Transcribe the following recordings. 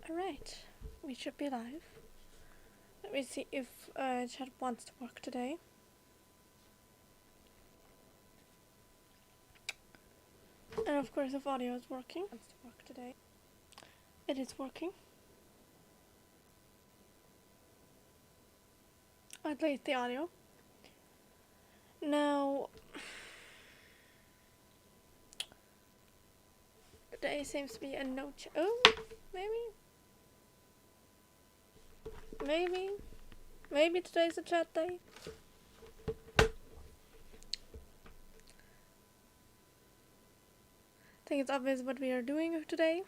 Alright, we should be live. Let me see if chat wants to work today. And of course if audio is working. Wants to work today. It is working. At least the audio. Now today seems to be a no chat. Oh, maybe today's a chat day. I think it's obvious what we are doing today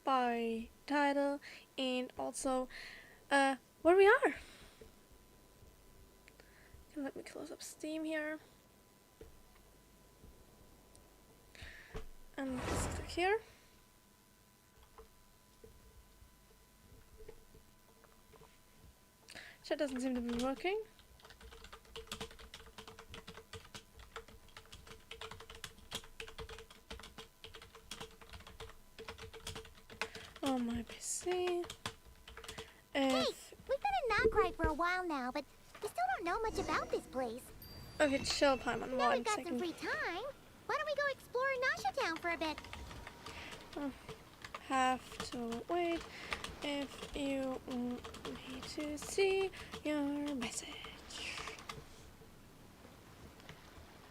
by title and also where we are. Let me close up Steam here. And just click here. Chat doesn't seem to be working. On my PC. Hey, we've been in Krai for a while now, but we still don't know much about this place. Okay, chill, Paimon. Now One we've got second. some free time. Why don't we go explore Nasha Town for a bit? Have to wait if you want me to see your message.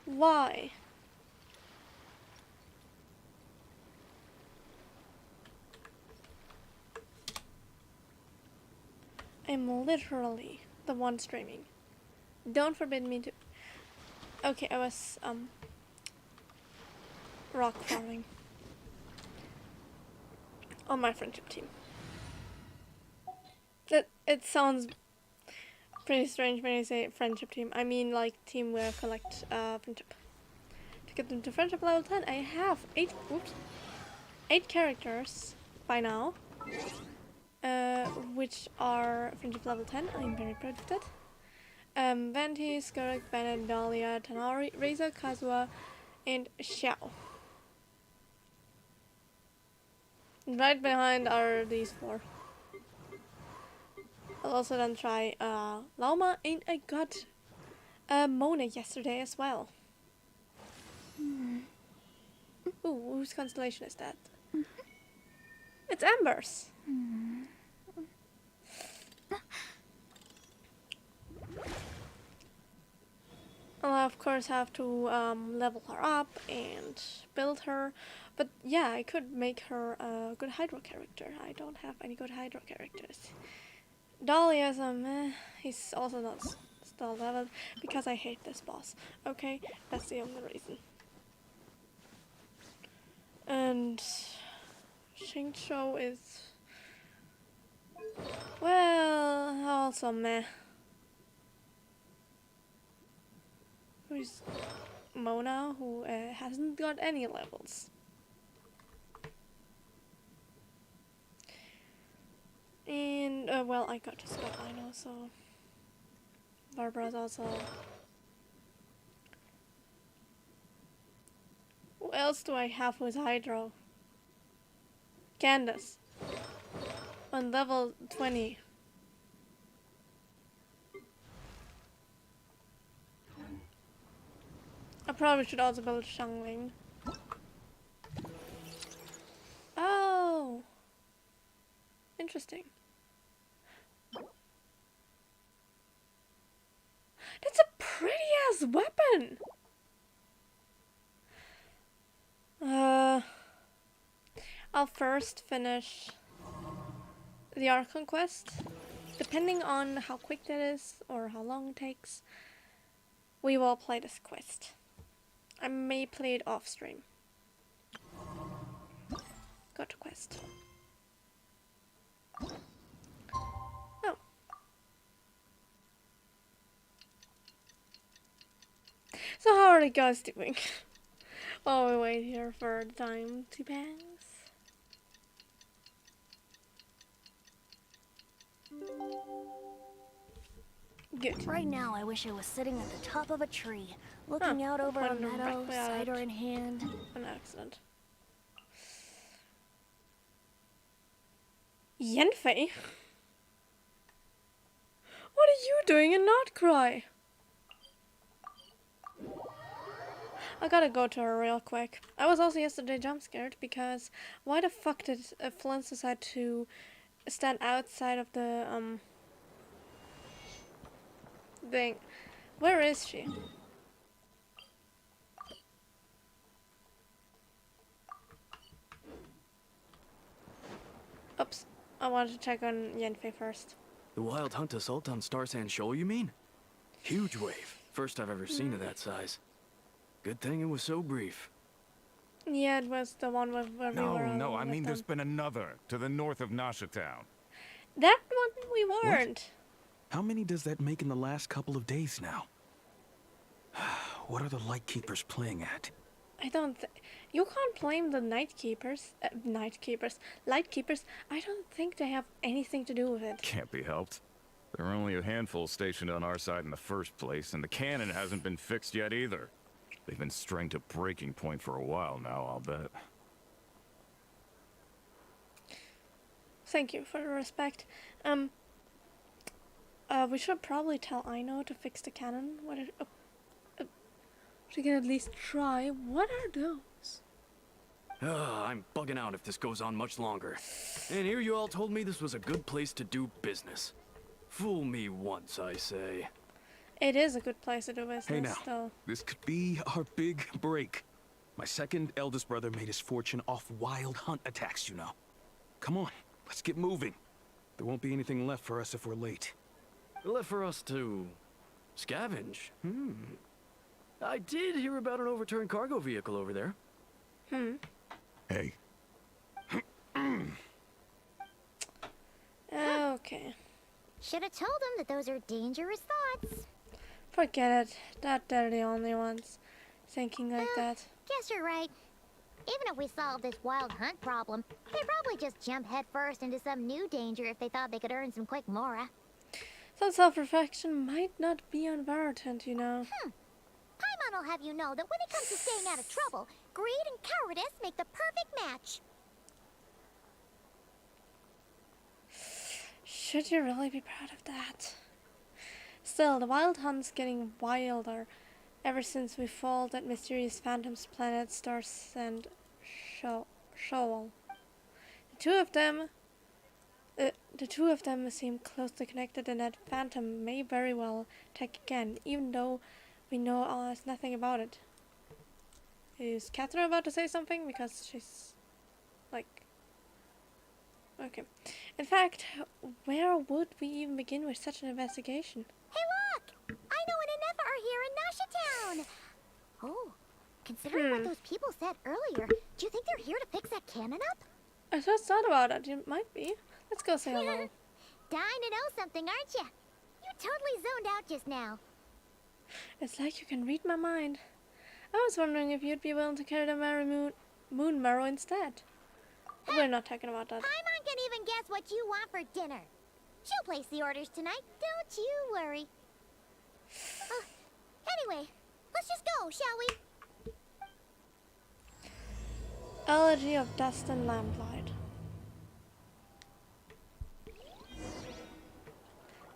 Why? I'm literally the one streaming. Don't forbid me to. Okay, I was rock farming on my friendship team. It sounds pretty strange when you say friendship team. I mean like team where I collect friendship. To get them to friendship level 10, I have 8 characters by now. Which are friendship level 10. I'm very proud of that. Venti, Skurk, Bennett, Dahlia, Tanari, Reza, Kazuha, and Xiao. Right behind are these 4. I'll also then try Lauma, and I got Mona yesterday as well. Ooh, whose constellation is that? It's Amber's. I'll of course have to level her up and build her, but yeah, I could make her a good Hydro character. I don't have any good Hydro characters. Dahlia is he's also not still leveled because I hate this boss. Okay, that's the only reason. And Xingqiu is, well, also meh. Who's Mona, who hasn't got any levels. And, well, I got to Scott Lino, so Barbara's also. Who else do I have who's Hydro? Candace. On level 20. I probably should also build Xiangling. Oh! Interesting. That's a pretty ass weapon! I'll first finish the Archon quest. Depending on how quick that is or how long it takes, we will play this quest. I may play it off stream. Go to quest. Oh. So how are you guys doing? While we wait here for the time to pass. Good. Right now, I wish I was sitting at the top of a tree, looking out over a meadow, cider in hand. An accident. Yenfei? What are you doing in Not Cry? I gotta go to her real quick. I was also yesterday jump scared because why the fuck did Flynn decide to stand outside of the thing? Where is she? Oops. I wanted to check on Yenfei first. The wild hunt assault on Star Sand Shoal, you mean? Huge wave. First I've ever seen of that size. Good thing it was so brief. Yeah, it was the one where we were No, I with mean there's them. been another to the north of Nasha Town. That one we weren't. How many does that make in the last couple of days now? What are the Lightkeepers playing at? I don't. You can't blame the Lightkeepers. I don't think they have anything to do with it. Can't be helped. There are only a handful stationed on our side in the first place, and the cannon hasn't been fixed yet either. They've been strained to breaking point for a while now, I'll bet. Thank you for the respect. We should probably tell Aino to fix the cannon. We can at least try. What are those? I'm bugging out if this goes on much longer. And here you all told me this was a good place to do business. Fool me once, I say. It is a good place to do business, Hey now, though. this could be our big break. My second eldest brother made his fortune off wild hunt attacks, you know. Come on, let's get moving. There won't be anything left for us if we're late. Left for us to scavenge. I did hear about an overturned cargo vehicle over there. Hey, Okay. Should have told them that those are dangerous thoughts. Forget it. That they're the only ones thinking like that. Guess you're right. Even if we solved this wild hunt problem, they'd probably just jump headfirst into some new danger if they thought they could earn some quick mora. Some self-reflection might not be unwarranted, you know. Paimon will have you know that when it comes to staying out of trouble, greed and cowardice make the perfect match. Should you really be proud of that? Still, the wild hunt's getting wilder ever since we followed that mysterious phantom's planet, Stars and Shoal. The two of them seem closely connected, and that phantom may very well attack again, even though we know almost nothing about it. Is Catherine about to say something? Because she's like... Okay. In fact, where would we even begin with such an investigation? Hey look! Aino and Anefa are here in Nasha Town! Oh, considering what those people said earlier, do you think they're here to fix that cannon up? I just thought about it. It might be. Let's go say hello. Dying to know something, aren't you? You totally zoned out just now. It's like you can read my mind. I was wondering if you'd be willing to carry the moon marrow instead. We're not talking about that. Paimon can even guess what you want for dinner. She'll place the orders tonight, don't you worry. Anyway, let's just go, shall we? Elegy of Dust and Lamplight.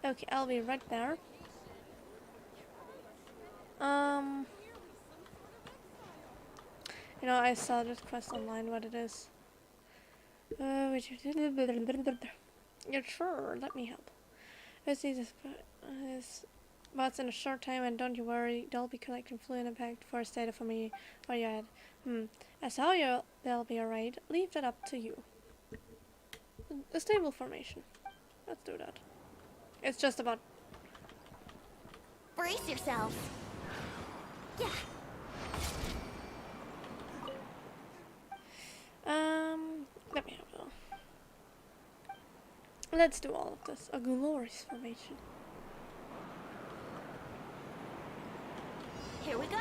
Okay, I'll be right there. You know, I saw this quest online, what it is. Yeah, sure, let me help. I see this bots in a short time, and don't you worry, they'll be collecting fluid impact for a data for me while you're at. I saw you, they'll be alright. Leave that up to you. A stable formation. Let's do that. It's just about... Brace yourself. Yeah. Let me have a... Let's do all of this. A glorious formation. Here we go.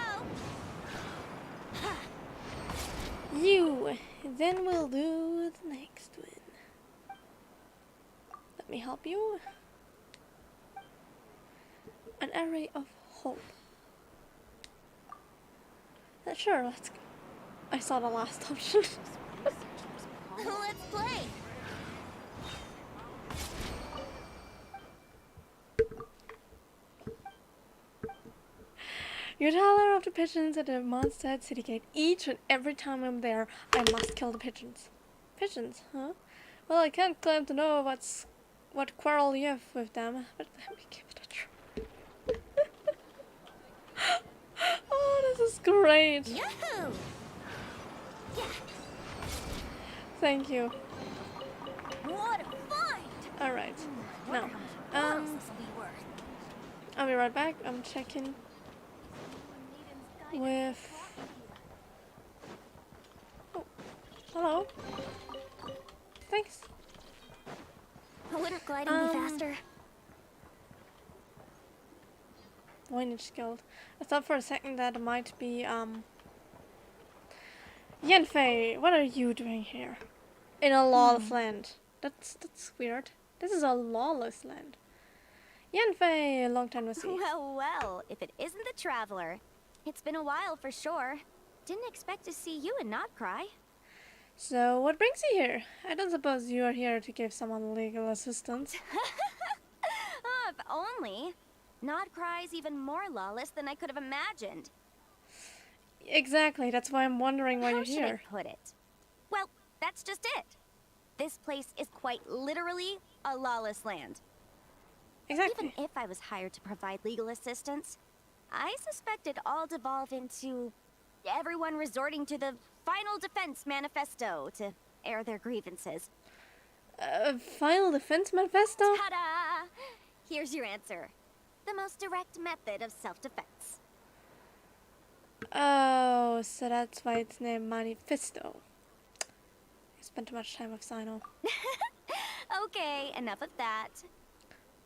You! Then we'll do the next one. Let me help you. An array of hope. Sure, let's go. I saw the last option. Let's play. You tell her of the pigeons at the Mondstadt city gate. Each and every time I'm there, I must kill the pigeons. Pigeons, huh? Well, I can't claim to know what quarrel you have with them, but let me give it a try. Oh, this is great. Yahoo! Thank you. What a find! All right. Wonder Now, how many bottles this'll be worth. I'll be right back. I'm checking with. Oh, hello. Thanks. Wouldn't gliding be faster? Voynich Guild. I thought for a second that it might be Yenfei, what are you doing here? In a lawless land. That's weird. This is a lawless land. Yenfei, long time no see. Well, well, if it isn't the Traveler. It's been a while for sure. Didn't expect to see you and not Krai. So, what brings you here? I don't suppose you are here to give someone legal assistance. Oh, if only. Not Krai's even more lawless than I could have imagined. Exactly, that's why I'm wondering why How you're should here. I put it? Well, that's just it. This place is quite literally a lawless land. Exactly. Even if I was hired to provide legal assistance, I suspect it'd all devolve into everyone resorting to the Final Defense Manifesto to air their grievances. Final Defense Manifesto? Ta-da! Here's your answer. The most direct method of self-defense. Oh, so that's why it's named Manifesto. I spent too much time with Sino. Okay, enough of that.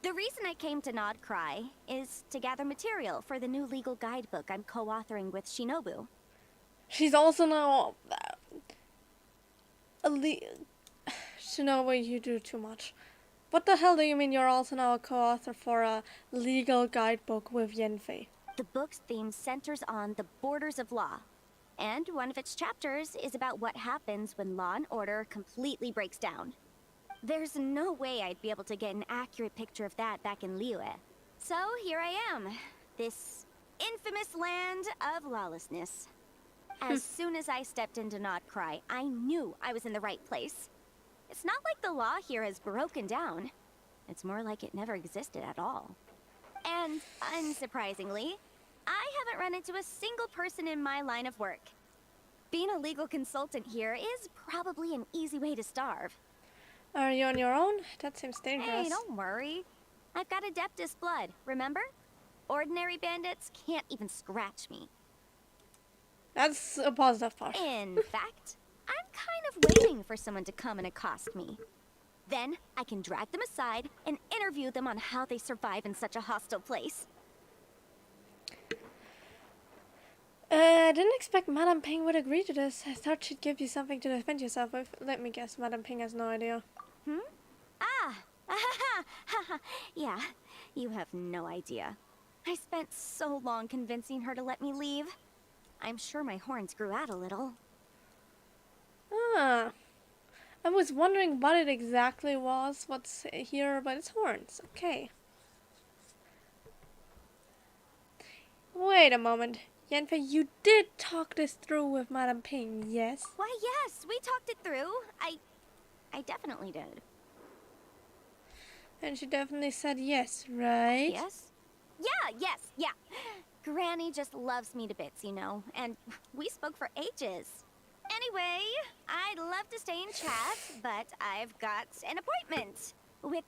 The reason I came to Nod Krai is to gather material for the new legal guidebook I'm co-authoring with Shinobu. She's also now Shinobu, you do too much. What the hell do you mean you're also now a co-author for a legal guidebook with Yenfei? The book's theme centers on the borders of law, and one of its chapters is about what happens when law and order completely breaks down. There's no way I'd be able to get an accurate picture of that back in Liyue. So here I am, this infamous land of lawlessness. As soon as I stepped into Nod Krai, I knew I was in the right place. It's not like the law here has broken down. It's more like it never existed at all. And, unsurprisingly, I haven't run into a single person in my line of work. Being a legal consultant here is probably an easy way to starve. Are you on your own? That seems dangerous. Hey, don't worry. I've got Adeptus blood, remember? Ordinary bandits can't even scratch me. That's a positive part. In fact, I'm kind of waiting for someone to come and accost me. Then I can drag them aside and interview them on how they survive in such a hostile place. I didn't expect Madame Ping would agree to this. I thought she'd give you something to defend yourself with. Let me guess, Madame Ping has no idea. Ah! Yeah, you have no idea. I spent so long convincing her to let me leave. I'm sure my horns grew out a little. Ah. I was wondering what it exactly was, what's here about its horns. Okay. Wait a moment. Yanfei, you did talk this through with Madame Ping, yes? Why, yes, we talked it through. I definitely did. And she definitely said yes, right? Yes? Yeah, yes, yeah. Granny just loves me to bits, you know, and we spoke for ages. Anyway, I'd love to stay and chat, but I've got an appointment with,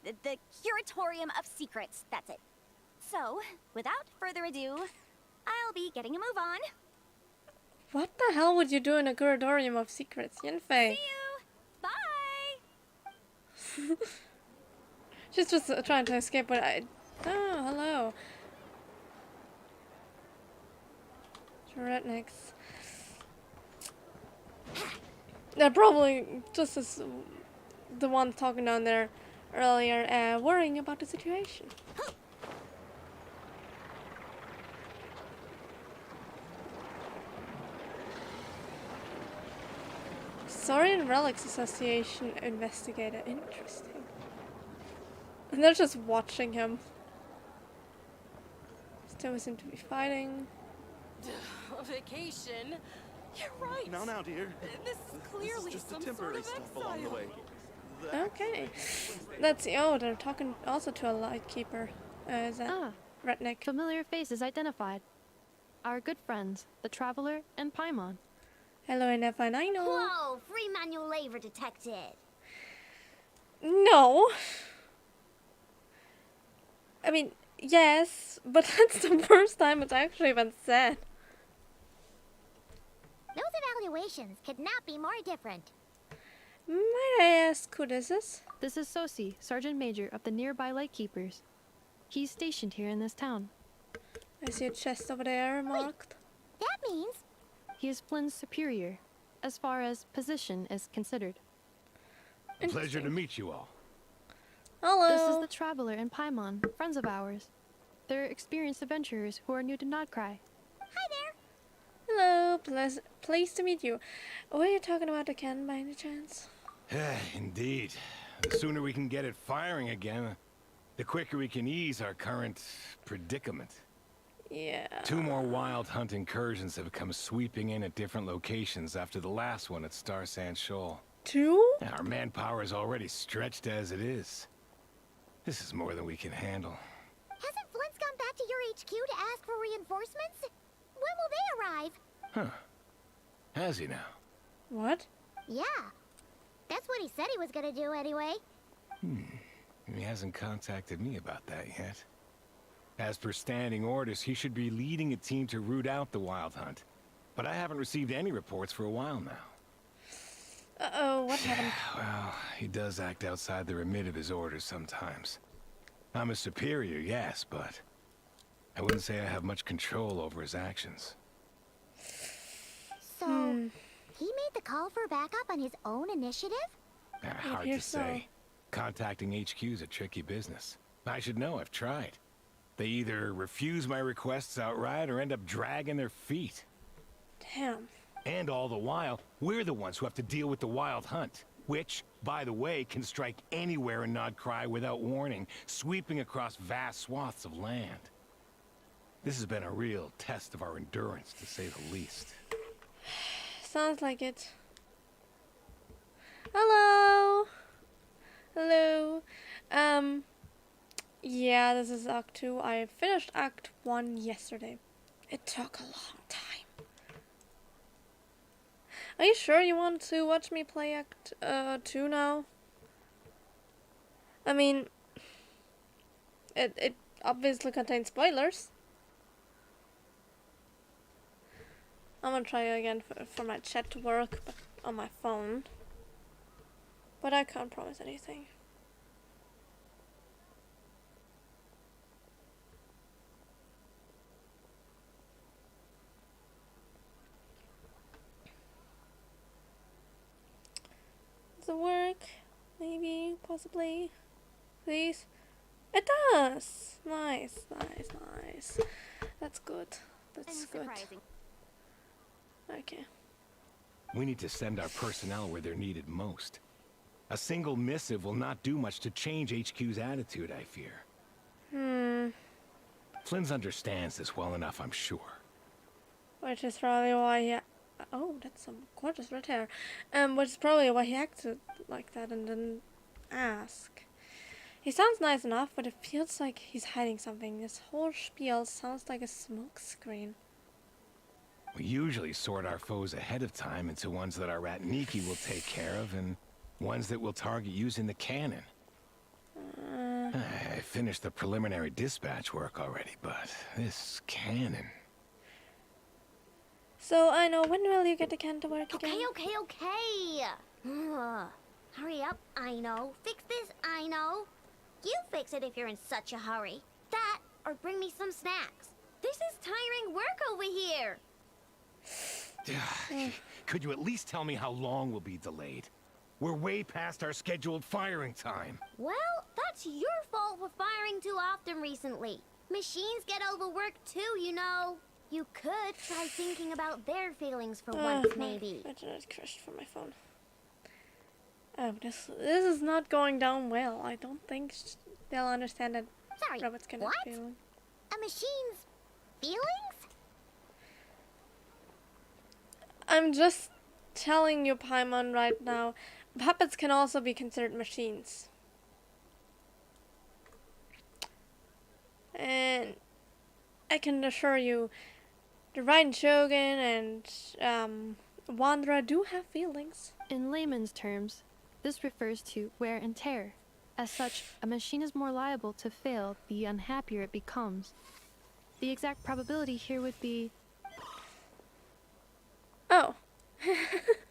the Curatorium of Secrets, that's it. So, without further ado, I'll be getting a move on. What the hell would you do in a Curatorium of Secrets, Yanfei? See you! Bye! She's just trying to escape, but I... Oh, hello. Rednecks. They're probably just as the one talking down there earlier, worrying about the situation. Saurian Relics Association investigator. Interesting. And they're just watching him. So we seem to be fighting. A vacation? You're right. Now, dear. This is clearly just some a temporary sort of stop along the exile. way. Okay. Let's see. Oh, they're talking also to a lightkeeper. Is that Ah, Redneck? familiar faces identified. Our good friends, the Traveler and Paimon. Hello, Nephi. I know. Whoa, free manual labor detected. No. I mean, yes, but that's the first time it's actually been said. Those evaluations could not be more different. Might I ask who this is? This is Sosi, Sergeant Major of the nearby Lightkeepers. He's stationed here in this town. I see a chest over there marked. That means He is Flynn's superior, as far as position is considered. Pleasure to meet you all. Hello. This is the Traveler and Paimon, friends of ours. They're experienced adventurers who are new to Krai. hi there. Hello. Pleased to meet you. Were you talking about the cannon by any chance? Indeed. The sooner we can get it firing again, the quicker we can ease our current predicament. Yeah. 2 more wild hunt incursions have come sweeping in at different locations after the last one at Star Sand Shoal. 2? Our manpower is already stretched as it is. This is more than we can handle. Hasn't Flint's gone back to your HQ to ask for reinforcements? When will they arrive? Huh. Has he now? What? Yeah. That's what he said he was gonna do anyway. He hasn't contacted me about that yet. As per standing orders, he should be leading a team to root out the wild hunt. But I haven't received any reports for a while now. Uh-oh, what happened? Well, he does act outside the remit of his orders sometimes. I'm a superior, yes, but I wouldn't say I have much control over his actions. So, he made the call for backup on his own initiative? Hard to appears so. say. Contacting HQ's a tricky business. I should know, I've tried. They either refuse my requests outright or end up dragging their feet. Damn. And all the while, we're the ones who have to deal with the wild hunt. Which, by the way, can strike anywhere in Krai without warning, sweeping across vast swaths of land. This has been a real test of our endurance, to say the least. Sounds like it. Hello. Hello. Yeah, this is Act 2. I finished Act 1 yesterday. It took a long time. Are you sure you want to watch me play Act 2 now? I mean, it obviously contains spoilers. I'm gonna try again for my chat to work, but on my phone. But I can't promise anything. Does it work? Maybe, possibly. Please? It does! Nice, nice, nice. That's good. That's good. Unsurprising. Okay. We need to send our personnel where they're needed most. A single missive will not do much to change HQ's attitude, I fear. Flynn's understands this well enough, I'm sure. Which is probably why he... Oh, that's some gorgeous red hair. Which is probably why he acted like that and didn't ask. He sounds nice enough, but it feels like he's hiding something. This whole spiel sounds like a smokescreen. We usually sort our foes ahead of time into ones that our rat Niki will take care of and ones that we'll target using the cannon. I finished the preliminary dispatch work already, but this cannon... So, I know, when will you get the can to work again? Okay. Hurry up, I know. Fix this, I know. You fix it if you're in such a hurry. That, or bring me some snacks. This is tiring work over here. Could you at least tell me how long we'll be delayed? We're way past our scheduled firing time. Well, that's your fault for firing too often recently. Machines get overworked too, you know. You could try thinking about their feelings for once, maybe. I just crashed from my phone. Oh, this is not going down well. I don't think they'll understand that Sorry, robots cannot what? feel. A machine's feelings? I'm just telling you, Paimon, right now. Puppets can also be considered machines. And I can assure you, the Raiden Shogun and Wanderer do have feelings. In layman's terms, this refers to wear and tear. As such, a machine is more liable to fail the unhappier it becomes. The exact probability here would be... Oh.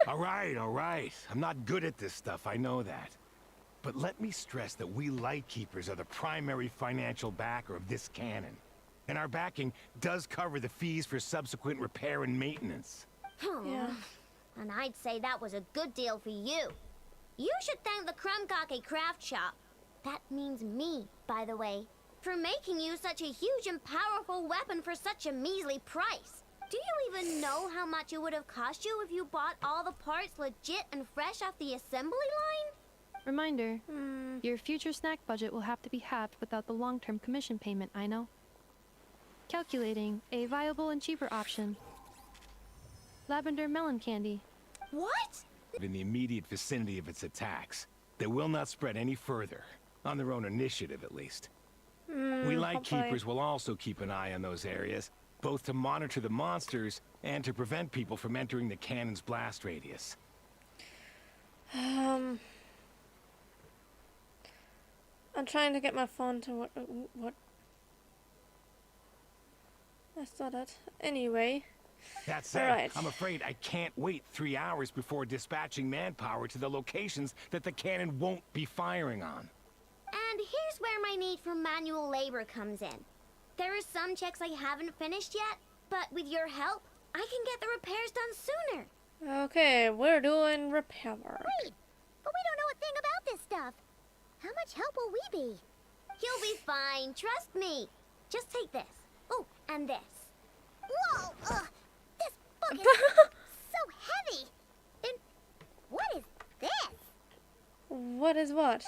All right. I'm not good at this stuff, I know that. But let me stress that we Lightkeepers are the primary financial backer of this cannon. And our backing does cover the fees for subsequent repair and maintenance. Yeah. And I'd say that was a good deal for you. You should thank the Krumkake craft shop. That means me, by the way, for making you such a huge and powerful weapon for such a measly price. Do you even know how much it would have cost you if you bought all the parts legit and fresh off the assembly line? Reminder, your future snack budget will have to be halved without the long-term commission payment, I know. Calculating a viable and cheaper option. Lavender melon candy. What? In the immediate vicinity of its attacks, they will not spread any further, on their own initiative at least. We Lightkeepers will also keep an eye on those areas, both to monitor the monsters and to prevent people from entering the cannon's blast radius. I'm trying to get my phone to what? I saw that. Anyway. That said, Alright. I'm afraid I can't wait 3 hours before dispatching manpower to the locations that the cannon won't be firing on. And here's where my need for manual labor comes in. There are some checks I haven't finished yet, but with your help, I can get the repairs done sooner. Okay, we're doing repair work. Wait, but we don't know a thing about this stuff. How much help will we be? You'll be fine, trust me. Just take this. Oh, and this. Whoa! This book is so heavy. And what is this? What is what?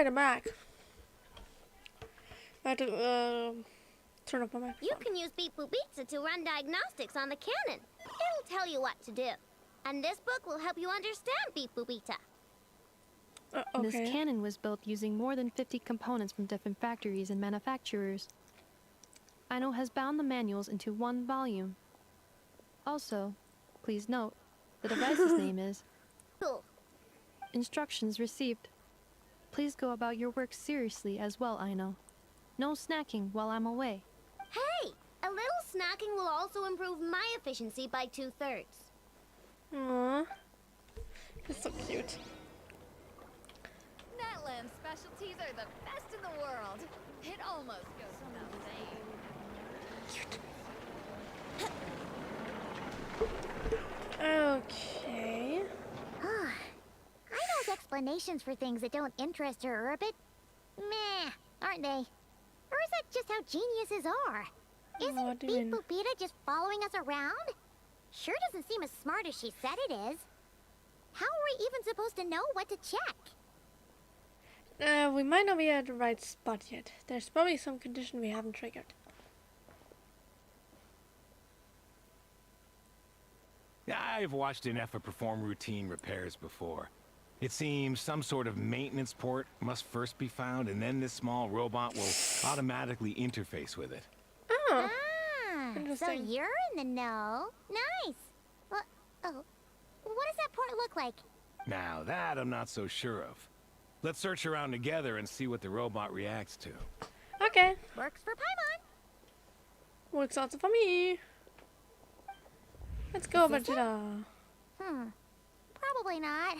Okay, they're back. I had to turn up my microphone. You can use Beep Boop Pizza to run diagnostics on the cannon. It'll tell you what to do. And this book will help you understand Beep Boop Pizza. This Okay. cannon was built using more than 50 components from different factories and manufacturers. Aino has bound the manuals into one volume. Also, please note, the device's name is Cool. Instructions Received. Please go about your work seriously as well, Aino. No snacking while I'm away. Hey, a little snacking will also improve my efficiency by 2/3. Aww. He's so cute. Netland specialties are the best in the world. It almost goes without saying. Okay. Aino's explanations for things that don't interest her are a bit meh, aren't they? Or is that just how geniuses are? What Isn't do you Beep mean? Boop Pizza just following us around? Sure doesn't seem as smart as she said it is. How are we even supposed to know what to check? We might not be at the right spot yet. There's probably some condition we haven't triggered. I've watched an EFA perform routine repairs before. It seems some sort of maintenance port must first be found, and then this small robot will automatically interface with it. Oh. So Interesting. you're in the know. Nice. What does that port look like? Now, that I'm not so sure of. Let's search around together and see what the robot reacts to. Okay. Works for Paimon. Works also for me. Let's go, Is this it? Vegeta. Probably not.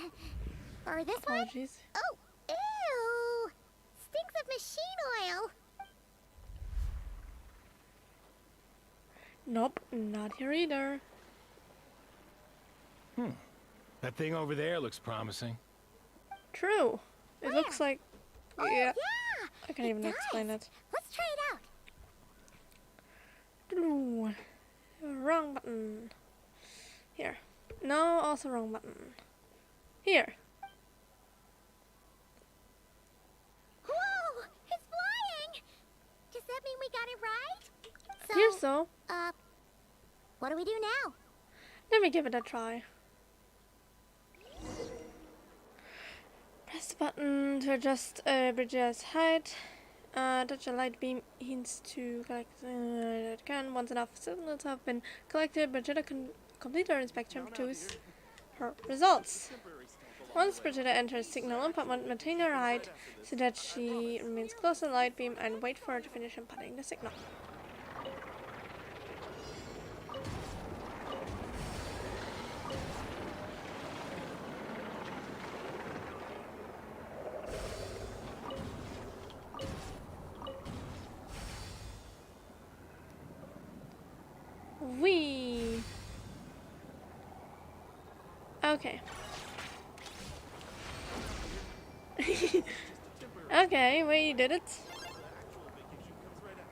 Or this one? Apologies. Oh, ew! Stinks of machine oil. Nope, not here either. That thing over there looks promising. True. It looks like. Oh, Yeah. yeah! I can't even does. explain it. Let's try it out. Ooh. Wrong button. Here. No, also wrong button. Here. Whoa! It's flying! Does that mean we got it right? Here, so. What do we do now? Let me give it a try. Press the button to adjust Bridget's height. Touch a light beam hints to collect that can. Once enough signals have been collected, Bridget can complete her inspection to choose her results. Once Bridget enters signal input, maintain her height so that she remains close to the light beam and wait for her to finish inputting the signal. Wee. Okay. Okay, we did it.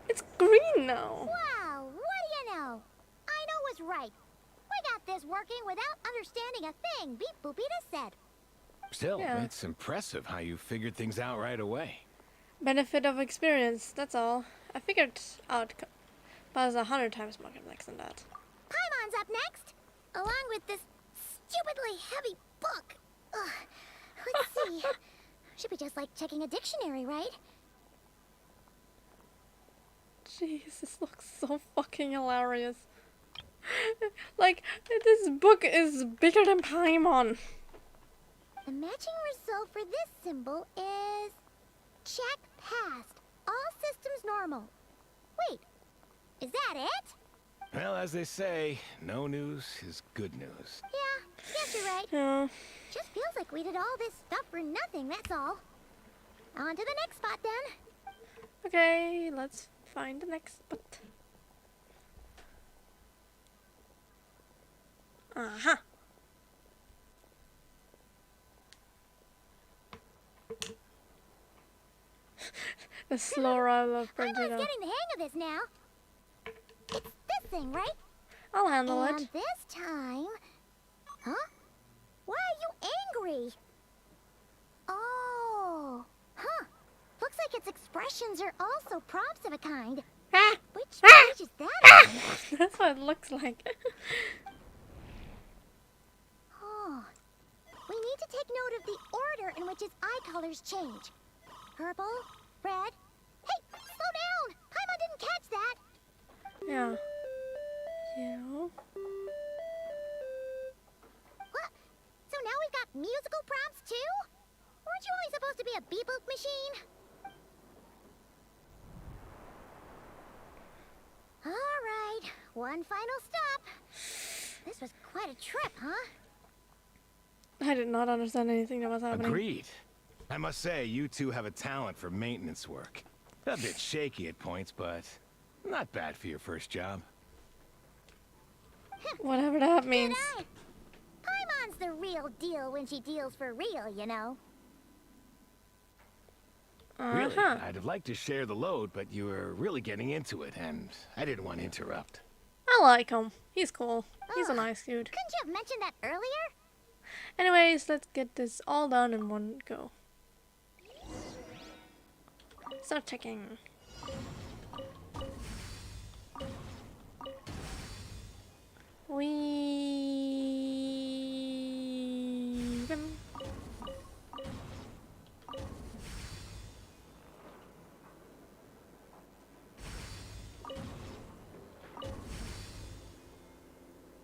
It's green now. Wow, what do you know? Aino was right. We got this working without understanding a thing Beep Boopita said. Still, Yeah. it's impressive how you figured things out right away. Benefit of experience, that's all. I figured out but it's 100 times more complex than that. Paimon's up next, along with this stupidly heavy book. Ugh. Let's see. Should be just like checking a dictionary, right? Jeez, this looks so fucking hilarious. Like, this book is bigger than Paimon. The matching result for this symbol is... check passed. All systems normal. Wait, is that it? Well, as they say, no news is good news. Yeah, guess you're right. Yeah. Just feels like we did all this stuff for nothing, that's all. On to the next spot then. Okay, let's find the next spot. Uh-huh. The slow roll of Paimon Brigida. getting the hang of this now. It's this thing, right? I'll handle And it. this time... Huh? Why are you angry? Oh. Huh. Looks like its expressions are also prompts of a kind. Ah! Which page is that on? That's what it looks like. Oh. We need to take note of the order in which its eye colors change. Purple, red. Hey, slow down! Paimon didn't catch that! Yeah. Yeah. What? So now we've got musical prompts too? Weren't you only supposed to be a beep-boop machine? Alright, one final stop. This was quite a trip, huh? I did not understand anything that was happening. Agreed. I must say, you two have a talent for maintenance work. A bit shaky at points, but not bad for your first job. Whatever that means. Good eye. Paimon's the real deal when she deals for real, you know. Really, I'd have liked to share the load, but you were really getting into it, and I didn't want to interrupt. I like him. He's cool. He's a nice dude. Couldn't you have mentioned that earlier? Anyways, let's get this all done in one go. Start checking.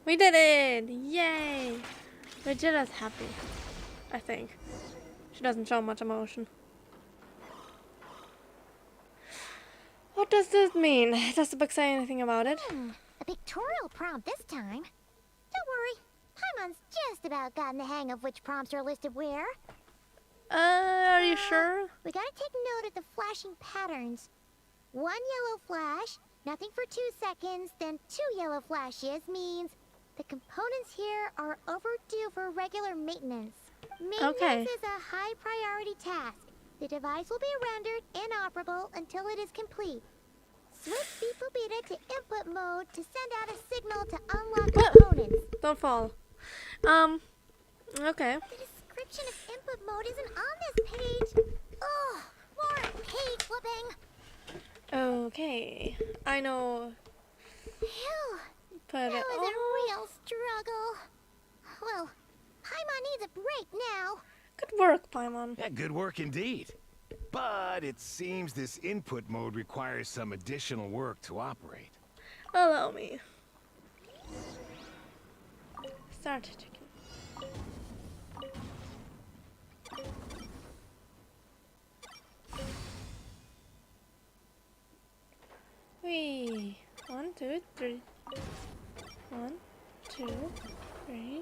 We did it! Yay! Vegeta's happy, I think. She doesn't show much emotion. What does this mean? Does the book say anything about it? A pictorial prompt this time. Don't worry, Paimon's just about gotten the hang of which prompts are listed where. Are you sure? We gotta take note of the flashing patterns. 1 yellow flash, nothing for 2 seconds, then 2 yellow flashes means the components here are overdue for regular maintenance. Maintenance is a high priority task. The device will be rendered inoperable until it is complete. Switch Beep-Boop-Beta to input mode to send out a signal to unlock components. Don't fall. Okay. The description of input mode isn't on this page. Ugh, more page flipping. Okay. I know. Phew. But That was a real struggle. Well, Paimon needs a break now. Good work, Paimon. Yeah, good work indeed. But it seems this input mode requires some additional work to operate. Allow me. Start checking. Wee. 1, 2, 3. 1, 2, 3.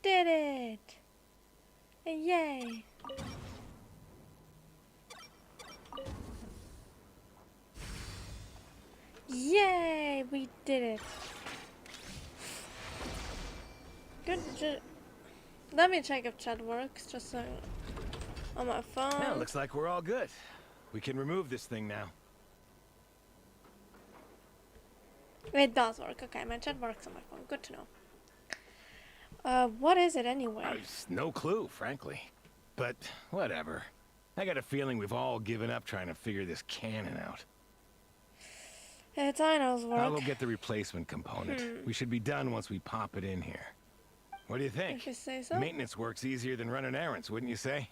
Did it! Yay! Yay! We did it! Good job. Let me check if chat works, just so on my phone. Well, looks like we're all good. We can remove this thing now. It does work. Okay, my chat works on my phone. Good to know. What is it anyway? I've no clue, frankly. But whatever. I got a feeling we've all given up trying to figure this cannon out. It's Ino's work. I'll go get the replacement component. We should be done once we pop it in here. What do you think? If you say so. Maintenance work's easier than running errands, wouldn't you say?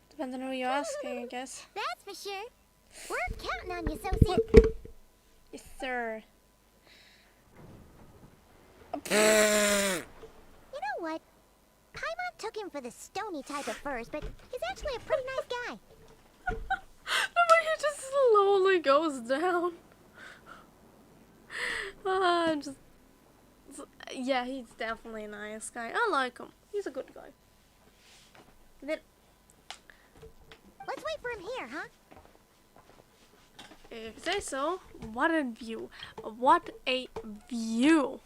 Depends on who you're asking, I guess. That's for sure. We're counting on you, Sosie. Yes, sir. You know what? Paimon took him for the stony type at first, but he's actually a pretty nice guy. The way he just slowly goes down. Yeah, he's definitely a nice guy. I like him. He's a good guy. Then, Let's wait for him here, huh? if you say so, what a view. What a view.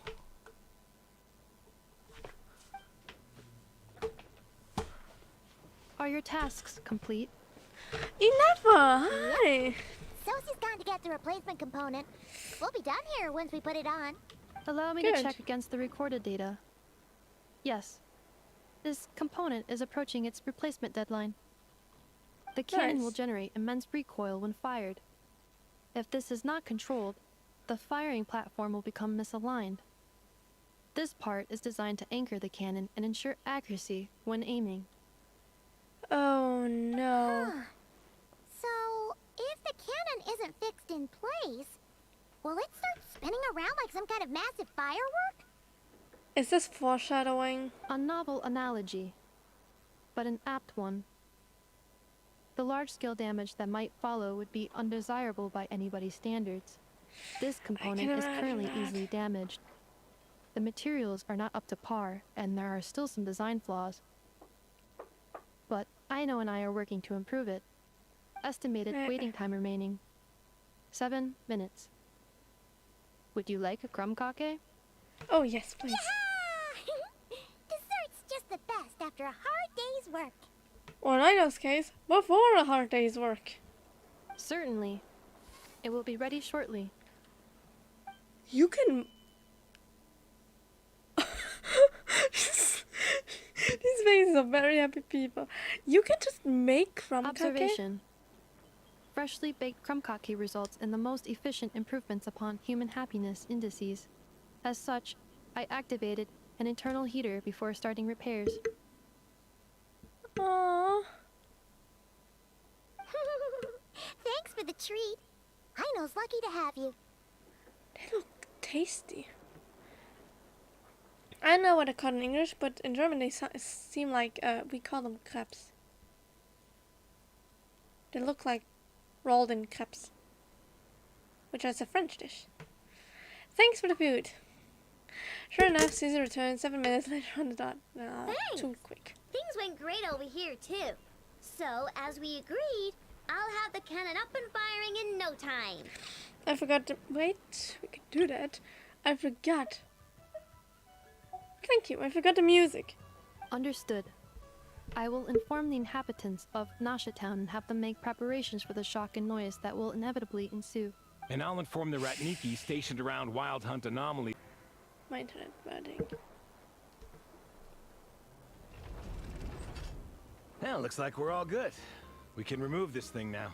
Are your tasks complete? Inepa, hi. Sosie Sosie's gone to get the replacement component. We'll be done here once we put it on. Allow me Good. to check against the recorded data. Yes. This component is approaching its replacement deadline. The cannon will Nice. generate immense recoil when fired. If this is not controlled, the firing platform will become misaligned. This part is designed to anchor the cannon and ensure accuracy when aiming. Oh no. So, if the cannon isn't fixed in place, will it start spinning around like some kind of massive firework? Is this foreshadowing? A novel analogy, but an apt one. The large-scale damage that might follow would be undesirable by anybody's standards. This component is imagine currently that. easily damaged. The materials are not up to par, and there are still some design flaws. But Aino and I are working to improve it. Estimated waiting time remaining: 7 minutes. Would you like a crumb-cake? Oh yes, please. Dessert's just the best after a hard day's work. Or in Aino's case, before a hard day's work. Certainly. It will be ready shortly. You can. These faces are very happy people. You can just make crumb cake. Observation. Freshly baked crumb-cake results in the most efficient improvements upon human happiness indices. As such, I activated an internal heater before starting repairs. Aww. Thanks for the treat. Aino's lucky to have you. They look tasty. I don't know what they're called in English, but in German they seem like, we call them crepes. They look like rolled in crepes, which is a French dish. Thanks for the food. Sure enough, Caesar returned 7 minutes later on the dot. Thanks. Too quick. Things went great over here, too. So, as we agreed, I'll have the cannon up and firing in no time. I forgot to... Wait, we could do that. I forgot. Thank you, I forgot the music. Understood. I will inform the inhabitants of Nasha Town and have them make preparations for the shock and noise that will inevitably ensue. And I'll inform the Ratniki stationed around Wild Hunt Anomaly. My internet budding. Well, looks like we're all good. We can remove this thing now.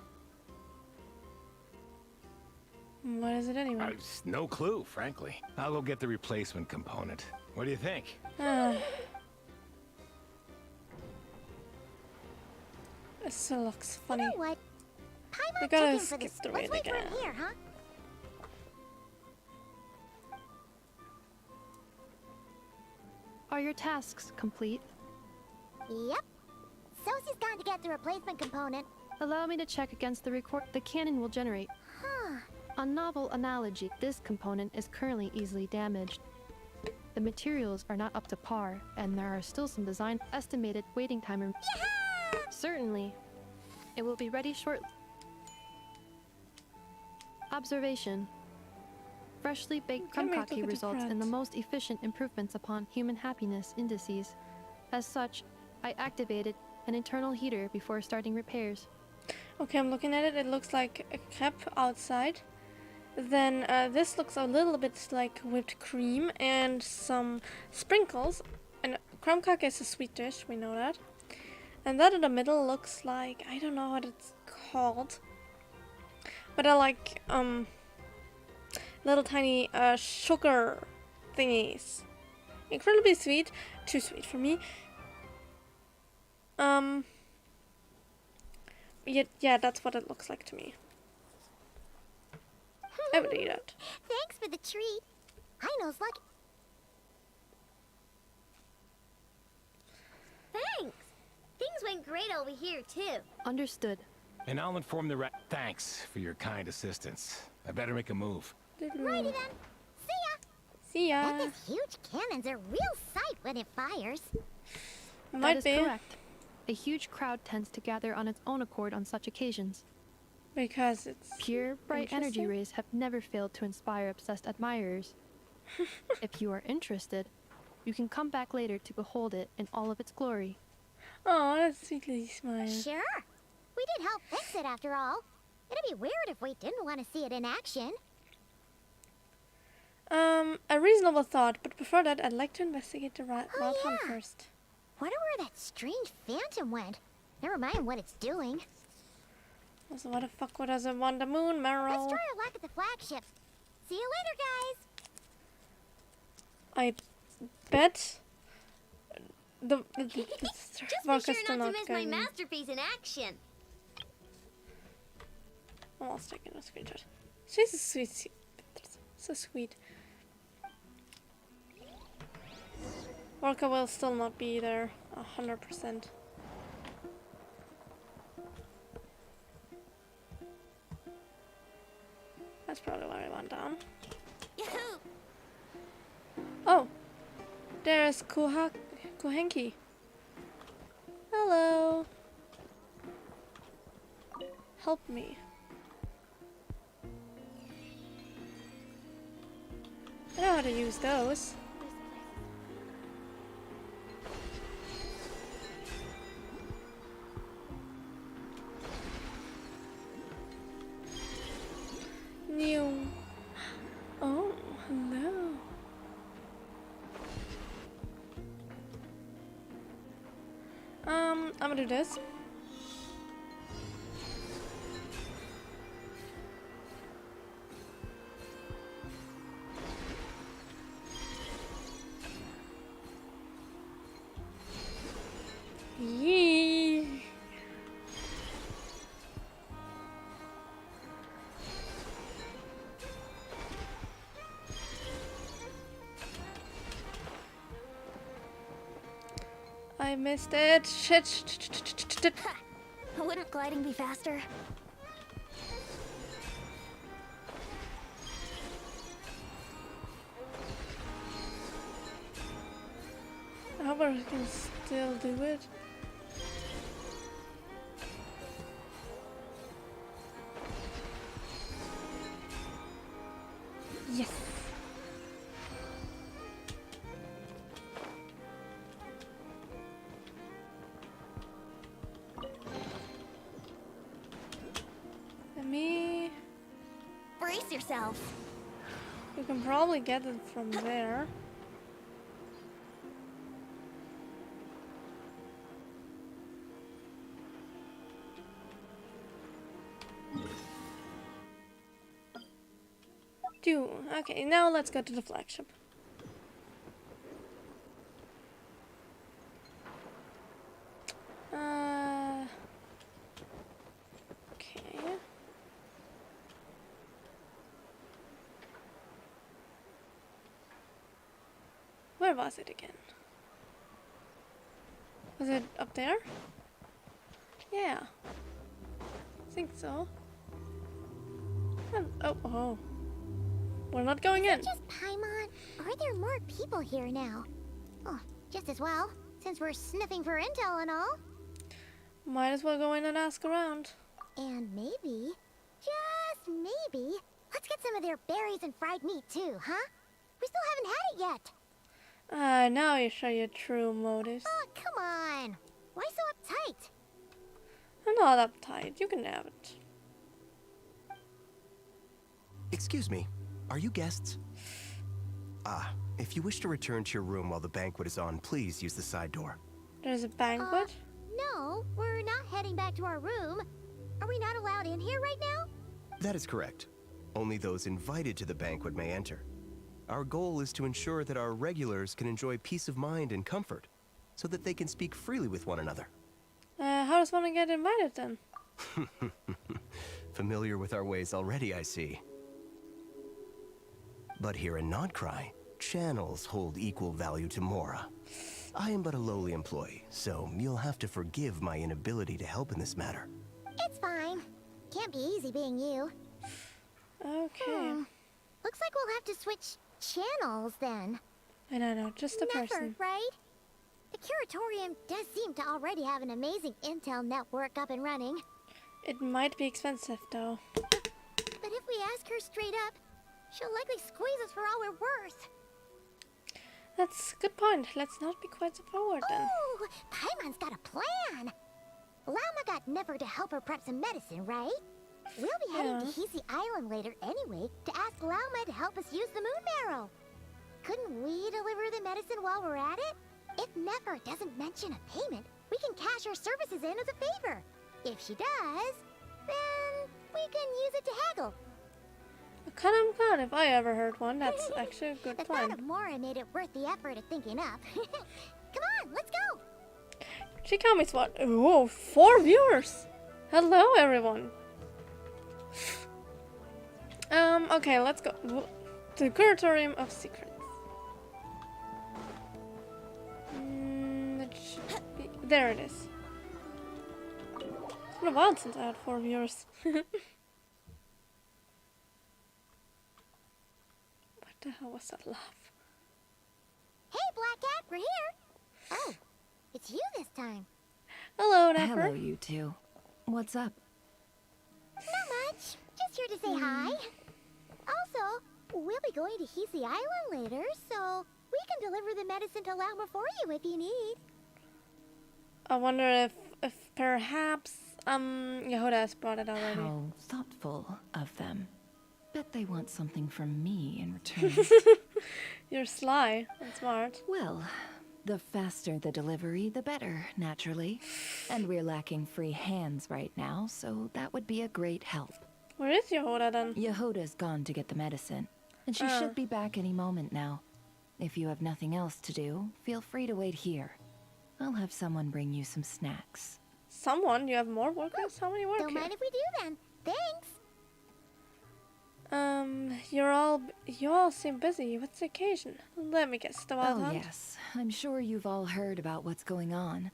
What is it anyway? I've no clue, frankly. I'll go get the replacement component. What do you think? It still looks funny. You know what? We Paimon gotta took him for skip this. the Let's raid wait for him again. here, huh? Are your tasks complete? Yep. Sosie's gone to get the replacement component. Allow me to check against the record. The cannon will generate. A novel analogy. This component is currently easily damaged. The materials are not up to par, and there are still some design estimated waiting time. Certainly. It will be ready shortly. Observation. Freshly baked Can we look crumb-cake at the results in the front? most efficient improvements upon human happiness indices. As such, I activated an internal heater before starting repairs. Okay, I'm looking at it. It looks like a crepe outside. Then this looks a little bit like whipped cream and some sprinkles. And crumb cake is a sweet dish, we know that. And that in the middle looks like, I don't know what it's called, but I like little tiny sugar thingies. Incredibly sweet, too sweet for me. Yeah, that's what it looks like to me. I would eat it. Thanks for the treat. Aino's lucky. Thanks. Things went great over here, too. Understood. And I'll inform the Thanks for your kind assistance. I better make a move. Righty then. See ya. See ya. Bet this huge cannon's a real sight when it fires. That Might is be. correct. A huge crowd tends to gather on its own accord on such occasions. Because it's Pure, bright energy interesting. rays have never failed to inspire obsessed admirers. If you are interested, you can come back later to behold it in all of its glory. Oh, that's sweet little smile. Sure. We did help fix it after all. It'd be weird if we didn't want to see it in action. A reasonable thought, but before that, I'd like to investigate the wild hunt first. Wonder where that strange phantom went. Never mind what it's doing. Also, what the fuck does it want the moon, Meryl? Let's try our luck at the flagship. See you later, guys. I bet the Just be work is sure still not to not miss my going. masterpiece in action. Almost taking a screenshot. She's a sweet, so sweet. Orca will still not be there 100%. That's probably why I went down. Yahoo! Oh, there's Kuhenki. Hello. Help me. I know how to use those. New. Oh, hello. I'm gonna do this. Yee. I missed it. Shit. Wouldn't gliding be faster? I hope I can still do it. Yes. Let me. Brace yourself. You can probably get it from there. Okay, now let's go to the flagship. Okay. Where was it again? Was it up there? Yeah. I think so. Oh. We're not going in. Just Paimon? Or are there more people here now? Oh, just as well, since we're sniffing for intel and all. Might as well go in and ask around. And maybe, just maybe, let's get some of their berries and fried meat too, huh? We still haven't had it yet. Now you show your true motives. Oh, come on. Why so uptight? I'm not uptight. You can have it. Excuse me, are you guests? If you wish to return to your room while the banquet is on, please use the side door. There's a banquet? No, we're not heading back to our room. Are we not allowed in here right now? That is correct. Only those invited to the banquet may enter. Our goal is to ensure that our regulars can enjoy peace of mind and comfort, so that they can speak freely with one another. How does one get invited then? Familiar with our ways already, I see. But here in Krai, channels hold equal value to Mora. I am but a lowly employee, so you'll have to forgive my inability to help in this matter. It's fine. Can't be easy being you. Okay. Looks like we'll have to switch channels then. I don't know, just a Never, person. right? The Curatorium does seem to already have an amazing intel network up and running. It might be expensive though. But if we ask her straight up, she'll likely squeeze us for all we're worth. That's a good point. Let's not be quite so forward then. Ooh, Paimon's got a plan. Llama got Never to help her prep some medicine, right? We'll be heading Yeah. to Hisi Island later anyway to ask Lauma to help us use the moon barrel. Couldn't we deliver the medicine while we're at it? If Nefer doesn't mention a payment, we can cash our services in as a favor. If she does, then we can use it to haggle. A cut if I ever heard one. That's actually a good The thought plan. of Mora made it worth the effort of thinking up. Come on, let's go! Shikami's what? Oh, 4 viewers! Hello, everyone. Okay, let's go. The Curatorium of Secrets. It should be, there it is. It's been a while since I had 4 viewers. What the hell was that laugh? Hey, Black Cat, we're here! Oh, it's you this time. Hello, Dapper. Hello, you two. What's up? Not much. Just here to say hi. Also, we'll be going to Hisi Island later, so we can deliver the medicine to Lauma for you if you need. I wonder if perhaps Yehuda has brought it already. How thoughtful of them. Bet they want something from me in return. You're sly and smart. Well, the faster the delivery, the better, naturally. And we're lacking free hands right now, so that would be a great help. Where is Yehuda then? Yehuda's gone to get the medicine, and she should be back any moment now. If you have nothing else to do, feel free to wait here. I'll have someone bring you some snacks. Someone? You have more workers? How many work Don't here? mind if we do then. Thanks. You all seem busy. What's the occasion? Let me guess, the Wild Hunt? Yes. I'm sure you've all heard about what's going on.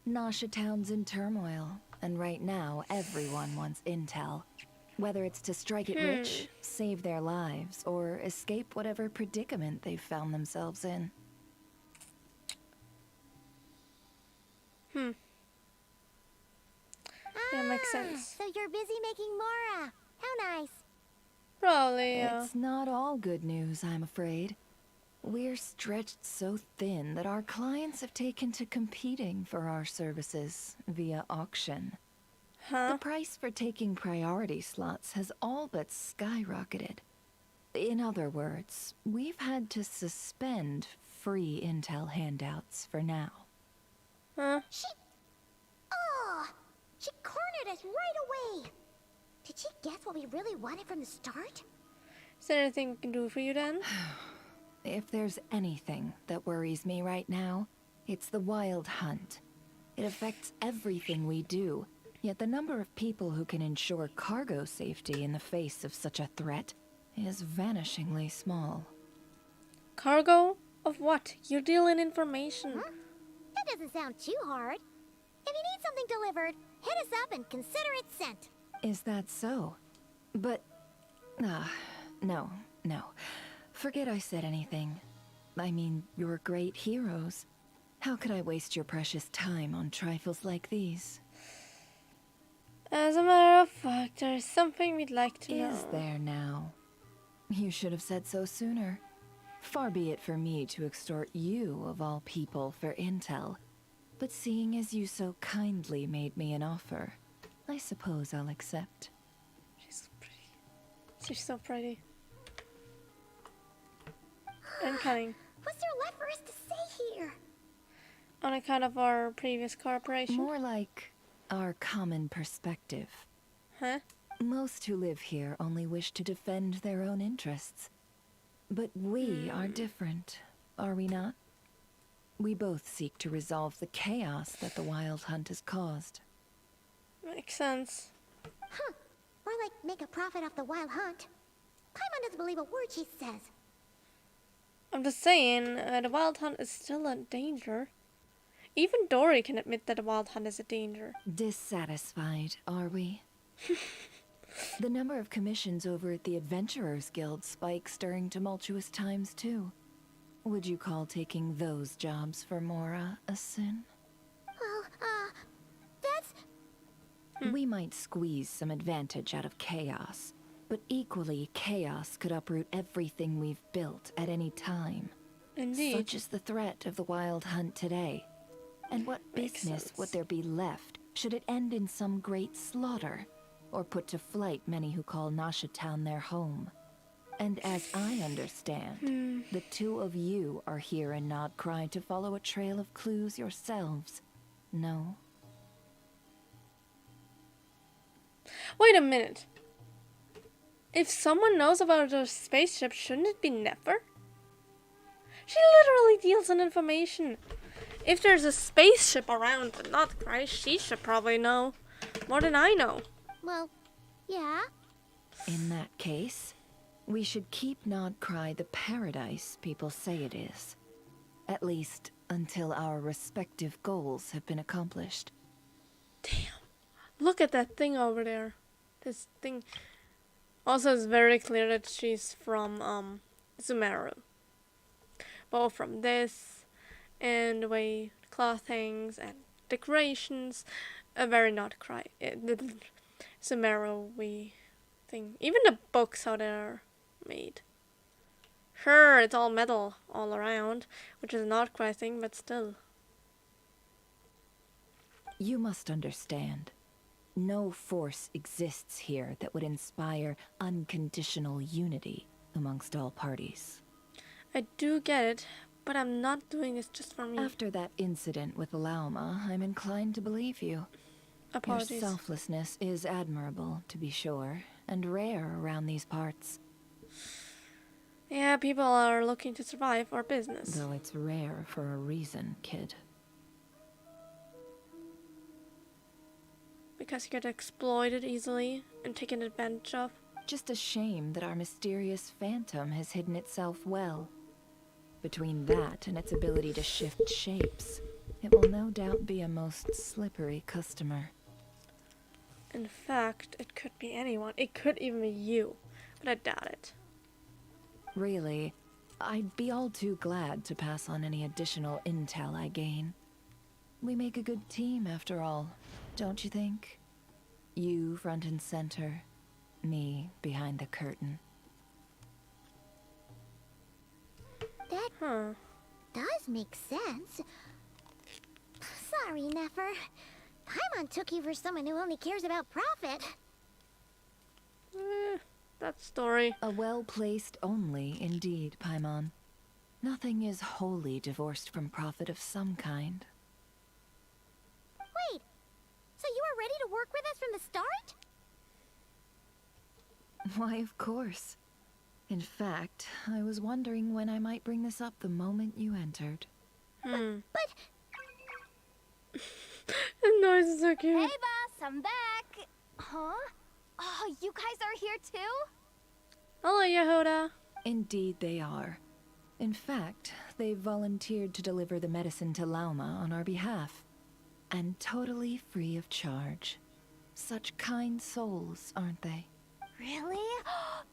Nasha Town's in turmoil, and right now everyone wants intel. Whether it's to strike it rich, save their lives, or escape whatever predicament they've found themselves in. Yeah, makes sense. So you're busy making Mora. How nice. Probably, yeah. It's not all good news, I'm afraid. We're stretched so thin that our clients have taken to competing for our services via auction. The price for taking priority slots has all but skyrocketed. In other words, we've had to suspend free intel handouts for now. She cornered us right away. Did she guess what we really wanted from the start? Is there anything we can do for you then? If there's anything that worries me right now, it's the Wild Hunt. It affects everything we do, yet the number of people who can ensure cargo safety in the face of such a threat is vanishingly small. Cargo? Of what? You deal in information. That doesn't sound too hard. If you need something delivered, hit us up and consider it sent. Is that so? But... no. Forget I said anything. I mean, you're great heroes. How could I waste your precious time on trifles like these? As a matter of fact, there's something we'd like to know. Is there now? You should have said so sooner. Far be it for me to extort you, of all people, for intel. But seeing as you so kindly made me an offer, I suppose I'll accept. She's pretty. She's so pretty. And cunning. What's there left for us to say here? On account of our previous cooperation? More like our common perspective. Huh? Most who live here only wish to defend their own interests. But we are different, are we not? We both seek to resolve the chaos that the Wild Hunt has caused. Makes sense. More like make a profit off the Wild Hunt. Paimon doesn't believe a word she says. I'm just saying, the Wild Hunt is still a danger. Even Dory can admit that the Wild Hunt is a danger. Dissatisfied, are we? The number of commissions over at the Adventurers Guild spikes during tumultuous times, too. Would you call taking those jobs for Mora a sin? Well, that's... We might squeeze some advantage out of chaos, but equally, chaos could uproot everything we've built at any time. Indeed. Such is the threat of the Wild Hunt today. And what Makes business sense. would there be left should it end in some great slaughter? or put to flight many who call Nasha Town their home. And as I understand, the two of you are here in Nod Krai to follow a trail of clues yourselves. No? Wait a minute. If someone knows about a spaceship, shouldn't it be Nefer? She literally deals in information. If there's a spaceship around but not Christ, she should probably know more than I know. Well, yeah. In that case, we should keep Nod Krai the paradise people say it is. At least until our respective goals have been accomplished. Damn. Look at that thing over there. This thing. Also, it's very clear that she's from Sumeru. Both from this and the way clothings and decorations are very not cry. Sumeru we thing. Even the books how they're made. Sure, it's all metal all around, which is not cry thing, but still. You must understand. No force exists here that would inspire unconditional unity amongst all parties. I do get it, but I'm not doing this just for me. After that incident with Lauma, I'm inclined to believe you. Apologies. Your selflessness is admirable, to be sure, and rare around these parts. Yeah, people are looking to survive our business. Though it's rare for a reason, kid. Because you get exploited easily and taken advantage of. Just a shame that our mysterious phantom has hidden itself well. Between that and its ability to shift shapes, it will no doubt be a most slippery customer. In fact, it could be anyone. It could even be you, but I doubt it. Really, I'd be all too glad to pass on any additional intel I gain. We make a good team, after all, don't you think? You front and center, me behind the curtain. That does make sense. Sorry, Nefer. Paimon took you for someone who only cares about profit. That story. A well-placed only, indeed, Paimon. Nothing is wholly divorced from profit of some kind. Wait, so you were ready to work with us from the start? Why, of course. In fact, I was wondering when I might bring this up the moment you entered. But The noise is so cute. Hey, boss, I'm back. Huh? Oh, you guys are here too? Hello, Yehuda. Indeed they are. In fact, they've volunteered to deliver the medicine to Lauma on our behalf. And totally free of charge. Such kind souls, aren't they? Really?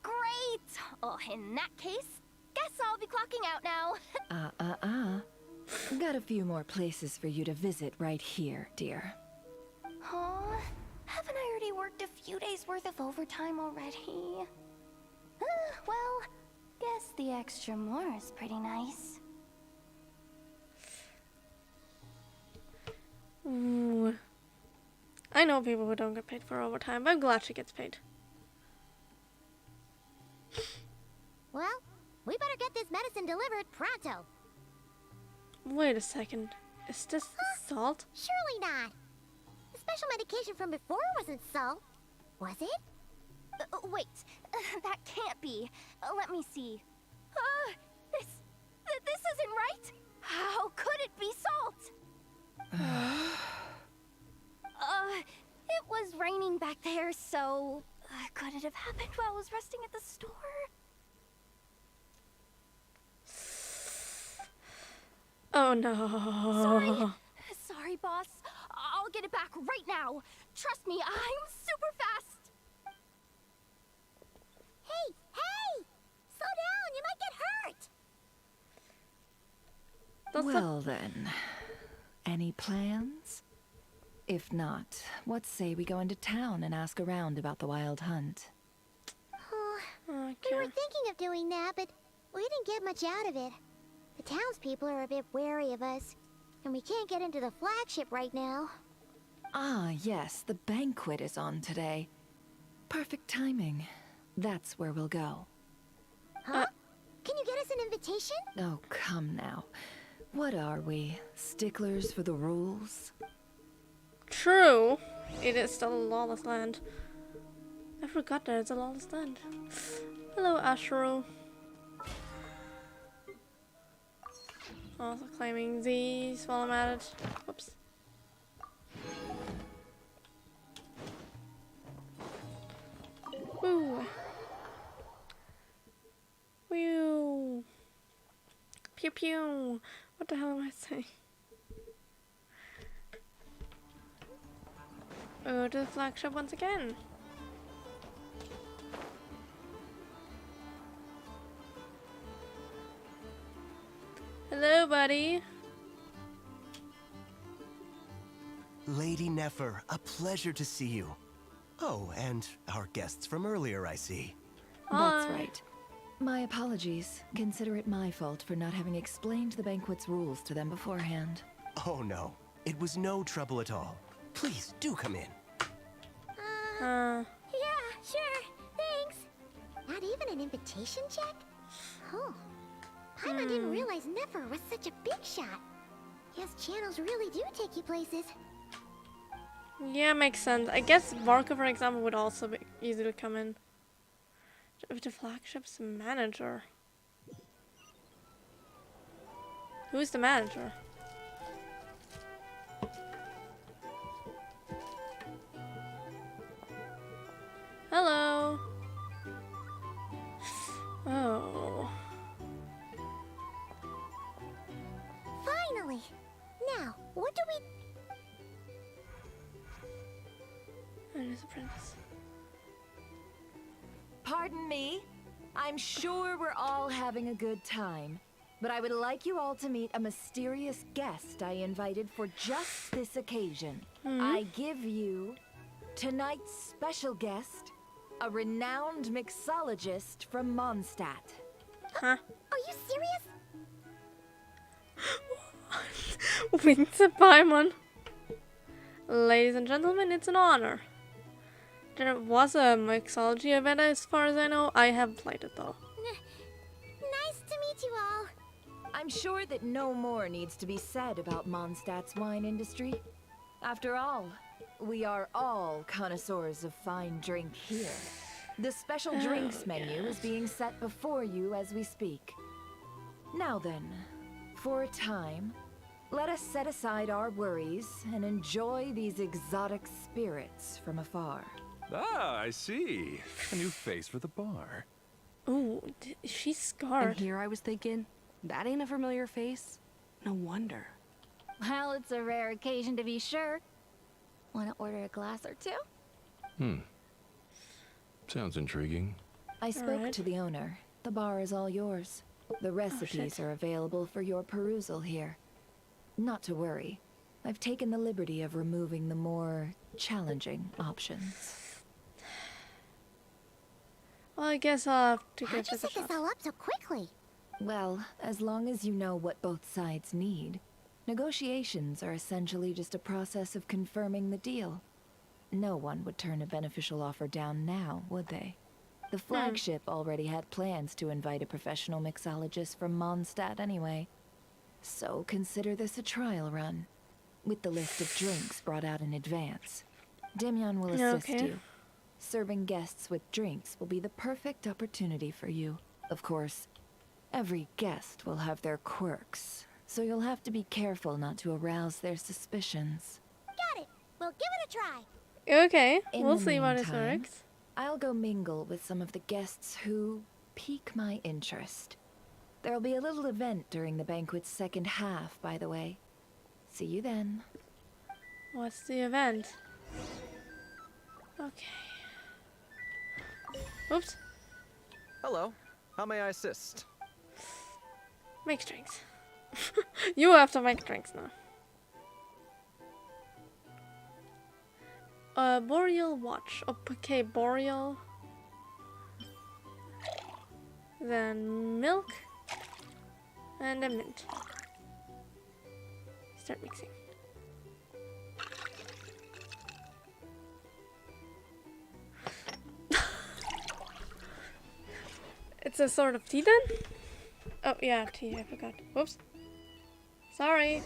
Great! Oh, in that case, guess I'll be clocking out now. Got a few more places for you to visit right here, dear. Huh? Haven't I already worked a few days worth of overtime already? Well, guess the extra more is pretty nice. Ooh. I know people who don't get paid for overtime, but I'm glad she gets paid. well, we better get this medicine delivered pronto. Wait a second. Is this salt? Surely not. The special medication from before wasn't salt, was it? Wait, that can't be. Let me see. This isn't right. How could it be salt? It was raining back there, so could it have happened while I was resting at the store? Oh no. Sorry, boss. I'll get it back right now. Trust me, I'm super fast. Hey! Slow down, you might get hurt! Well then, any plans? If not, what say we go into town and ask around about the wild hunt? We were thinking of doing that, but we didn't get much out of it. The townspeople are a bit wary of us, and we can't get into the flagship right now. Ah, yes, the banquet is on today. Perfect timing. That's where we'll go. Huh? Can you get us an invitation? Oh, come now. What are we? Sticklers for the rules? True. It is still a lawless land. I forgot that it's a lawless land. Hello, Ashru. Also claiming these while I'm at it. Whoops. Woo. Woo. Pew pew. What the hell am I saying? Go to the flagship once again. Hello, buddy. Lady Nefer, a pleasure to see you. Oh, and our guests from earlier, I see. That's right. My apologies. Consider it my fault for not having explained the banquet's rules to them beforehand. Oh no, it was no trouble at all. Please, do come in. Yeah, sure. Thanks. Not even an invitation check? Oh. Paimon didn't realize Nefer was such a big shot. Guess channels really do take you places. Yeah, makes sense. I guess Varka, for example, would also be easy to come in. If the flagship's manager. Who's the manager? Hello. Oh. Finally. Now, what do we... And his apprentice. Pardon me. I'm sure we're all having a good time, but I would like you all to meet a mysterious guest I invited for just this occasion. I give you tonight's special guest, a renowned mixologist from Mondstadt. Huh? Are you serious? Wings at Paimon. Ladies and gentlemen, it's an honor. There was a mixology event as far as I know. I haven't played it though. Nice to meet you all. I'm sure that no more needs to be said about Mondstadt's wine industry. After all, we are all connoisseurs of fine drink here. The special drinks menu is being set before you as we speak. Now then, for a time, let us set aside our worries and enjoy these exotic spirits from afar. Ah, I see. A new face for the bar. Ooh, she's scarred. And here I was thinking, that ain't a familiar face. No wonder. Well, it's a rare occasion to be sure. Want to order a glass or two? Sounds intriguing. I spoke to the owner. The bar is all yours. The recipes are available for your perusal here. Not to worry. I've taken the liberty of removing the more challenging options. Well, I guess I'll have to give How'd you this a set this shot. all up so quickly? Well, as long as you know what both sides need, negotiations are essentially just a process of confirming the deal. No one would turn a beneficial offer down now, would they? The flagship already had plans to invite a professional mixologist from Mondstadt anyway. So consider this a trial run, with the list of drinks brought out in advance. Demyon will assist you. Serving guests with drinks will be the perfect opportunity for you. Of course, every guest will have their quirks, so you'll have to be careful not to arouse their suspicions. Got it. We'll give it a try. Okay, In we'll the see what it meantime, works. I'll go mingle with some of the guests who pique my interest. There'll be a little event during the banquet's second half, by the way. See you then. What's the event? Okay. Oops. Hello. How may I assist? Make drinks. You have to make drinks now. Boreal watch. Okay, boreal. Then milk. And a mint. Start mixing. It's a sort of tea then? Oh, yeah, tea, I forgot. Whoops. Sorry.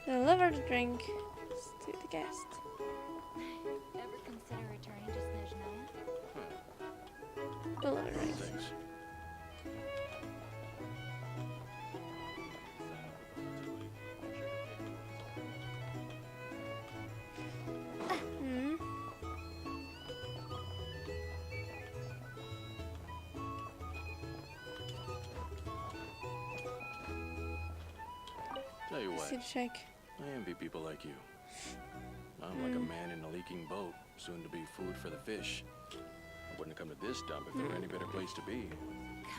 Deliver the drink to the guest. Ever consider returning to Snezhnaya? Deliver drink. Thanks. Hmm. Tell you what, See the shake. I envy people like you. I'm like a man in a leaking boat, soon to be food for the fish. I wouldn't have come to this dump if there were any better place to be.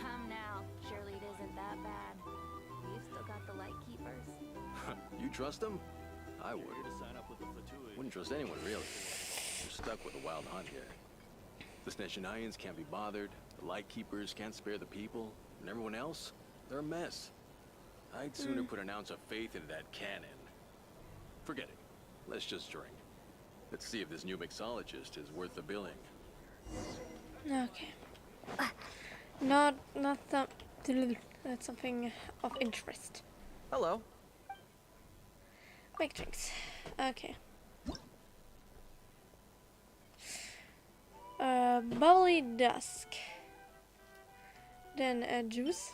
Come now. Surely it isn't that bad. We've still got the light keepers. You trust them? I would. Wouldn't trust anyone, really. You're stuck with a wild hunt here. The Snezhnayans can't be bothered, the light keepers can't spare the people, and everyone else, they're a mess. I'd sooner put an ounce of faith into that cannon. Forget it. Let's just drink. Let's see if this new mixologist is worth the billing. Okay. Not that. That's something of interest. Hello. Make drinks. Okay. Bubbly dusk. Then juice.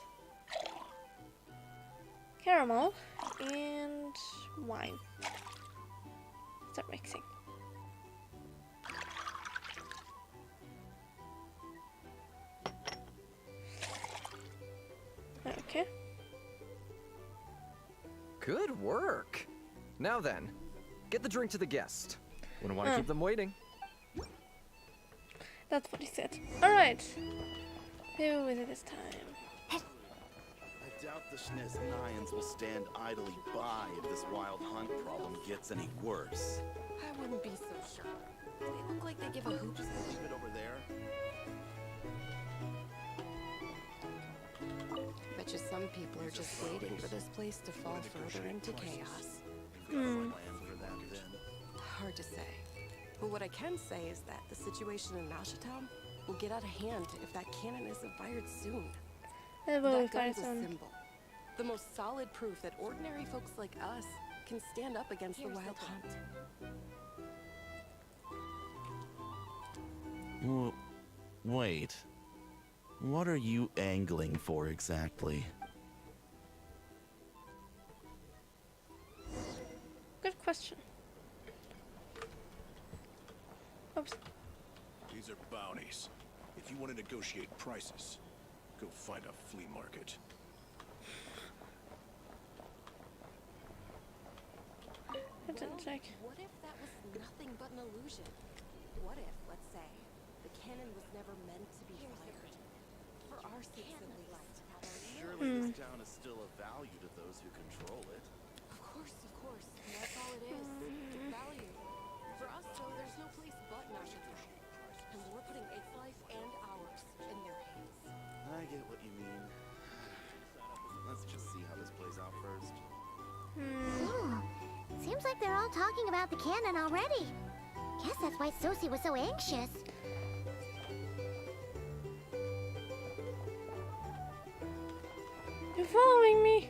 Caramel. And wine. Start mixing. Okay. Good work. Now then, get the drink to the guest. Wouldn't want to keep them waiting. That's what he said. Alright. Who is it this time? I doubt the Snezhnayans will stand idly by if this wild hunt problem gets any worse. I wouldn't be so sure. They look like they give a hoot. Just leave it over there. Bet you some people are just waiting for this place to fall further into chaos. You've got a plan for that then? Hard to say. But what I can say is that the situation in Nashatown will get out of hand if that cannon isn't fired soon. It will That gun's fire a soon. symbol. The most solid proof that ordinary folks like us can stand up against the wild hunt. Wait. What are you angling for exactly? Good question. Oops. These are bounties. If you want to negotiate prices, go find a flea market. I didn't check. What if that was nothing but an illusion? What if, let's say, the cannon was never meant to be fired? For our sakes at least. Surely this town is still of value to those who control it. Of course. That's all it is. Value. For us, though, there's no place but Nashatown. And we're putting its life and ours in their hands. I get what you mean. Let's just see how this plays out first. Seems like they're all talking about the cannon already. Guess that's why Sosie was so anxious. You're following me?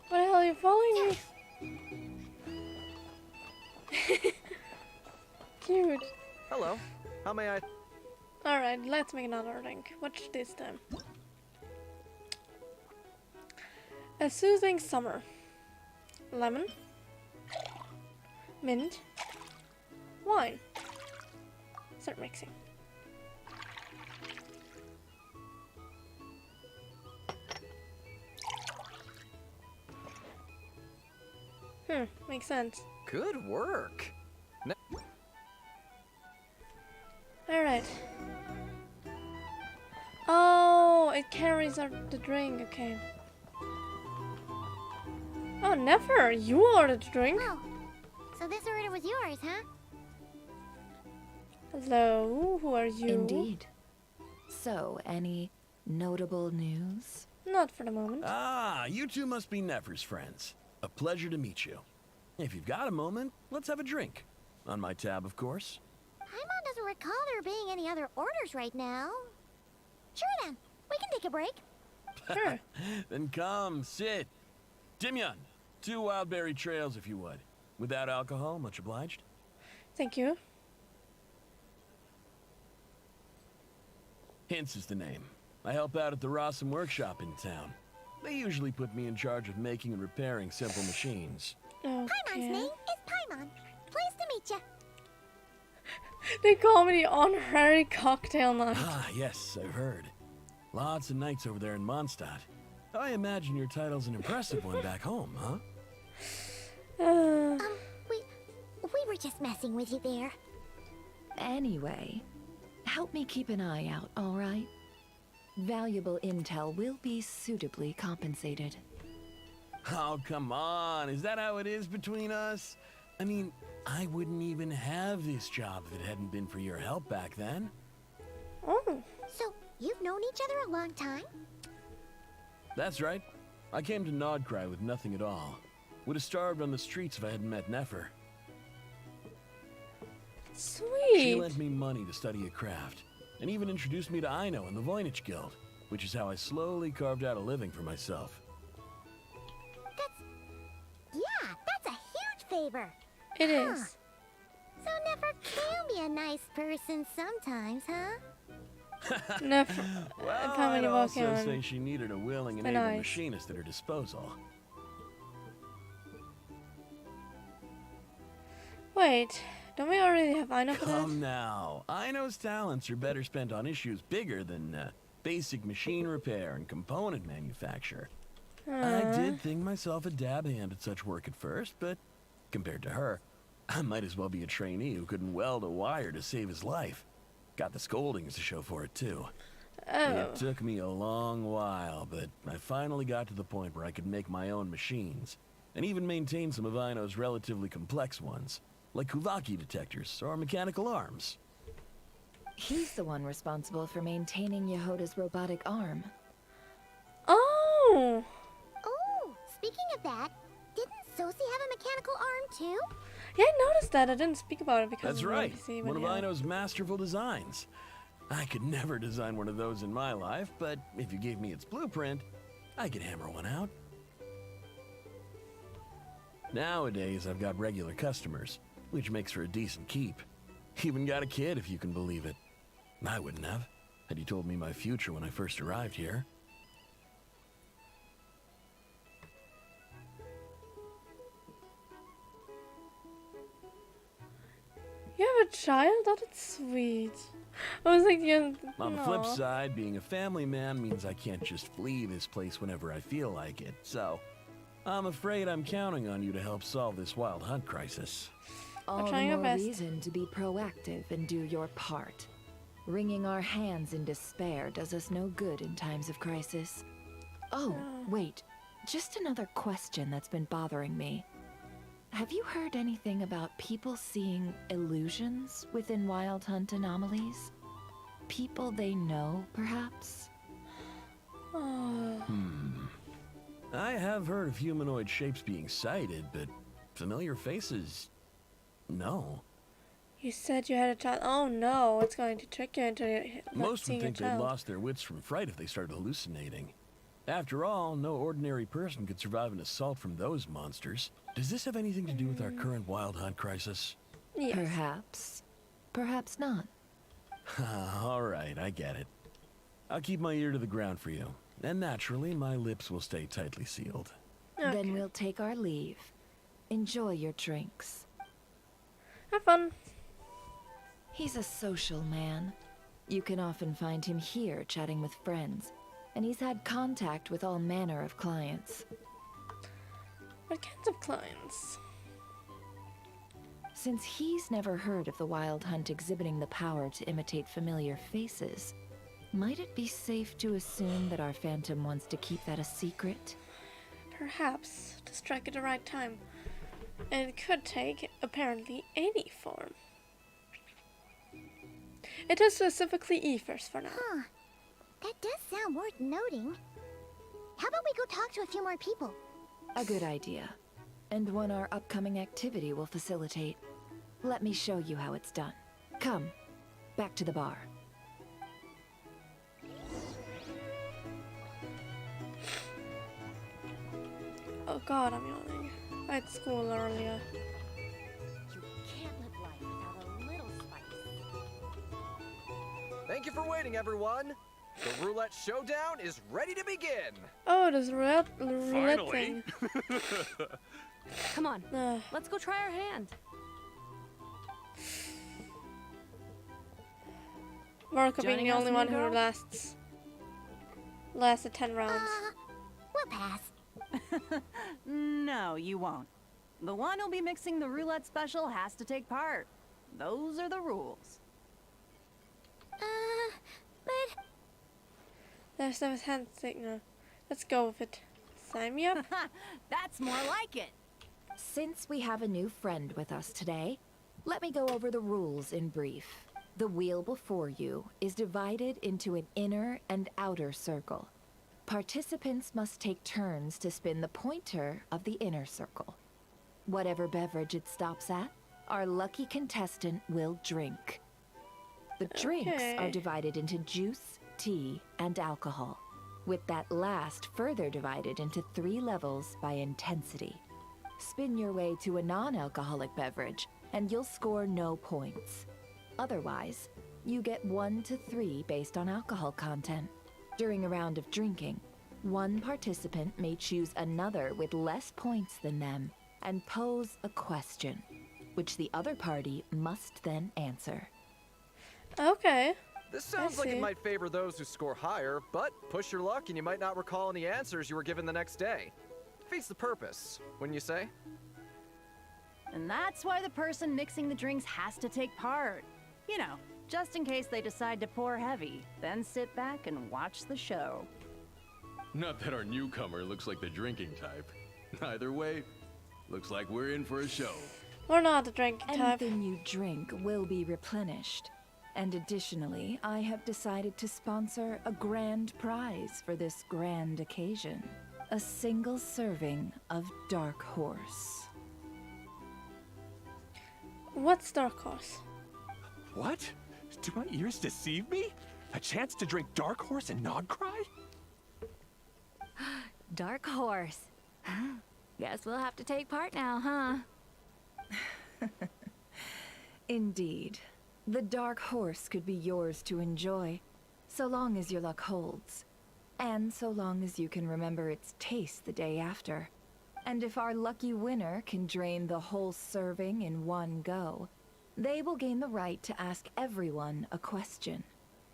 What the hell are you following me? Cute. Hello. How may I... Alright, let's make another drink. Watch this time. A soothing summer. Lemon. Mint. Wine. Start mixing. Makes sense. Good work. Alright. Oh, it carries the drink, okay. Oh, never! You ordered the drink. Oh, so this order was yours, huh? Hello, who are you? Indeed. So, any notable news? Not for the moment. Ah, you two must be Nefer's friends. A pleasure to meet you. If you've got a moment, let's have a drink. On my tab, of course. Paimon doesn't recall there being any other orders right now. Sure then, we can take a break. Sure. Then come, sit. Dimyon, 2 wildberry trails if you would. Without alcohol, much obliged. Thank you. Hints is the name. I help out at the Rossum workshop in town. They usually put me in charge of making and repairing simple machines. Paimon's name is Paimon. Pleased to meet you. They call me the honorary cocktail knight. Ah, yes, I've heard. Lots of nights over there in Mondstadt. I imagine your title's an impressive one back home, huh? We were just messing with you there. Anyway, help me keep an eye out, all right? Valuable intel will be suitably compensated. Oh, come on. Is that how it is between us? I mean, I wouldn't even have this job if it hadn't been for your help back then. Oh. So, you've known each other a long time? That's right. I came to Nodcry with nothing at all. Would have starved on the streets if I hadn't met Nefer. Sweet. She lent me money to study a craft, and even introduced me to Aino and the Voynich Guild, which is how I slowly carved out a living for myself. That's a huge favor. It is. So Nefer can be a nice person sometimes, huh? Nefer. Well, I'd also say she needed a willing and able machinist at her disposal. Wait, don't we already have Aino for that? Come now. Aino's talents are better spent on issues bigger than basic machine repair and component manufacture. I did think myself a dab hand at such work at first, but compared to her, I might as well be a trainee who couldn't weld a wire to save his life. Got the scoldings to show for it, too. It took me a long while, but I finally got to the point where I could make my own machines, and even maintain some of Aino's relatively complex ones, like Kuvaki detectors or mechanical arms. He's the one responsible for maintaining Yehoda's robotic arm. Oh! Oh, speaking of that, didn't Sosi have a mechanical arm too? Yeah, I noticed that. I didn't speak about it because That's of right. NPC, One of yeah. Aino's masterful designs. I could never design one of those in my life, but if you gave me its blueprint, I could hammer one out. Nowadays, I've got regular customers, which makes for a decent keep. Even got a kid, if you can believe it. I wouldn't have, had you told me my future when I first arrived here. You have a child? That is sweet. I was thinking, On the flip side, being a family man means I can't just flee this place whenever I feel like it, so I'm afraid I'm counting on you to help solve this wild hunt crisis. All the trying our more best. reason to be proactive and do your part. Wringing our hands in despair does us no good in times of crisis. Oh, wait. Just another question that's been bothering me. Have you heard anything about people seeing illusions within Wild Hunt anomalies? People they know, perhaps? I have heard of humanoid shapes being sighted, but familiar faces, no. You said you had a child. Oh no, it's going to trick you into not Most seeing would think your they'd child. lost their wits from fright if they started hallucinating. After all, no ordinary person could survive an assault from those monsters. Does this have anything to do with our current wild hunt crisis? Yes. Perhaps. Perhaps not. All right, I get it. I'll keep my ear to the ground for you. And naturally, my lips will stay tightly sealed. Then we'll take our leave. Enjoy your drinks. Have fun. He's a social man. You can often find him here chatting with friends, and he's had contact with all manner of clients. What kinds of clients? Since he's never heard of the Wild Hunt exhibiting the power to imitate familiar faces, might it be safe to assume that our Phantom wants to keep that a secret? Perhaps to strike at the right time. And it could take, apparently, any form. It is specifically ethers for now. Huh. That does sound worth noting. How about we go talk to a few more people? A good idea. And one our upcoming activity will facilitate. Let me show you how it's done. Come, back to the bar. Oh god, I'm yawning. I had school earlier. You can't live life without a little spice. Thank you for waiting, everyone. The roulette showdown is ready to begin. Oh, there's roulette Finally. thing. Come on, Uh, let's go try our hand. Marco being Joining the us, only new one who girl? lasted 10 rounds. We'll pass. No, you won't. The one who'll be mixing the roulette special has to take part. Those are the rules. But There's no hand signal. Let's go with it. Sign me up. That's more like it. Since we have a new friend with us today, let me go over the rules in brief. The wheel before you is divided into an inner and outer circle. Participants must take turns to spin the pointer of the inner circle. Whatever beverage it stops at, our lucky contestant will drink. The drinks are divided into juice, tea, and alcohol, with that last further divided into 3 levels by intensity. Spin your way to a non-alcoholic beverage, and you'll score no points. Otherwise, you get 1 to 3 based on alcohol content. During a round of drinking, one participant may choose another with less points than them and pose a question, which the other party must then answer. Okay. This sounds like it might favor those who score higher, but push your luck and you might not recall any answers you were given the next day. Defeats the purpose, wouldn't you say? And that's why the person mixing the drinks has to take part. You know, just in case they decide to pour heavy, then sit back and watch the show. Not that our newcomer looks like the drinking type. Either way, looks like we're in for a show. We're not the drinking type. Anything you drink will be replenished. And additionally, I have decided to sponsor a grand prize for this grand occasion. A single serving of Dark Horse. What's Dark Horse? What? Do my ears deceive me? A chance to drink Dark Horse and Nod Cry? Dark Horse. Guess we'll have to take part now, huh? Indeed. The Dark Horse could be yours to enjoy, so long as your luck holds. And so long as you can remember its taste the day after. And if our lucky winner can drain the whole serving in one go, they will gain the right to ask everyone a question,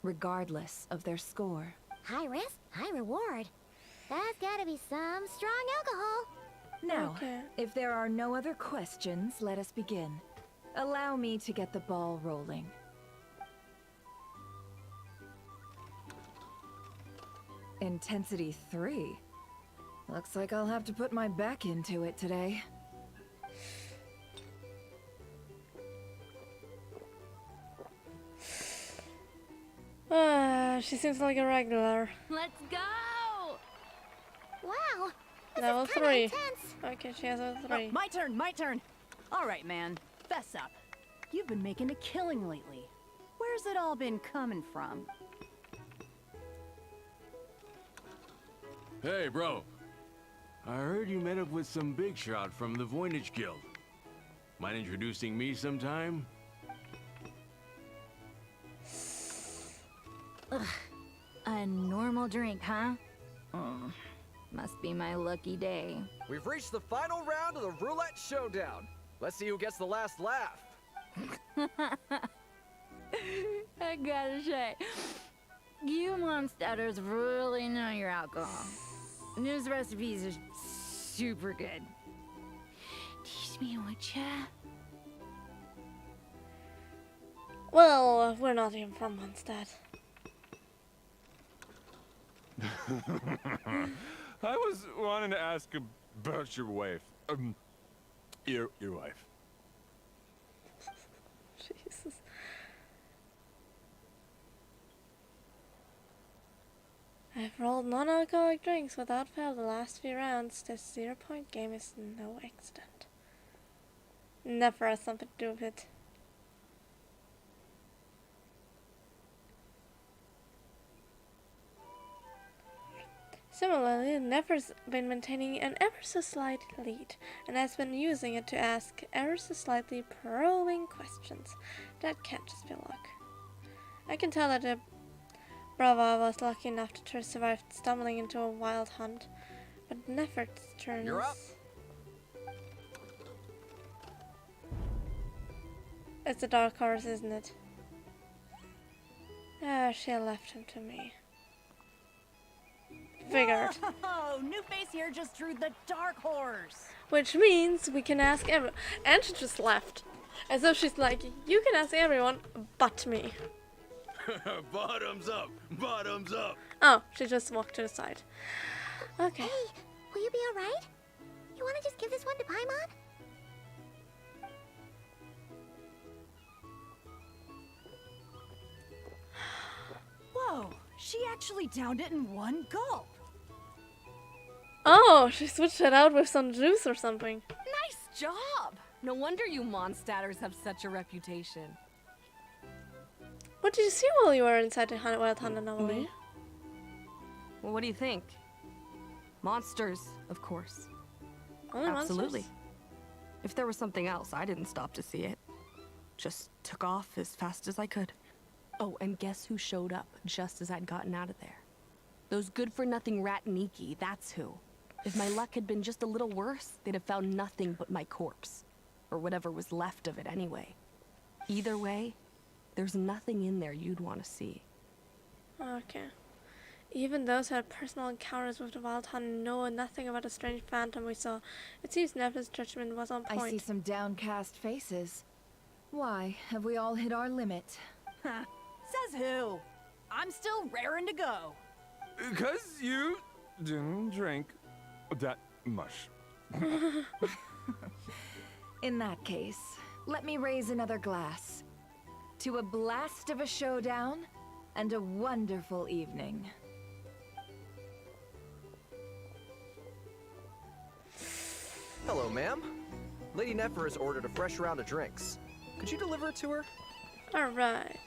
regardless of their score. high risk, high reward. That's gotta be some strong alcohol. Now, if there are no other questions, let us begin. Allow me to get the ball rolling. Intensity 3. Looks like I'll have to put my back into it today. She seems like a regular. Let's go! Wow. Level 3. Okay, she has a 3. Oh, my turn. All right, man. Fess up. You've been making a killing lately. Where's it all been coming from? Hey, bro. I heard you met up with some big shot from the Voynich Guild. Mind introducing me sometime? Ugh. A normal drink, huh? Must be my lucky day. We've reached the final round of the roulette showdown. Let's see who gets the last laugh. I gotta say, you Mondstatters really know your alcohol. These recipes are super good. Teach me, would ya? Well, we're not even from Mondstadt. I was wanting to ask about your wife. Your wife. Jesus. I've rolled non-alcoholic drinks without fail the last few rounds. This 0-point game is no accident. Never has something to do with it. Similarly, Nefer's been maintaining an ever so slight lead, and has been using it to ask ever so slightly probing questions. That can't just be luck. I can tell that the Brava was lucky enough to survive stumbling into a wild hunt, but Nefer's turn You're up. It's a dark horse, isn't it? Ah, she left him to me. Figured. Oh, New Face here just drew the dark horse. Which means we can ask everyone. And she just left. As though she's like, you can ask everyone but me. Bottoms up! Bottoms up! Oh, she just walked to the side. Okay. Hey, will you be alright? You wanna just give this one to Paimon? Whoa, she actually downed it in one gulp. Oh, she switched it out with some juice or something. Nice job! No wonder you monsters have such a reputation. What did you see while you were inside the Wild Hunt anomaly? Me? Well, what do you think? Monsters, of course. Only Absolutely. monsters? If there was something else, I didn't stop to see it. Just took off as fast as I could. Oh, and guess who showed up just as I'd gotten out of there? Those good-for-nothing rat Niki, that's who. If my luck had been just a little worse, they'd have found nothing but my corpse. Or whatever was left of it anyway. Either way, there's nothing in there you'd want to see. Okay. Even those who had personal encounters with the Wild Hunt know nothing about the strange phantom we saw. It seems Nefer's judgment was on point. I see some downcast faces. Why, have we all hit our limit? Says who? I'm still raring to go. 'Cause you didn't drink that much. In that case, let me raise another glass. To a blast of a showdown and a wonderful evening. Hello, ma'am. Lady Nefer has ordered a fresh round of drinks. Could you deliver it to her? Alright.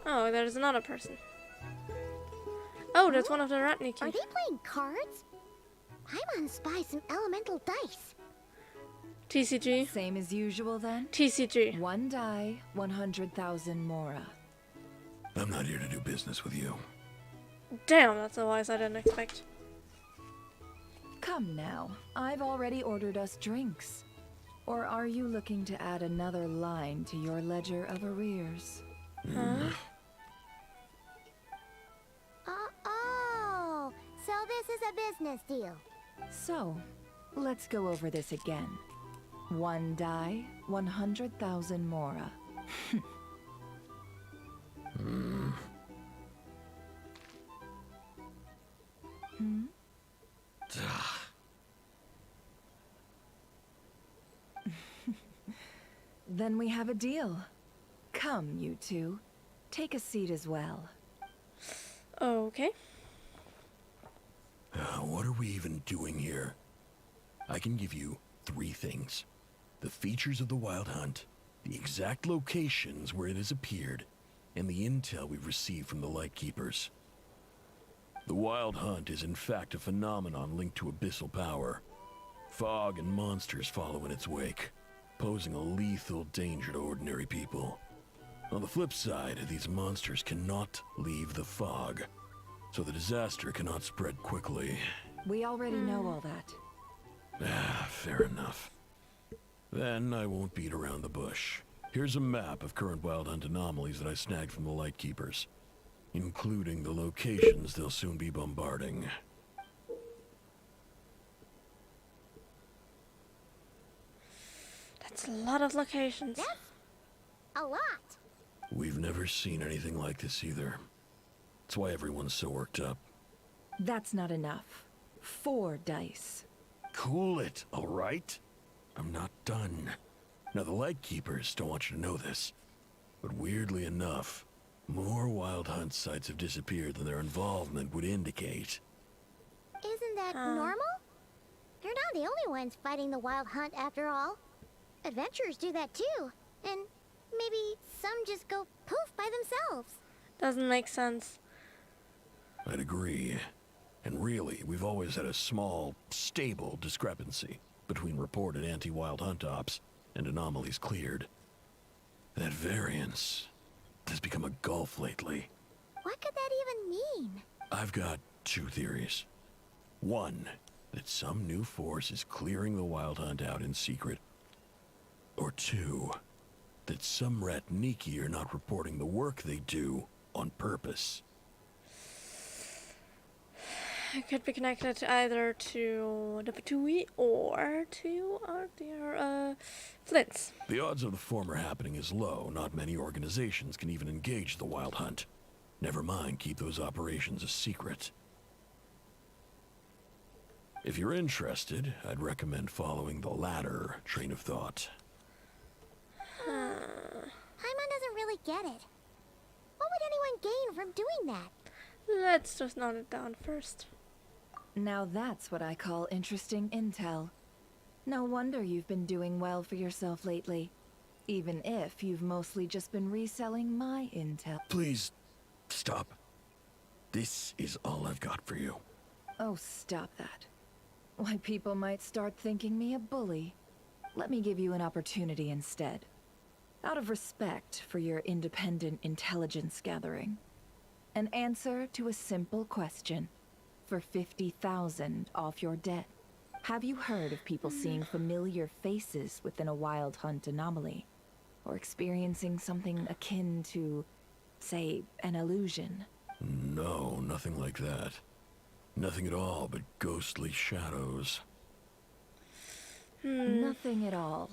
Oh, there's another person. Oh, there's one of the rat Niki. Are they playing cards? Paimon spies some elemental dice. TCG. Same as usual then? TCG. One die, 100,000 Mora. I'm not here to do business with you. Damn, that's a wise I didn't expect. Come now, I've already ordered us drinks. Or are you looking to add another line to your ledger of arrears? Huh? Oh, so this is a business deal. So, let's go over this again. One die, 100,000 Mora. Hmm? Then we have a deal. Come, you two. Take a seat as well. Okay. What are we even doing here? I can give you 3 things. The features of the Wild Hunt, the exact locations where it has appeared, and the intel we've received from the Lightkeepers. The Wild Hunt is in fact a phenomenon linked to abyssal power. Fog and monsters follow in its wake, posing a lethal danger to ordinary people. On the flip side, these monsters cannot leave the fog, so the disaster cannot spread quickly. We already know all that. Fair enough. Then I won't beat around the bush. Here's a map of current Wild Hunt anomalies that I snagged from the Lightkeepers, including the locations they'll soon be bombarding. That's a lot of locations. That's a lot. We've never seen anything like this either. That's why everyone's so worked up. That's not enough. 4 dice. Cool it, all right? I'm not done. Now, the Lightkeepers don't want you to know this, but weirdly enough, more Wild Hunt sites have disappeared than their involvement would indicate. Isn't that normal? They're not the only ones fighting the Wild Hunt after all. Adventurers do that too. And maybe some just go poof by themselves. Doesn't make sense. I'd agree. And really, we've always had a small, stable discrepancy between reported anti-wild hunt ops and anomalies cleared. That variance has become a gulf lately. What could that even mean? I've got two theories. One, that some new force is clearing the wild hunt out in secret. Or two, that some Ratniki are not reporting the work they do on purpose. It could be connected either to the Patui or to their Flints. The odds of the former happening is low. Not many organizations can even engage the wild hunt. Never mind keep those operations a secret. If you're interested, I'd recommend following the latter train of thought. Paimon doesn't really get it. What would anyone gain from doing that? Let's just note it down first. Now that's what I call interesting intel. No wonder you've been doing well for yourself lately. Even if you've mostly just been reselling my intel. Please, stop. This is all I've got for you. Oh, stop that. Why, people might start thinking me a bully. Let me give you an opportunity instead. Out of respect for your independent intelligence gathering. An answer to a simple question. For 50,000 off your debt. Have you heard of people seeing familiar faces within a wild hunt anomaly? Or experiencing something akin to, say, an illusion? No, nothing like that. Nothing at all but ghostly shadows. Nothing at all,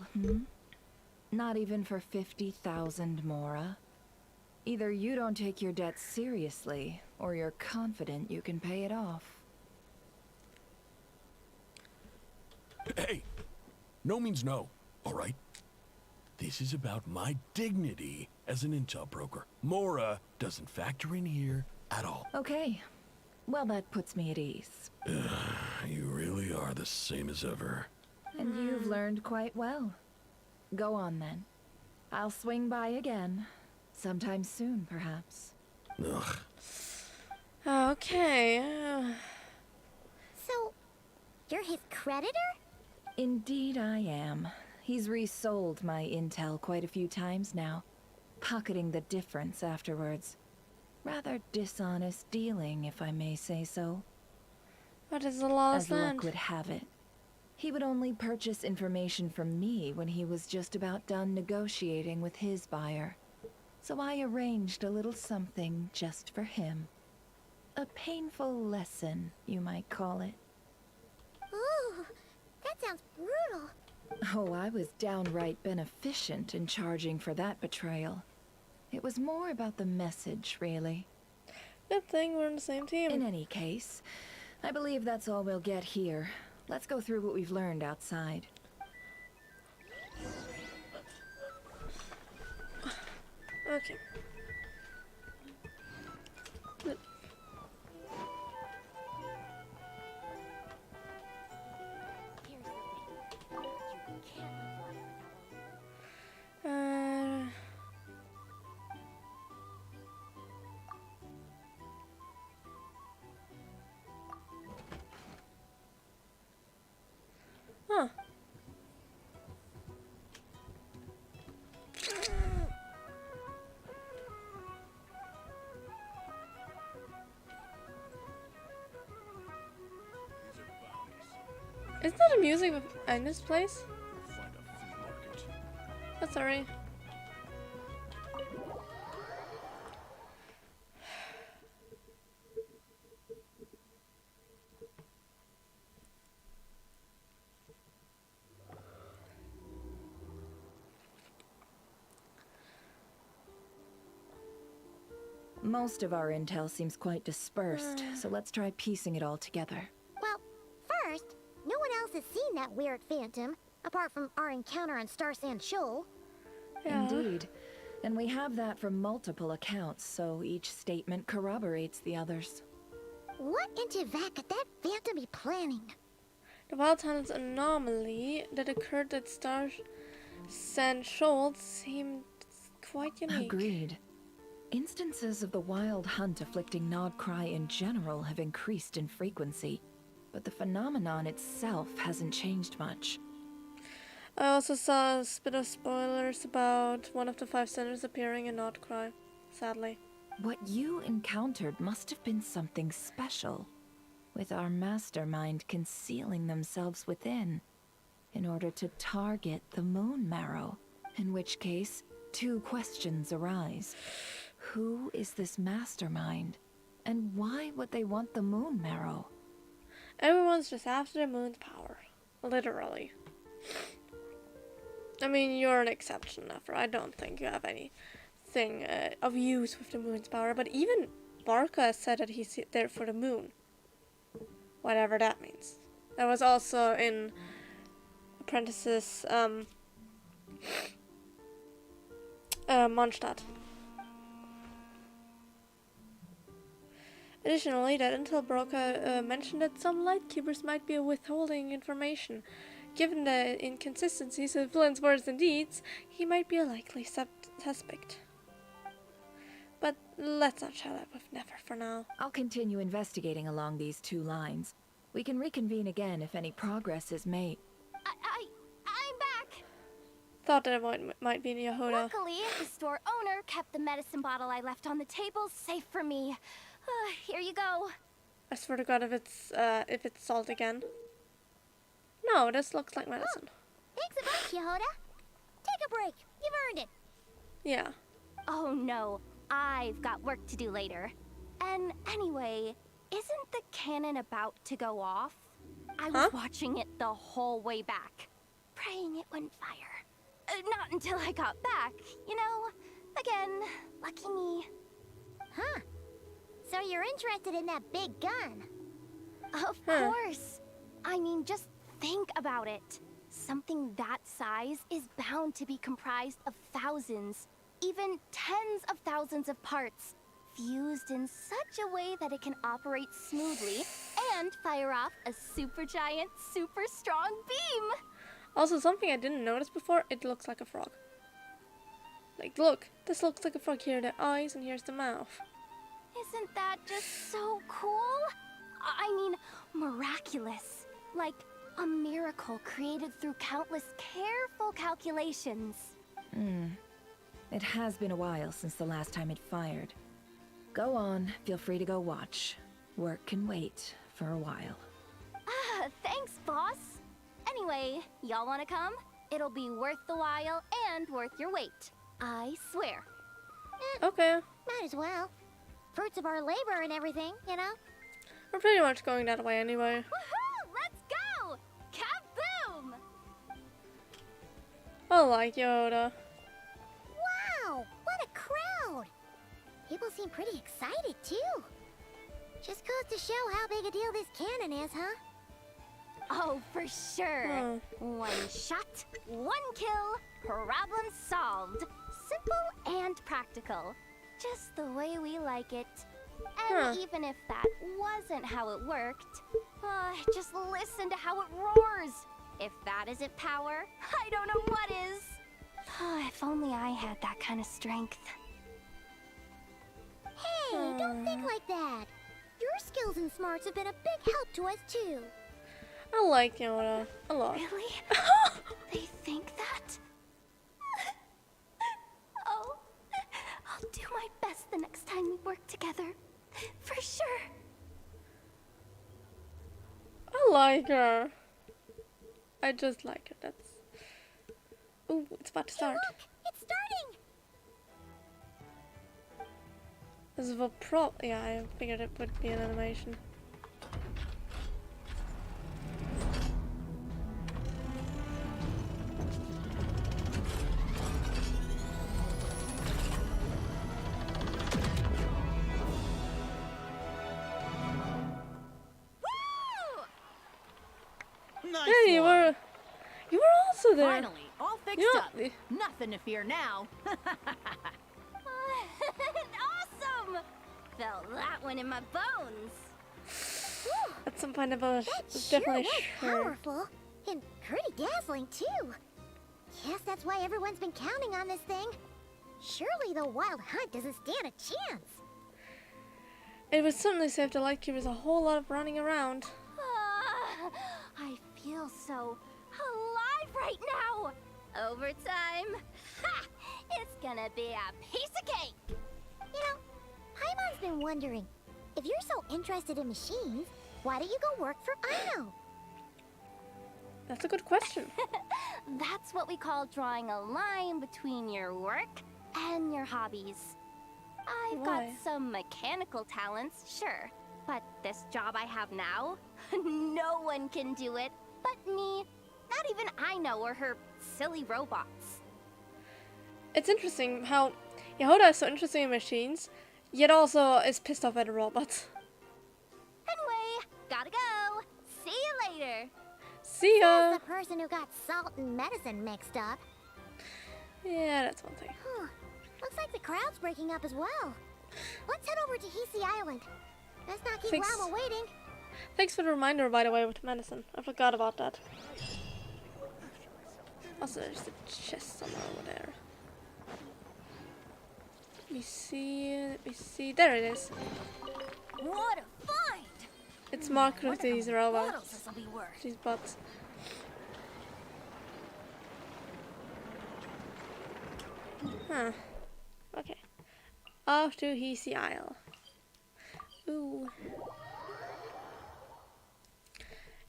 Not even for 50,000 Mora? Either you don't take your debt seriously, or you're confident you can pay it off. Hey! No means no, all right? This is about my dignity as an intel broker. Mora doesn't factor in here at all. Okay. Well, that puts me at ease. You really are the same as ever. And you've learned quite well. Go on, then. I'll swing by again. Sometime soon, perhaps. Ugh. Okay. So, you're his creditor? Indeed I am. He's resold my intel quite a few times now, pocketing the difference afterwards. Rather dishonest dealing, if I may say so. What is the law As stand? luck would have it, he would only purchase information from me when he was just about done negotiating with his buyer. So I arranged a little something just for him. A painful lesson, you might call it. Ooh, that sounds brutal. Oh, I was downright beneficent in charging for that betrayal. It was more about the message, really. Good thing we're on the same team. In any case, I believe that's all we'll get here. Let's go through what we've learned outside. Okay. Huh. Isn't that the music in this place? Oh, sorry. Most of our intel seems quite dispersed, so let's try piecing it all together. Well, first, no one else has seen that weird phantom, apart from our encounter on Star Sand Shoal. Indeed. And we have that from multiple accounts, so each statement corroborates the others. What in Tivak could that phantom be planning? The Wild Hunt's anomaly that occurred at Star Sand Shoal seemed quite unique. Agreed. Instances of the wild hunt afflicting Nodcry in general have increased in frequency, but the phenomenon itself hasn't changed much. I also saw a bit of spoilers about one of the 5 centers appearing in Nordcry, sadly. What you encountered must have been something special, with our mastermind concealing themselves within, in order to target the Moon Marrow. In which case, 2 questions arise. Who is this mastermind? And why would they want the Moon Marrow? Everyone's just after the moon's power. Literally. I mean, you're an exception, Nefra. I don't think you have anything of use with the moon's power. But even Barca said that he's there for the moon. Whatever that means. That was also in Apprentice's Mondstadt. Additionally, that intel broker mentioned that some lightkeepers might be withholding information. Given the inconsistencies of Flynn's words and deeds, he might be a likely suspect. But let's not chat up with Nefer for now. I'll continue investigating along these 2 lines. We can reconvene again if any progress is made. I'm back! Thought that it might be Yehuda. Luckily, the store owner kept the medicine bottle I left on the table safe for me. Here you go. I swear to God, if it's salt again. No, this looks like medicine. Thanks a bunch, Yehuda. Take a break. You've earned it. Yeah. Oh no, I've got work to do later. And anyway, isn't the cannon about to go off? I was watching it the whole way back, praying it wouldn't fire. Not until I got back, you know? Again, lucky me. Huh. So you're interested in that big gun? Of course. I mean, just think about it. Something that size is bound to be comprised of thousands, even tens of thousands of parts, fused in such a way that it can operate smoothly and fire off a supergiant, super strong beam. Also, something I didn't notice before, it looks like a frog. Like, look, this looks like a frog. Here are the eyes and here's the mouth. Isn't that just so cool? I mean, miraculous. Like a miracle created through countless careful calculations. It has been a while since the last time it fired. Go on, feel free to go watch. Work can wait for a while. Thanks, boss. Anyway, y'all wanna come? It'll be worth the while and worth your wait. I swear. Okay. Might as well. Fruits of our labor and everything, you know? We're pretty much going that way anyway. Woohoo! Let's go! Kaboom! I like Yoda. Wow! What a crowd! People seem pretty excited, too. Just goes to show how big a deal this cannon is, huh? Oh, for sure. One shot, one kill, problem solved. Simple and practical. Just the way we like it. And even if that wasn't how it worked, just listen to how it roars. If that isn't power, I don't know what is. If only I had that kind of strength. Hey, don't think like that. Your skills and smarts have been a big help to us, too. I like Yoda a lot. Really? They think that? Oh, I'll do my best the next time we work together. For sure. I like her. I just like her. That's... Ooh, it's about to start. Hey, look! It's starting! This is a yeah, I figured it would be an animation. Nice Yeah, you were also there. Finally, all fixed up. Nothing to fear now. Awesome! Felt that one in my bones. At some point about That definitely was sure. powerful. And pretty dazzling, too. Guess that's why everyone's been counting on this thing. Surely the Wild Hunt doesn't stand a chance. It would certainly save the lightkeepers a whole lot of running around. I feel so alive right now. Overtime. Ha! It's gonna be a piece of cake. You know, Paimon's been wondering, if you're so interested in machines, why don't you go work for Ino? That's a good question. That's what we call drawing a line between your work and your hobbies. I've got Why? some mechanical talents, sure. But this job I have now, no one can do it but me. Not even Ino or her silly robots. It's interesting how Yehuda is so interested in machines, yet also is pissed off at the robots. Anyway, gotta go. See you later. See ya! Says the person who got salt and medicine mixed up. Yeah, that's one thing. Looks like the crowd's breaking up as well. Let's head over to Hisi Island. Let's not keep Thanks. Lama waiting. Thanks for the reminder, by the way, with medicine. I forgot about that. Also, there's a chest somewhere over there. Let me see. There it is. What a find! It's marked with these robots. This'll be worth. These bots. Huh. Okay. Off to Hisi Isle. Ooh.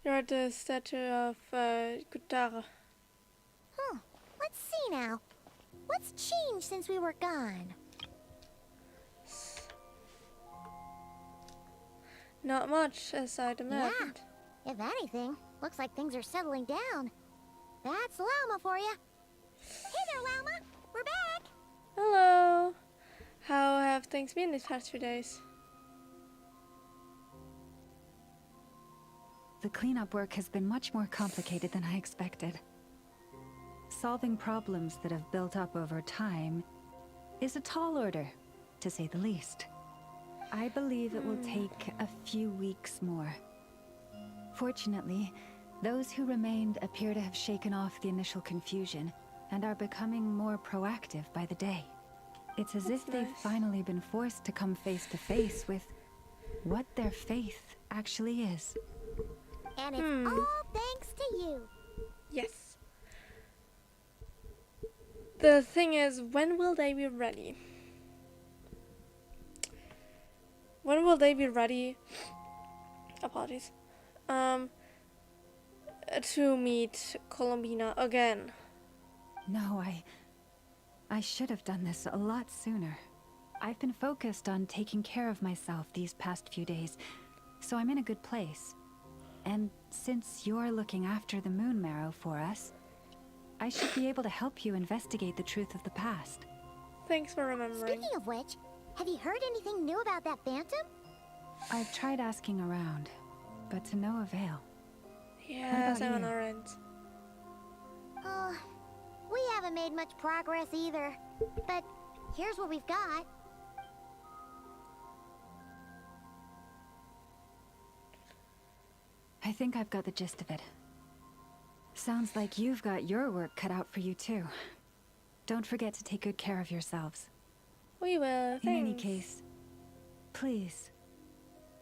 You're at the statue of Kutara. Let's see now. What's changed since we were gone? Not much, as I'd imagined. Yeah. If anything, looks like things are settling down. That's Lama for you. Hey there, Lama. We're back. Hello. How have things been these past few days? The cleanup work has been much more complicated than I expected. Solving problems that have built up over time is a tall order, to say the least. I believe it will take a few weeks more. Fortunately, those who remained appear to have shaken off the initial confusion and are becoming more proactive by the day. It's as if they've finally been forced to come face to face with what their faith actually is. And it's all thanks to you. Yes. The thing is, when will they be ready? When will they be ready? Apologies. To meet Columbina again. No, I should have done this a lot sooner. I've been focused on taking care of myself these past few days, so I'm in a good place. And since you're looking after the Moon Marrow for us, I should be able to help you investigate the truth of the past. Thanks for remembering. Speaking of which, have you heard anything new about that Phantom? I've tried asking around, but to no avail. Yes, What I'm about on you? our end. We haven't made much progress either. But here's what we've got. I think I've got the gist of it. Sounds like you've got your work cut out for you too. Don't forget to take good care of yourselves. We will. Thanks. In any case, please,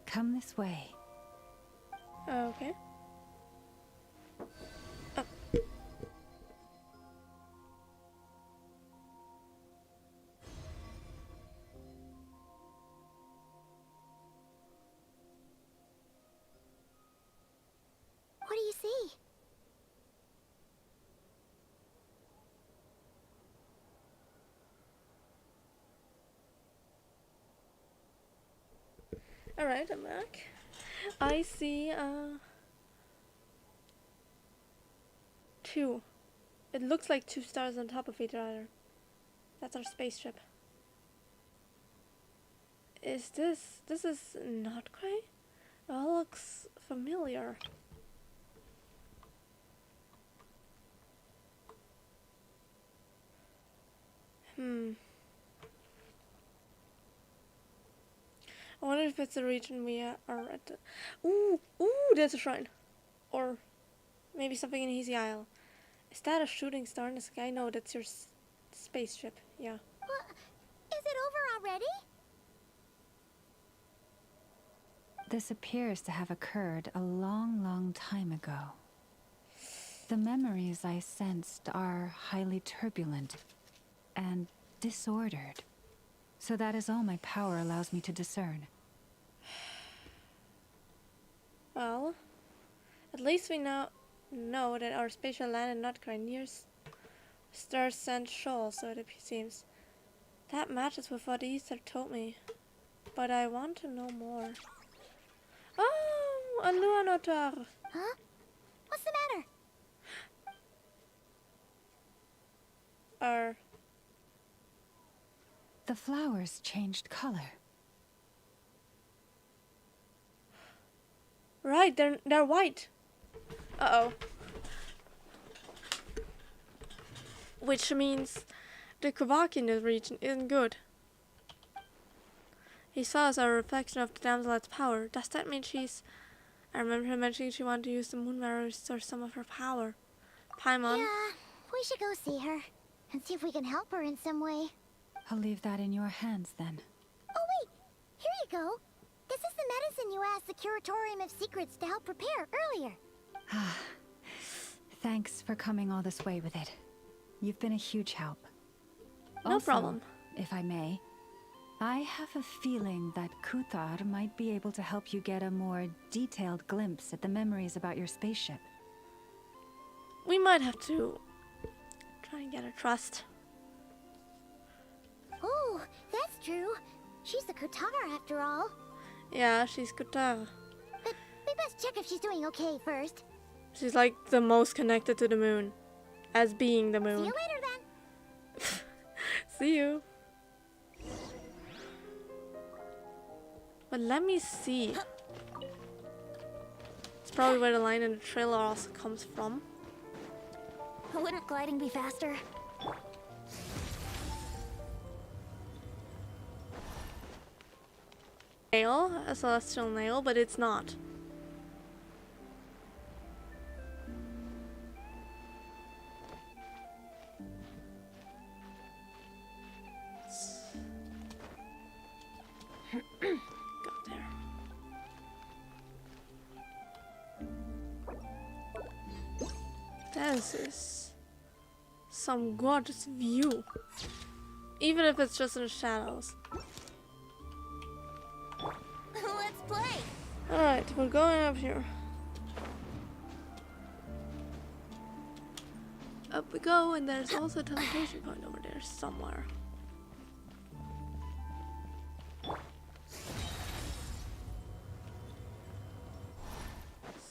come this way. Okay. What do you see? Alright, I'm back. I see, two. It looks like two stars on top of each other. That's our spaceship. Is this is not Krai? It all looks familiar. I wonder if it's the region we are at. Ooh, there's a shrine. Or maybe something in Hisi Isle. Is that a shooting star in the sky? No, that's your spaceship. Yeah. Is it over already? This appears to have occurred a long, long time ago. The memories I sensed are highly turbulent and disordered. So that is all my power allows me to discern. Well, at least we now know that our spaceship landed not quite near Star Sand Shoal, so it seems. That matches with what Ether told me. But I want to know more. Oh, a Luanotar. Huh? What's the matter? The flowers changed color. Right, they're white. Uh-oh. Which means the Kavaki in this region isn't good. He saw as a reflection of the damsel's power. Does that mean she's... I remember her mentioning she wanted to use the moon mirror to restore some of her power. Paimon? Yeah, we should go see her and see if we can help her in some way. I'll leave that in your hands then. Oh wait, here you go. This is the medicine you asked the Curatorium of Secrets to help prepare earlier. Thanks for coming all this way with it. You've been a huge help. No problem. If I may, I have a feeling that Kuthar might be able to help you get a more detailed glimpse at the memories about your spaceship. We might have to try and get her trust. Oh, that's true. She's the Kutar after all. Yeah, she's Kutar. But we best check if she's doing okay first. She's like the most connected to the moon. As being the moon. See you later then. See you. But let me see. It's probably where the line in the trailer also comes from. Wouldn't gliding be faster? Nail, a celestial nail, but it's not. Got there. This is some gorgeous view. Even if it's just in the shadows. Let's play. Alright, we're going up here. Up we go, and there's also a teleportation point over there somewhere.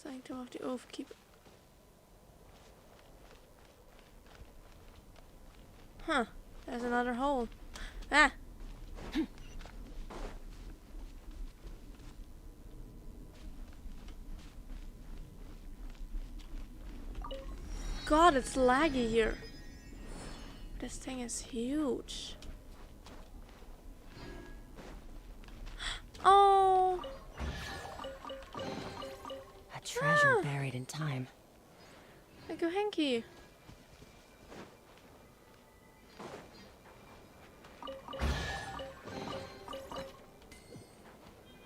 Sanctum of the Oath Keeper. Huh, there's another hole. Ah! God, it's laggy here. This thing is huge. Oh! A treasure buried in time. Like a hanky.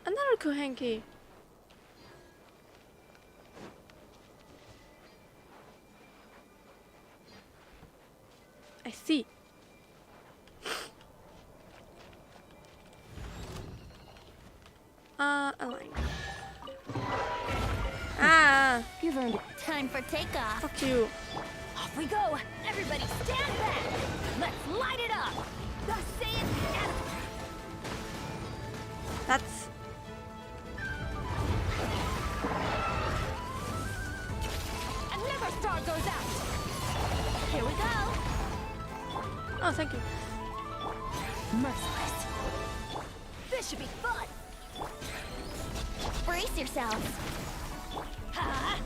Another Kohenki. I see. A line. Ah! You've earned it. Time for takeoff. Fuck you. Off we go! Everybody stand back! Let's light it up! The sand animal! That's... Another star goes out! Here we go! Oh, thank you. Merciless. This should be fun! Brace yourselves. Ha!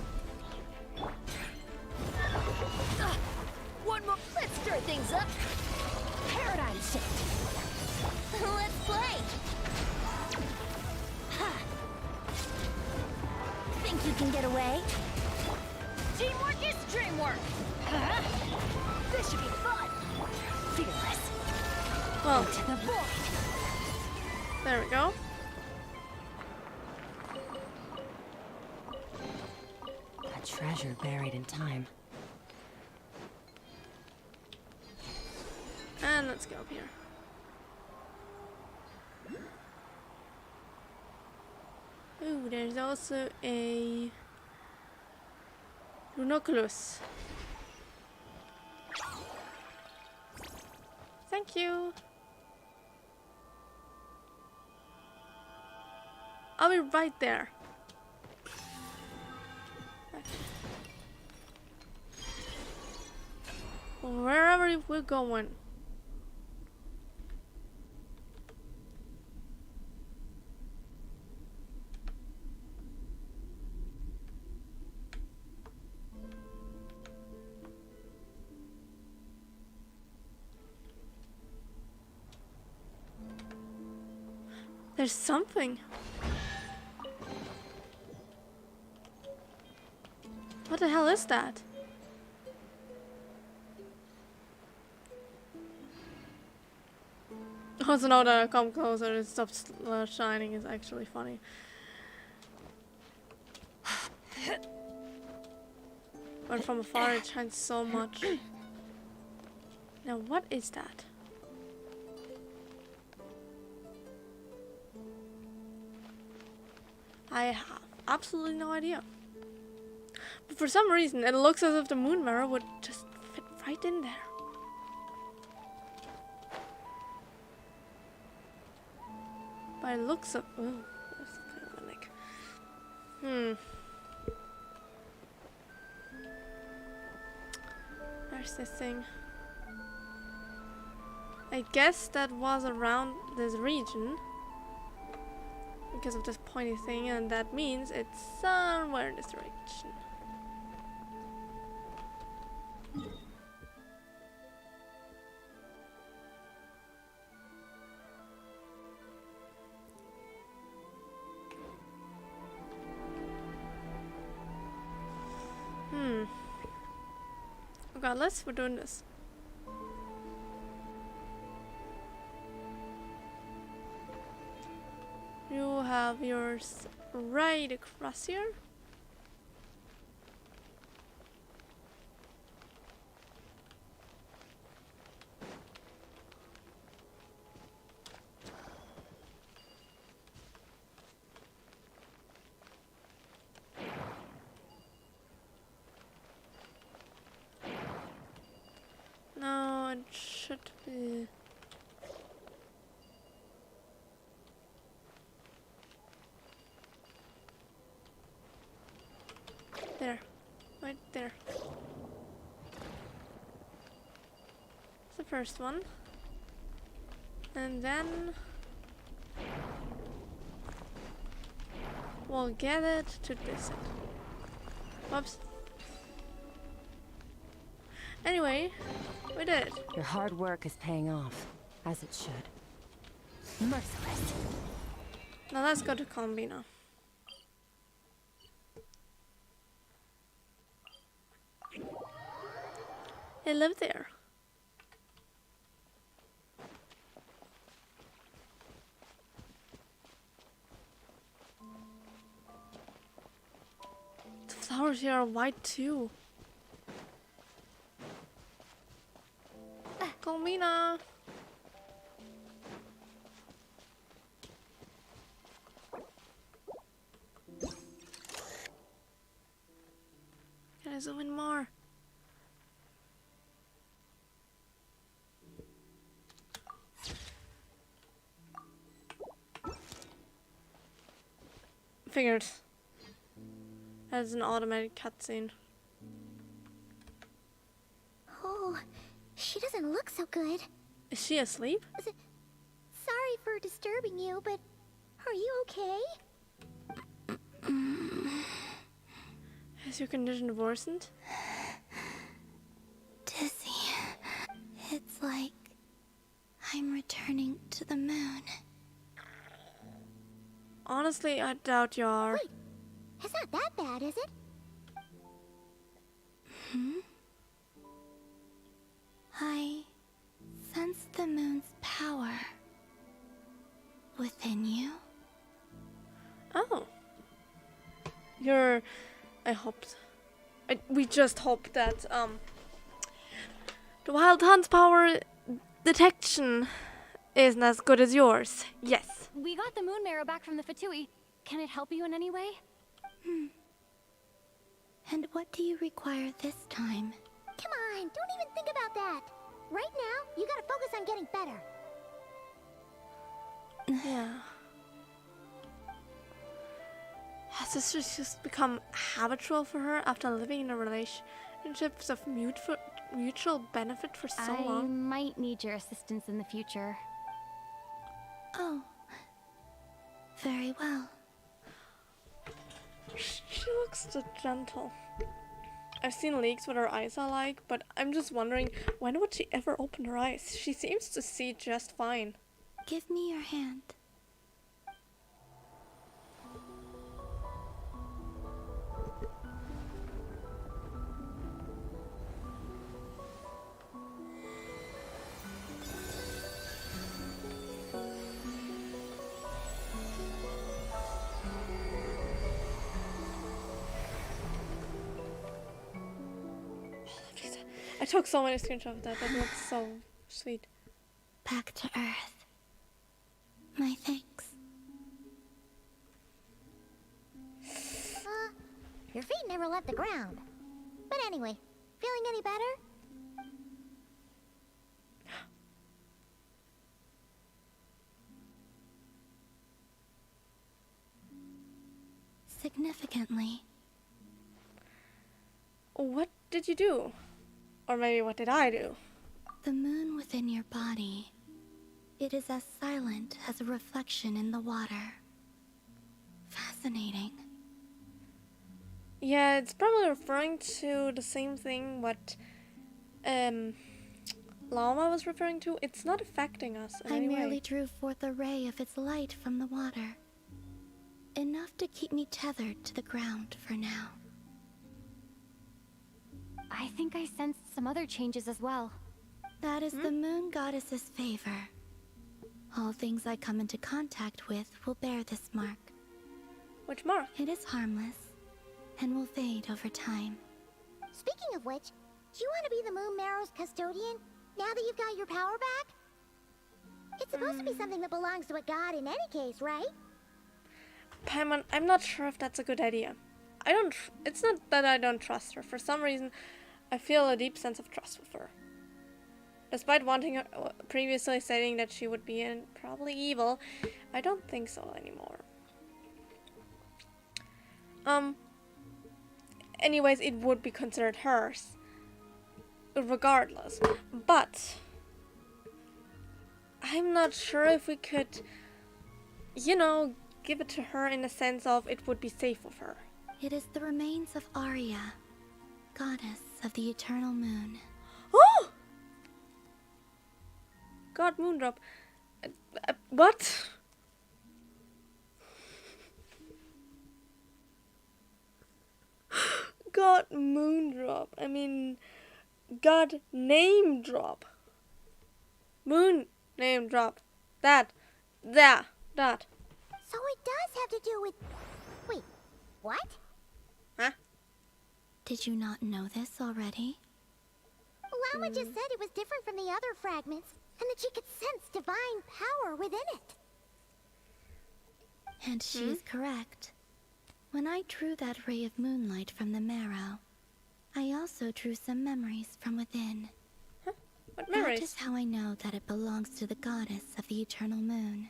One more. Let's stir things up. Paradigm shift. Let's play. Ha! Think you can get away? Teamwork is dreamwork. Huh? This should be fun. Fearless. Well, there we go. A treasure buried in time. And let's go up here. Ooh, there's also a Runoculus. Thank you. I'll be right there. Wherever we're going. There's something. What the hell is that? Also, now that I come closer, it stops shining. Is actually funny. But from afar, it shines so much. Now, what is that? I have absolutely no idea. But for some reason, it looks as if the moon mirror would just fit right in there. By the looks of... Oh, there's something on my neck. There's this thing. I guess that was around this region. Because of this pointy thing, and that means it's somewhere in this direction. Regardless, we're doing this. You have yours right across here. No, it should be... There. Right there. It's the first one. And then... we'll get it to this end. Whoops. Anyway, we did it. Your hard work is paying off, as it should. Merciless. Now let's go to Combina. They live there. The flowers here are white too. Combina. Can I zoom in more? Figured. As an automatic cutscene. Oh, she doesn't look so good. Is she asleep? Sorry for disturbing you, but are you okay? Has your condition worsened? Dizzy. It's like I'm returning to the moon. Honestly, I doubt you are. Wait, it's not that bad, is it? I sense the moon's power. power within you. Oh. I hoped. We just hope that, the Wild Hunt's power detection isn't as good as yours. Yes. We got the moon marrow back from the Fatui. Can it help you in any way? And what do you require this time? Come on, don't even think about that. Right now, you gotta focus on getting better. Yeah. Has this just become habitual for her after living in a relationship of mutual benefit for so I long? might need your assistance in the future. Oh. Very well. She looks so gentle. I've seen leaks what her eyes are like, but I'm just wondering, when would she ever open her eyes? She seems to see just fine. Give me your hand. I took so many screenshots of that. That looks so sweet. Back to Earth. My thanks. Your feet never left the ground. But anyway, feeling any better? Significantly. What did you do? Or maybe what did I do? The moon within your body. It is as silent as a reflection in the water. Fascinating. Yeah, it's probably referring to the same thing what Llama was referring to. It's not affecting us in I any merely way. drew forth a ray of its light from the water. Enough to keep me tethered to the ground for now. I think I sensed some other changes as well. That is the moon goddess's favor. All things I come into contact with will bear this mark. Which mark? It is harmless and will fade over time. Speaking of which, do you want to be the moon marrow's custodian now that you've got your power back? It's supposed to be something that belongs to a god in any case, right? Paimon, I'm not sure if that's a good idea. It's not that I don't trust her. For some reason, I feel a deep sense of trust with her. Despite wanting her, previously stating that she would be probably evil, I don't think so anymore. Anyways, it would be considered hers, regardless. But I'm not sure if we could, give it to her in the sense of it would be safe with her. It is the remains of Arya, goddess of the eternal moon. Oh! God, Moondrop. What? God, Moondrop. I mean, God, name drop. Moon, name drop. That. So it does have to do with... Wait, what? Huh? Did you not know this already? Llama just said it was different from the other fragments, and that she could sense divine power within it. And she is correct. When I drew that ray of moonlight from the marrow, I also drew some memories from within. Huh? What memories? That is how I know that it belongs to the goddess of the eternal moon.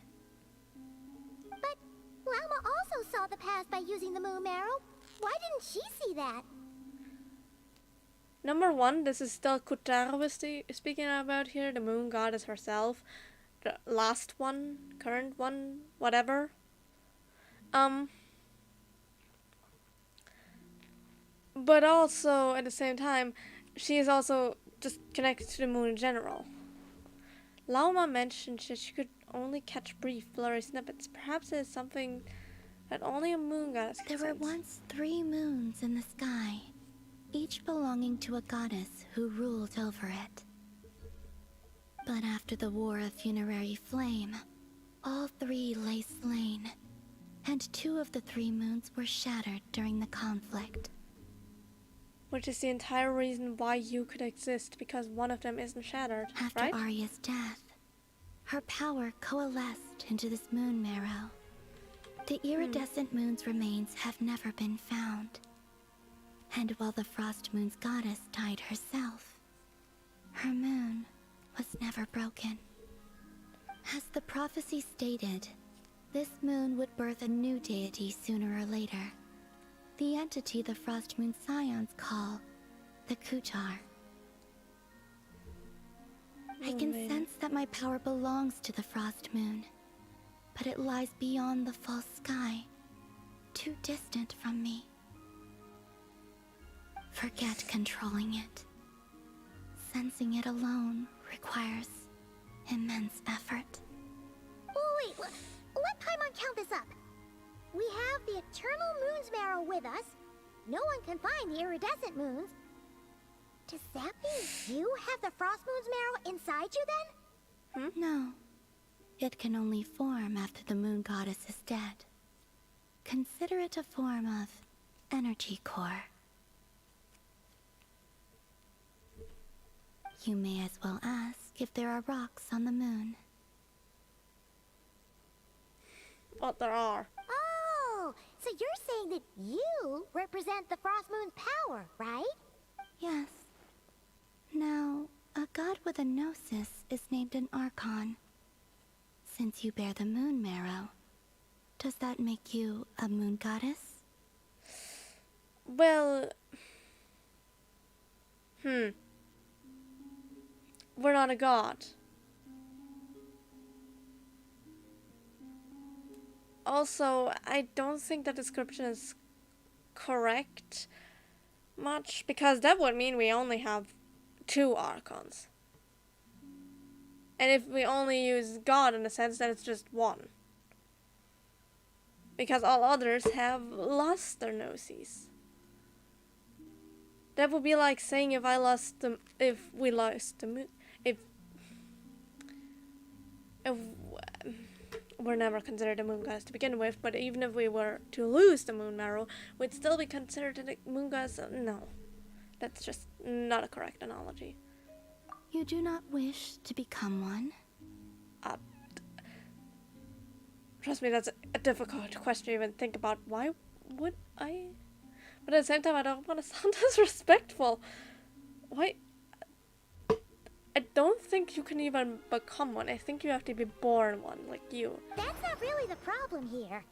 But Llama also saw the past by using the moon marrow. Why didn't she see that? Number one, this is still Kutara we're speaking about here, the moon goddess herself. The last one, current one, whatever. But also, at the same time, she is also just connected to the moon in general. Lauma mentioned that she could only catch brief, blurry snippets. Perhaps it is something that only a moon goddess can There were sense. once 3 moons in the sky, each belonging to a goddess who ruled over it. But after the War of Funerary Flame, all 3 lay slain, and 2 of the 3 moons were shattered during the conflict. Which is the entire reason why you could exist, because one of them isn't shattered, After right? Arya's death, her power coalesced into this moon marrow. The iridescent moon's remains have never been found. And while the Frost Moon's goddess died herself, her moon was never broken. As the prophecy stated, this moon would birth a new deity sooner or later. The entity the Frost Moon Scions call the Kutar. I can sense that my power belongs to the Frost Moon, but it lies beyond the false sky, too distant from me. Forget controlling it. Sensing it alone requires immense effort. Oh, wait, let Paimon count this up. We have the Eternal Moon's Marrow with us. No one can find the iridescent moons. Does that mean you have the Frost Moon's Marrow inside you then? No. It can only form after the moon goddess is dead. Consider it a form of energy core. You may as well ask if there are rocks on the moon. Well, there are. Oh, so you're saying that you represent the Frost Moon's power, right? Yes. Now, a god with a gnosis is named an Archon. Since you bear the moon marrow, does that make you a moon goddess? Well... We're not a god. Also, I don't think the description is correct much, because that would mean we only have 2 Archons. And if we only use God in a sense, then it's just 1. Because all others have lost their gnosis. That would be like saying if we lost the moon, if we're never considered a moon goddess to begin with, but even if we were to lose the moon marrow, we'd still be considered a moon goddess. No, that's just not a correct analogy. You do not wish to become one? Trust me, that's a difficult question to even think about. Why would I? But at the same time, I don't want to sound disrespectful. Why? I don't think you can even become one. I think you have to be born one, like you. That's not really the problem here.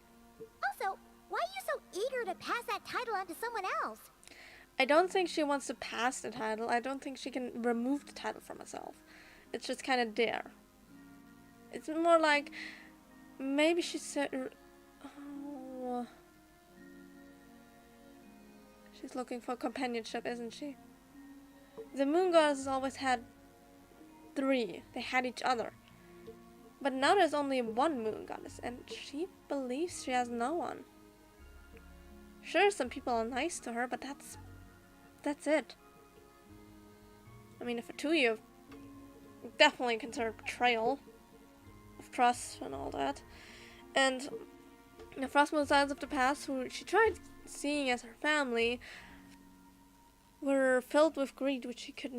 Also, why are you so eager to pass that title on to someone else? I don't think she wants to pass the title. I don't think she can remove the title from herself. It's just kind of there. It's more like, maybe she said... Oh, she's looking for companionship, isn't she? The moon goddesses always had 3. They had each other. But now there's only 1 moon goddess, and she believes she has no one. Sure, some people are nice to her, but that's it. I mean, if for 2 you definitely consider betrayal of trust and all that. And the Frostmoon Scions of the past, who she tried seeing as her family, were filled with greed, which she did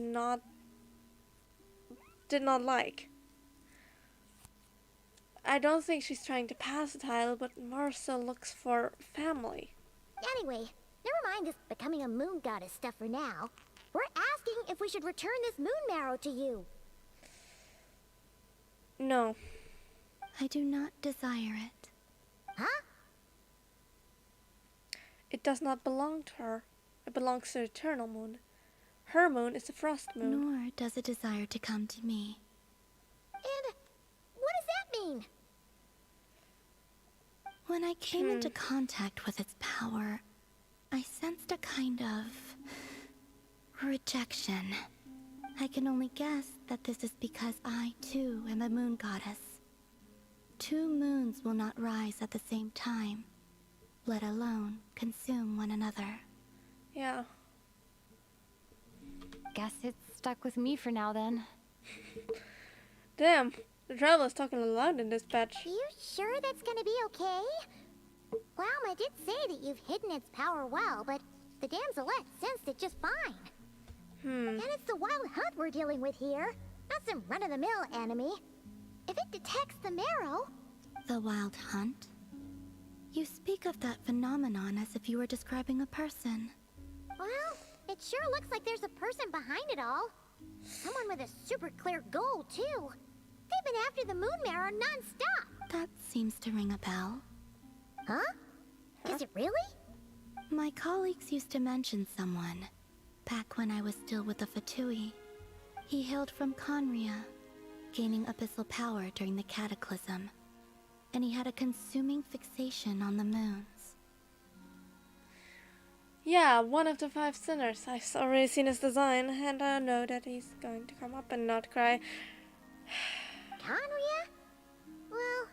not like. I don't think she's trying to pass the title, but more so looks for family. Anyway, never mind this becoming a moon goddess stuff for now. We're asking if we should return this moon marrow to you. No. I do not desire it. Huh? It does not belong to her. It belongs to the Eternal Moon. Her moon is the Frost Moon. Nor does it desire to come to me. And what does that mean? When I came into contact with its power, I sensed a kind of rejection. I can only guess that this is because I, too, am a moon goddess. 2 moons will not rise at the same time, let alone consume one another. Yeah. Guess it's stuck with me for now then. Damn, the traveler's talking loud in this patch. Are you sure that's gonna be okay? Lauma did say that you've hidden its power well, but the damselette sensed it just fine. And it's the wild hunt we're dealing with here, not some run-of-the-mill enemy. If it detects the marrow... The wild hunt? You speak of that phenomenon as if you were describing a person. Well, it sure looks like there's a person behind it all. Someone with a super clear goal, too. They've been after the moon marrow non-stop. That seems to ring a bell. Huh? Is it really? My colleagues used to mention someone, back when I was still with the Fatui. He hailed from Conria, gaining abyssal power during the Cataclysm, and he had a consuming fixation on the moons. Yeah, one of the 5 sinners. I've already seen his design, and I know that he's going to come up and not cry. Conria? Well,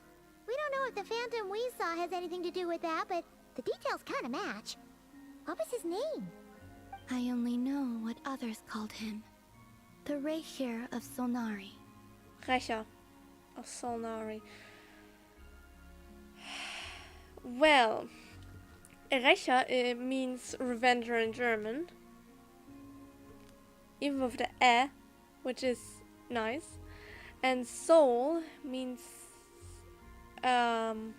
we don't know if the phantom we saw has anything to do with that, but the details kind of match. What was his name? I only know what others called him. The Reikir of Solnari. Recha of Solnari. Well, Recha means revenger in German. Even with the E, which is nice. And Sol means sun.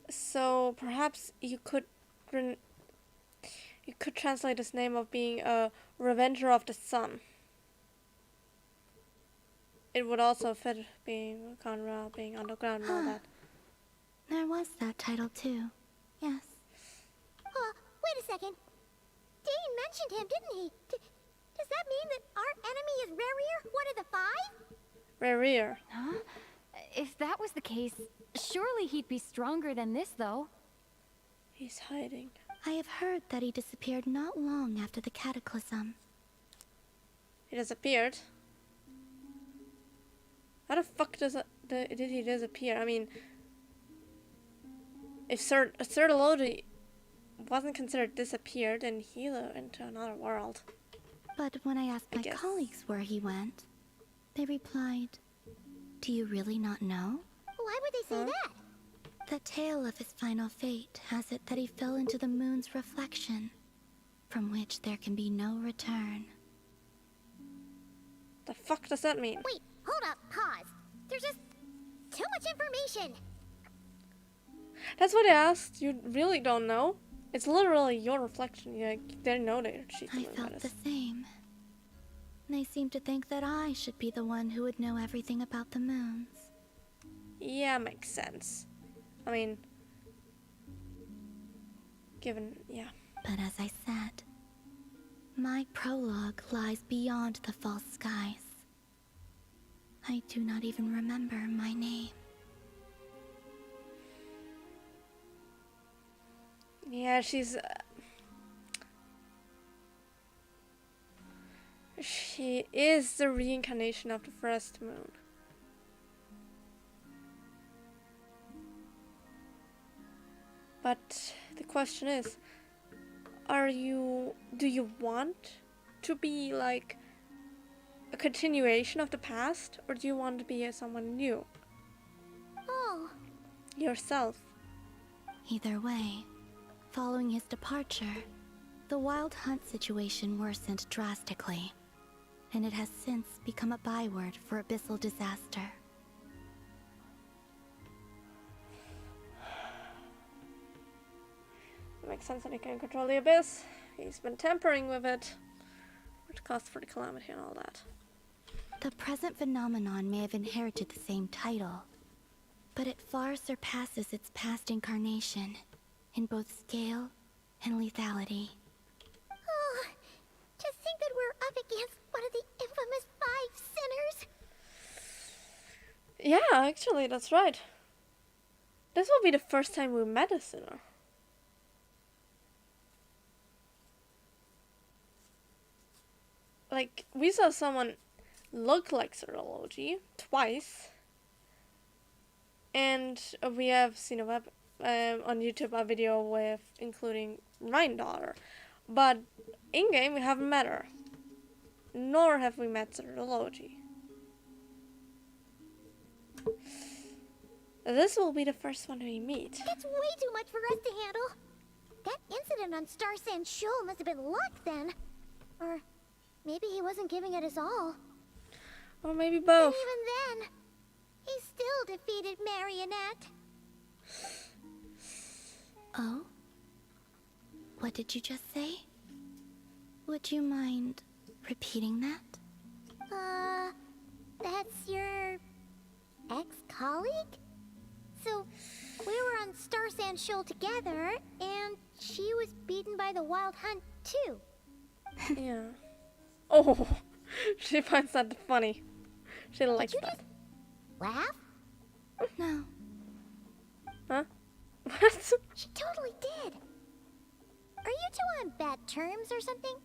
So perhaps you could translate his name of being a revenger of the sun. It would also fit being Conra, being underground and all that. There was that title too. Yes. Wait a second. Dane mentioned him, didn't he? Does that mean that our enemy is Rerir, one of the 5? Rerir. Huh? If that was the case, surely he'd be stronger than this, though. He's hiding. I have heard that he disappeared not long after the Cataclysm. He disappeared? How the fuck did he disappear? I mean, if Sir Lodi wasn't considered disappeared, then he went into another world. But when I asked my colleagues where he went, they replied, "Do you really not know?" Why would they say that? The tale of his final fate has it that he fell into the moon's reflection, from which there can be no return. The fuck does that mean? Wait, hold up, pause. There's just too much information. That's what I asked. You really don't know? It's literally your reflection. You didn't know that I felt the same. They seem to think that I should be the one who would know everything about the moons. Yeah, makes sense. I mean, yeah. But as I said, my prologue lies beyond the false skies. I do not even remember my name. Yeah, she is the reincarnation of the first moon. But the question is, do you want to be like a continuation of the past, or do you want to be someone new? Oh. Yourself. Either way, following his departure, the Wild Hunt situation worsened drastically, and it has since become a byword for abyssal disaster. Makes sense that he can control the abyss. He's been tampering with it, which caused for the calamity and all that. The present phenomenon may have inherited the same title, but it far surpasses its past incarnation in both scale and lethality. Oh, to think that we're up against one of the infamous 5 sinners! Yeah, actually, that's right. This will be the first time we met a sinner. Like, we saw someone look like Serology twice. And we have seen on YouTube a video with including Rhine daughter. But in-game we haven't met her. Nor have we met Logi. This will be the first one we meet. That's way too much for us to handle. That incident on Star Sand Shoal must have been luck then. Or maybe he wasn't giving it his all. Or maybe both. And even then, he still defeated Marionette. Oh? What did you just say? Would you mind repeating that? That's your ex-colleague? So, we were on Star Sand Shoal together, and she was beaten by the Wild Hunt, too. Yeah. Oh, she finds that funny. She likes that. Laugh? No. Huh? What? She totally did. Are you two on bad terms or something?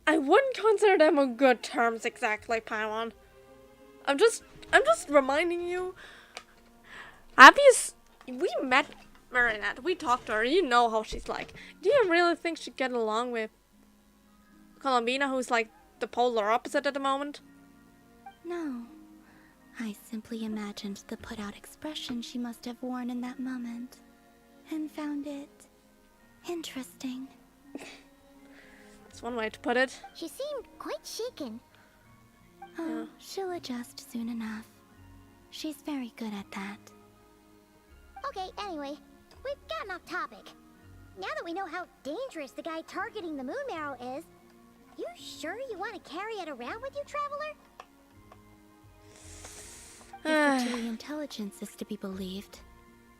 I wouldn't consider them on good terms exactly, Paimon. I'm just reminding you. We met Marinette. We talked to her. You know how she's like. Do you really think she'd get along with Columbina, who's like the polar opposite at the moment? No. I simply imagined the put-out expression she must have worn in that moment, and found it interesting. That's one way to put it. She seemed quite shaken. Oh, Yeah. she'll adjust soon enough. She's very good at that. Okay, anyway, we've gotten off topic. Now that we know how dangerous the guy targeting the moon marrow is, you sure you want to carry it around with you, Traveler? If the intelligence is to be believed,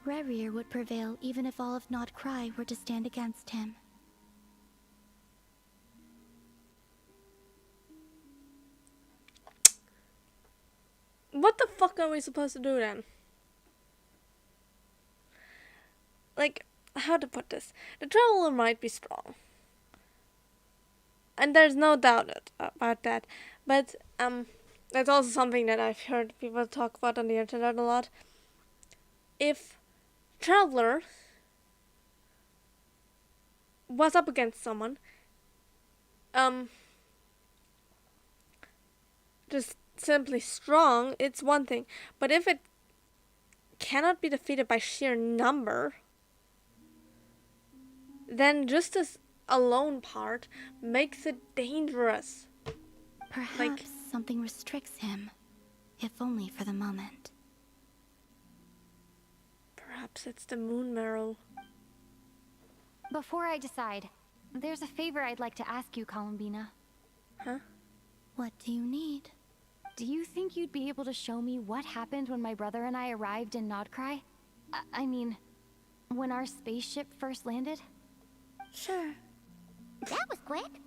Rerir would prevail even if all of Nod Krai were to stand against him. What the fuck are we supposed to do then? Like, how to put this? The Traveler might be strong. And there's no doubt about that. But, that's also something that I've heard people talk about on the internet a lot. If Traveler was up against someone, just simply strong, it's one thing. But if it cannot be defeated by sheer number, then just this alone part makes it dangerous. Perhaps something restricts him, if only for the moment. Perhaps it's the moon marrow. Before I decide, there's a favor I'd like to ask you, Columbina. Huh? What do you need? Do you think you'd be able to show me what happened when my brother and I arrived in Nodkrai? I mean, when our spaceship first landed? Sure. That was quick.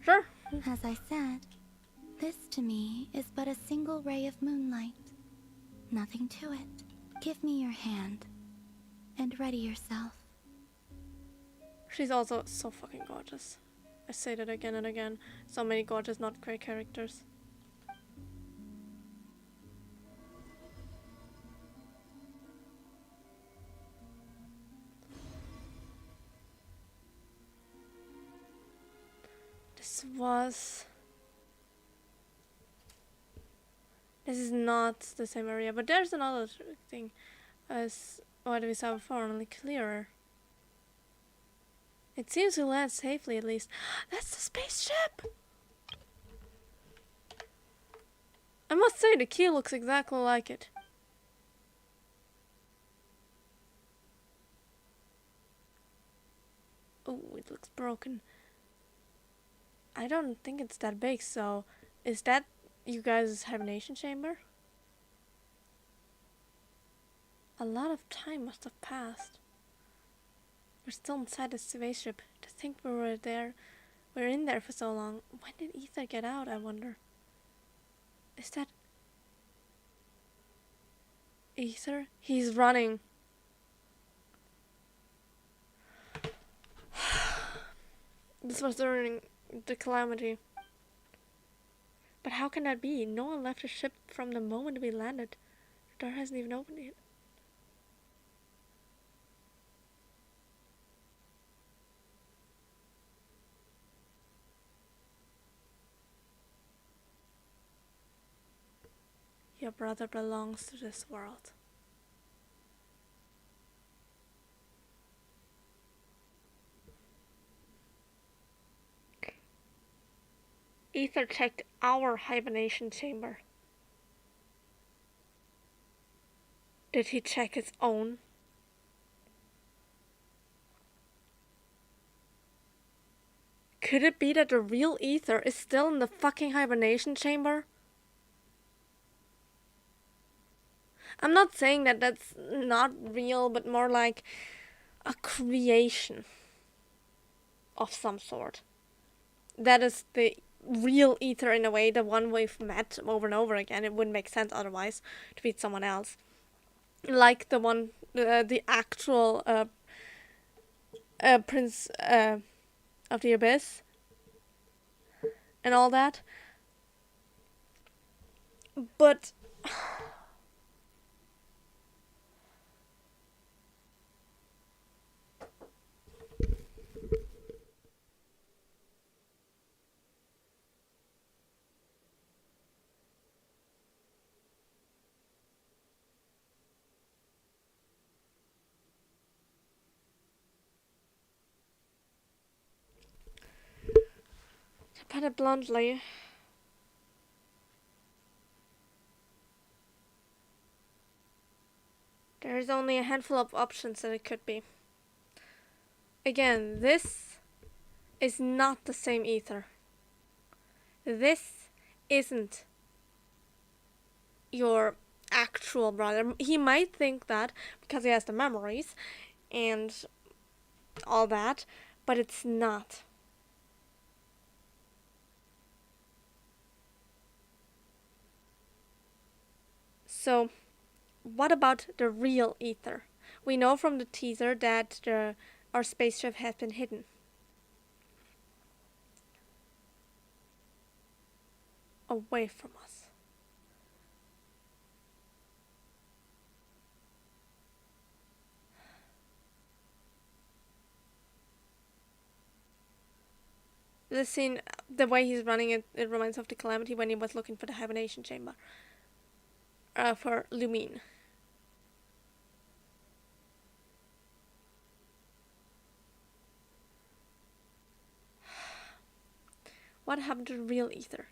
Sure. As I said, this to me is but a single ray of moonlight. Nothing to it. Give me your hand, and ready yourself. She's also so fucking gorgeous. I say that again and again. So many gorgeous not great characters. This is not the same area, but there's another thing as what we saw before, only clearer. It seems to land safely at least. That's the spaceship! I must say the key looks exactly like it. Oh, it looks broken. I don't think it's that big, so is that you guys' hibernation chamber? A lot of time must have passed. We're still inside the spaceship. To think we were in there for so long. When did Ether get out, I wonder? Is that Ether? He's running. This was during the calamity. But how can that be? No one left the ship from the moment we landed. The door hasn't even opened yet. Your brother belongs to this world. Ether checked our hibernation chamber. Did he check his own? Could it be that the real Ether is still in the fucking hibernation chamber? I'm not saying that that's not real, but more like a creation of some sort. That is the real Ether in a way, the one we've met over and over again. It wouldn't make sense otherwise to be someone else. Like the one, the actual Prince of the Abyss and all that. But to put it bluntly, there is only a handful of options that it could be. Again, this is not the same Ether. This isn't your actual brother. He might think that because he has the memories and all that, but it's not. So, what about the real Ether? We know from the teaser that our spaceship has been hidden. Away from us. The scene, the way he's running it, it reminds me of the Calamity when he was looking for the hibernation chamber. For Lumine. What happened to the real Ether?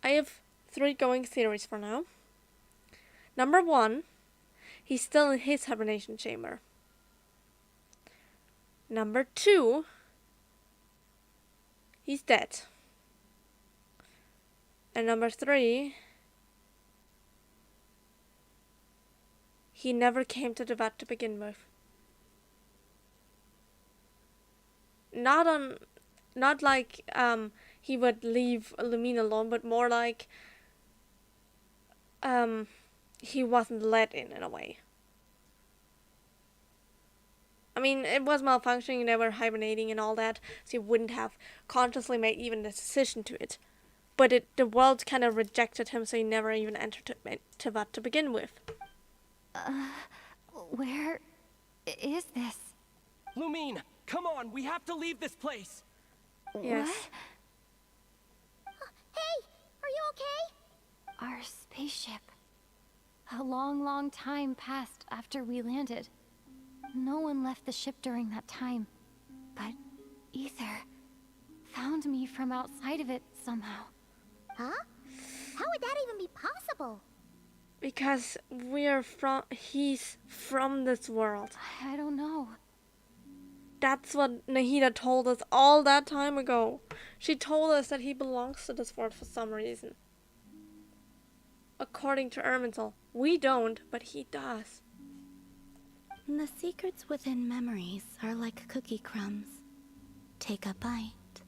I have 3 going theories for now. Number 1, he's still in his hibernation chamber. Number 2, he's dead. And number 3, he never came to the vat to begin with. Not like he would leave Lumine alone, but more like he wasn't let in a way. I mean, it was malfunctioning, they were hibernating and all that, so he wouldn't have consciously made even the decision to it. But the world kind of rejected him, so he never even entered Tivat to begin with. Where is this? Lumine, come on, we have to leave this place. Yes. Hey, are you okay? Our spaceship. A long, long time passed after we landed. No one left the ship during that time. But Ether found me from outside of it somehow. Huh? How would that even be possible? Because he's from this world. I don't know. That's what Nahida told us all that time ago. She told us that he belongs to this world for some reason. According to Ermintel. We don't, but he does. The secrets within memories are like cookie crumbs. Take a bite,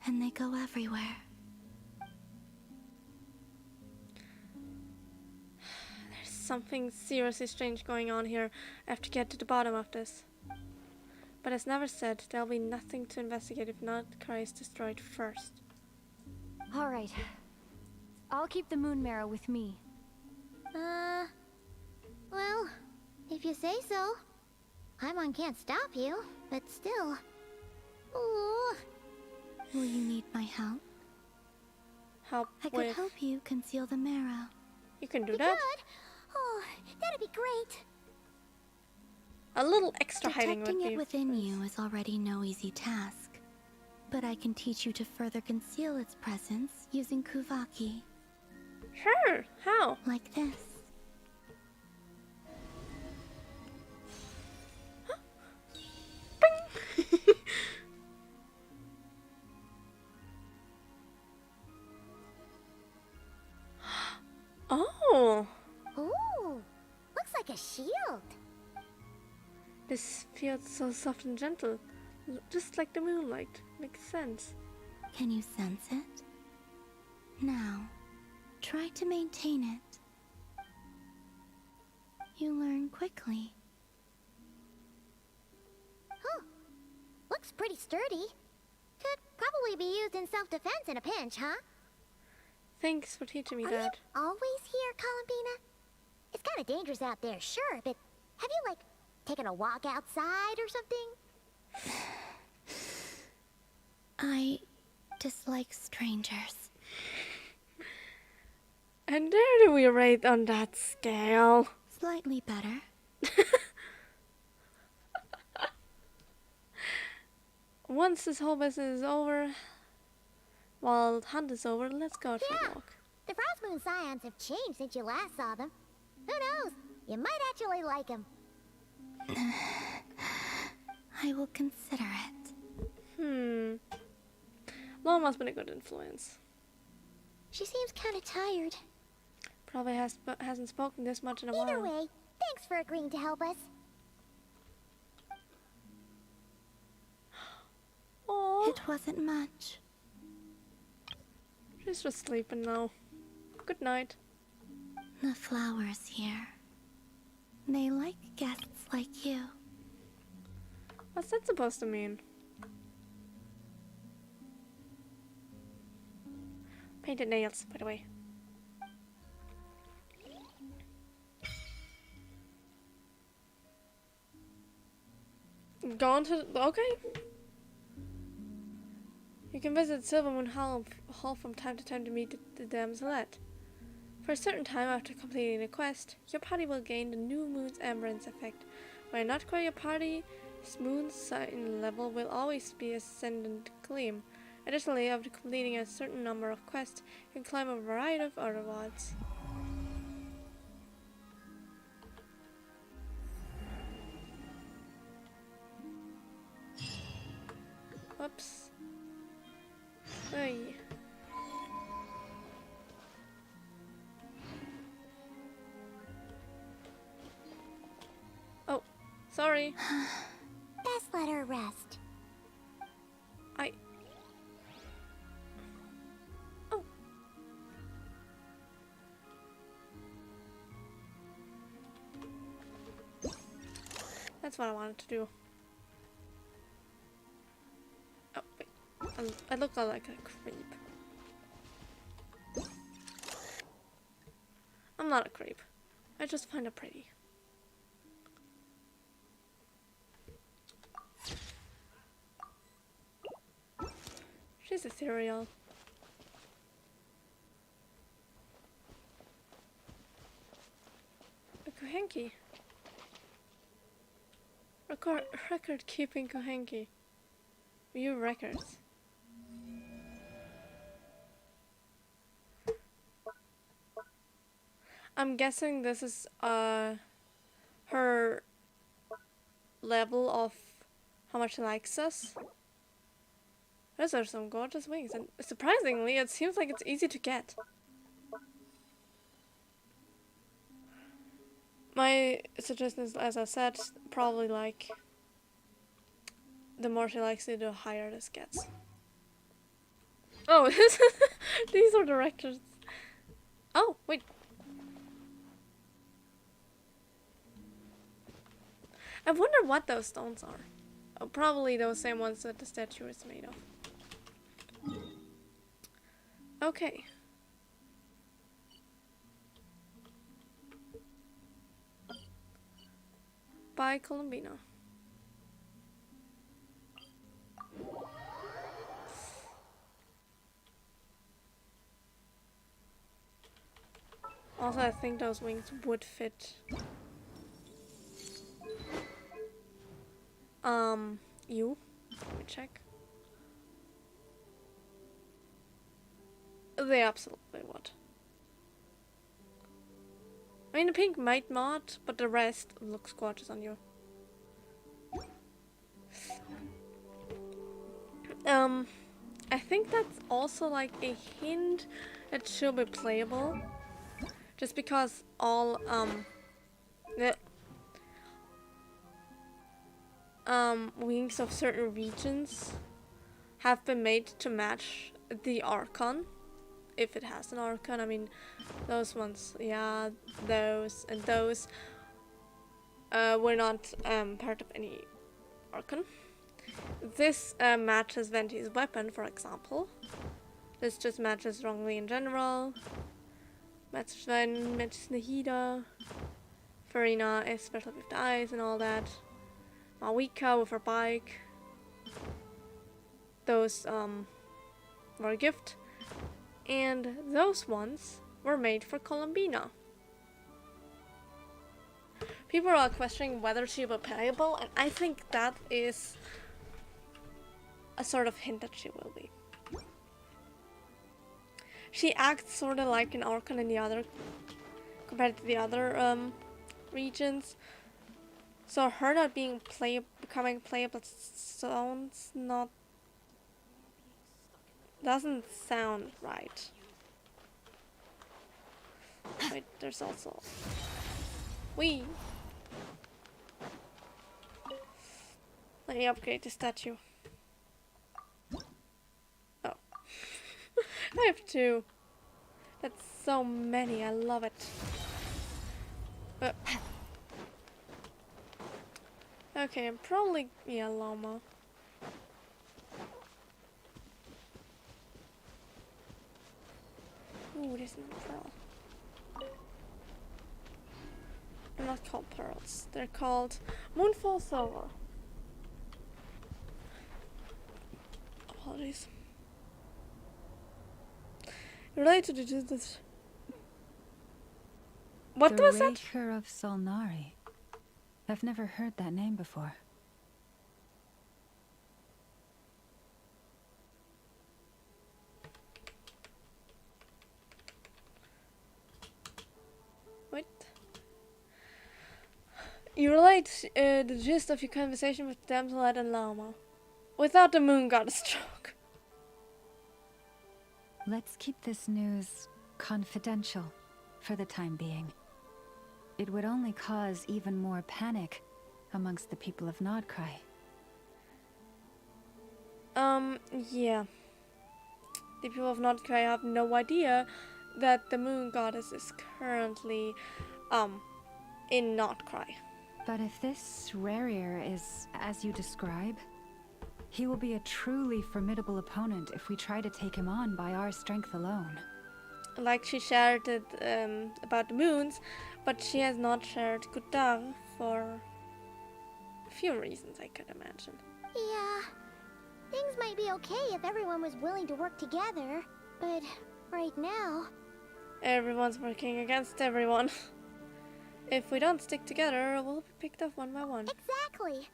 and they go everywhere. There's something seriously strange going on here. I have to get to the bottom of this. But as never said, there'll be nothing to investigate if not Krai is destroyed first. Alright. I'll keep the moon marrow with me. Well, if you say so. Paimon can't stop you, but still. Ooh. Will you need my help? help I could with. help you conceal the marrow. You can do You that. could? Oh, that'd be great. A little extra hiding Detecting would it be. within you is already no easy task. But I can teach you to further conceal its presence using Kuvaki. Sure. How? Like this. Oh. Ooh, looks like a shield. This feels so soft and gentle, just like the moonlight. Makes sense. Can you sense it? Now, try to maintain it. You learn quickly. Huh. Looks pretty sturdy. Could probably be used in self-defense in a pinch, huh? Thanks for teaching me Are that. you always here, Columbina? It's kind of dangerous out there, sure, but have you, like, taken a walk outside or something? I dislike strangers. And there do we rate on that scale. Slightly better. Once this whole business is over, while hunt is over, let's go for a walk. The Frost Moon Scions have changed since you last saw them. Who knows? You might actually like them. I will consider it. Law must have been a good influence. She seems kind of tired. Probably hasn't spoken this much in a Either while. way, thanks for agreeing to help us. Aww. It wasn't much. She's just sleeping now. Good night. The flowers here. They like guests like you. What's that supposed to mean? Painted nails, by the way. Gone to... Okay. You can visit Silvermoon Hall from time to time to meet the damselette. For a certain time after completing the quest, your party will gain the new Moon's Amberance effect. When not quite your party's Moon Sign level will always be Ascendant Gleam. Additionally, after completing a certain number of quests, you can climb a variety of other rewards. Whoops. Hey. Oh, sorry. Best let her rest. Oh. That's what I wanted to do. Oh, wait. I look like a creep. I'm not a creep. I just find it pretty. She's ethereal. A Kohenki. Record keeping Kohenki. View records. I'm guessing this is her level of how much she likes us. Those are some gorgeous wings, and surprisingly, it seems like it's easy to get. My suggestion is, as I said, probably like the more she likes it, the higher this gets. Oh, these are the records. Oh, wait. I wonder what those stones are. Oh, probably those same ones that the statue is made of. Okay. Bye, Columbina. Also, I think those wings would fit. You? Let me check. They absolutely would. I mean, the pink might not, but the rest looks gorgeous on you. I think that's also like a hint that she'll be playable. Just because all, the wings of certain regions have been made to match the Archon. If it has an Archon, I mean, those ones, yeah, those and those were not part of any Archon. This matches Venti's weapon, for example. This just matches Rongli in general. Matches Ven, matches Nahida. Farina, especially with the eyes and all that. Mawika with her bike. Those were a gift. And those ones were made for Columbina. People are questioning whether she will be playable, and I think that is a sort of hint that she will be. She acts sort of like an Archon in the other, compared to the other regions. So her not being becoming playable sounds not, doesn't sound right. Wait, there's also let me upgrade the statue. Oh. I have two. That's so many, I love it. Okay, I'm probably, yeah, llama. Ooh, this is a pearl. They're not called pearls. They're called Moonfall Silver. Apologies. Related to this. What was that? The Raker of Solnari. I've never heard that name before. What? You relate the gist of your conversation with Damsel and Llama without the moon goddess joke. Let's keep this news confidential for the time being. It would only cause even more panic amongst the people of Nordkrai. Yeah. The people of Nordkrai have no idea that the moon goddess is currently, in Nordkrai. But if this Rarier is as you describe, he will be a truly formidable opponent if we try to take him on by our strength alone. Like she shared it about the moons, but she has not shared Kutar for a few reasons, I could imagine. Yeah, things might be okay if everyone was willing to work together, but right now... Everyone's working against everyone. If we don't stick together, we'll be picked up one by one. Exactly.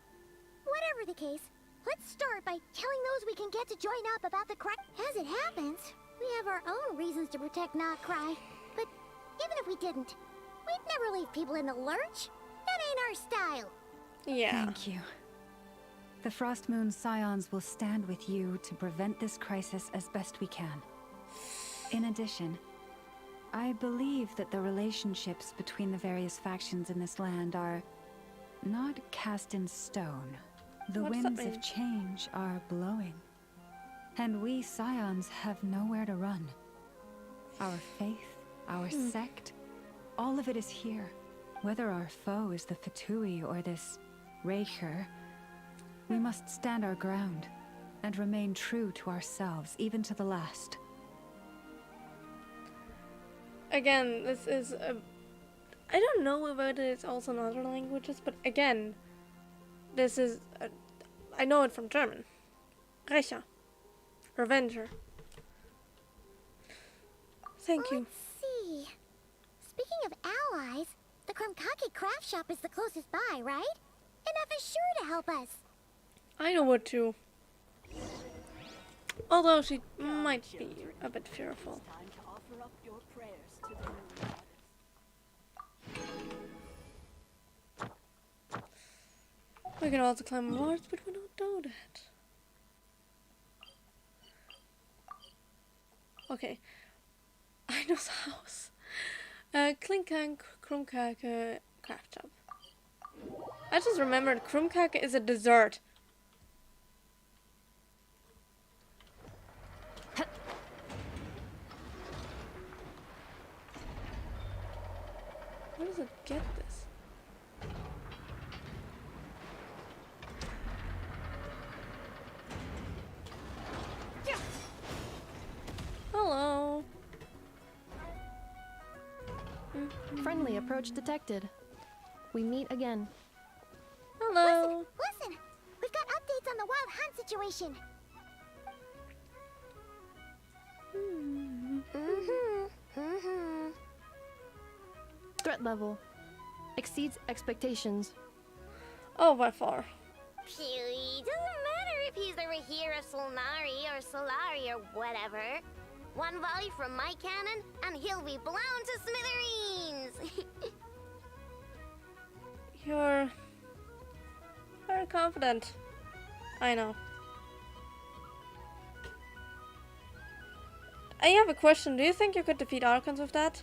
Whatever the case, let's start by telling those we can get to join up about the Krai. As it happens, we have our own reasons to protect Krai. But even if we didn't, we'd never leave people in the lurch. That ain't our style. Yeah. Thank you. The Frost Moon Scions will stand with you to prevent this crisis as best we can. In addition, I believe that the relationships between the various factions in this land are not cast in stone. The winds of change are blowing. And we Scions have nowhere to run. Our faith, our sect, all of it is here. Whether our foe is the Fatui or this Raker, we must stand our ground and remain true to ourselves, even to the last. Again, this is I don't know whether it's also in other languages, but again, this is I know it from German. Rächer. Revenger. Thank you. Let's see. Speaking of allies, the Krumkake craft shop is the closest by, right? Enough is sure to help us. I know what to. Although she might be a bit fearful. We can also climb walls, but we don't do that. Okay. I know the house. Klinkan Krumkake craft shop. I just remembered Krumkake is a dessert. Where does it get this? Hello. Friendly approach detected. We meet again. Hello. Listen! We've got updates on the wild hunt situation. Threat level exceeds expectations. Oh, by far. Phew, doesn't matter if he's the Rahira Solnari or Solari or whatever. One volley from my cannon, and he'll be blown to smithereens! You're very confident. I know. I have a question. Do you think you could defeat Archons with that?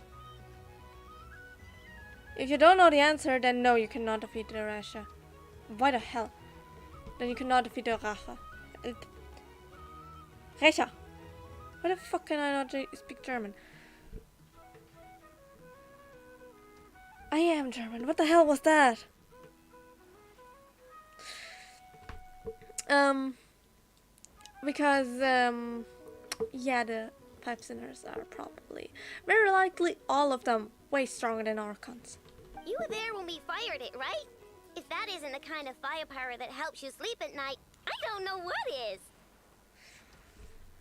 If you don't know the answer, then no, you cannot defeat the Rasha. Why the hell? Then you cannot defeat the Racha. Rasha! Why the fuck can I not speak German? I am German. What the hell was that? Because, yeah, the Five Sinners are probably, very likely, all of them way stronger than Archons. You were there when we fired it, right? If that isn't the kind of firepower that helps you sleep at night, I don't know what is.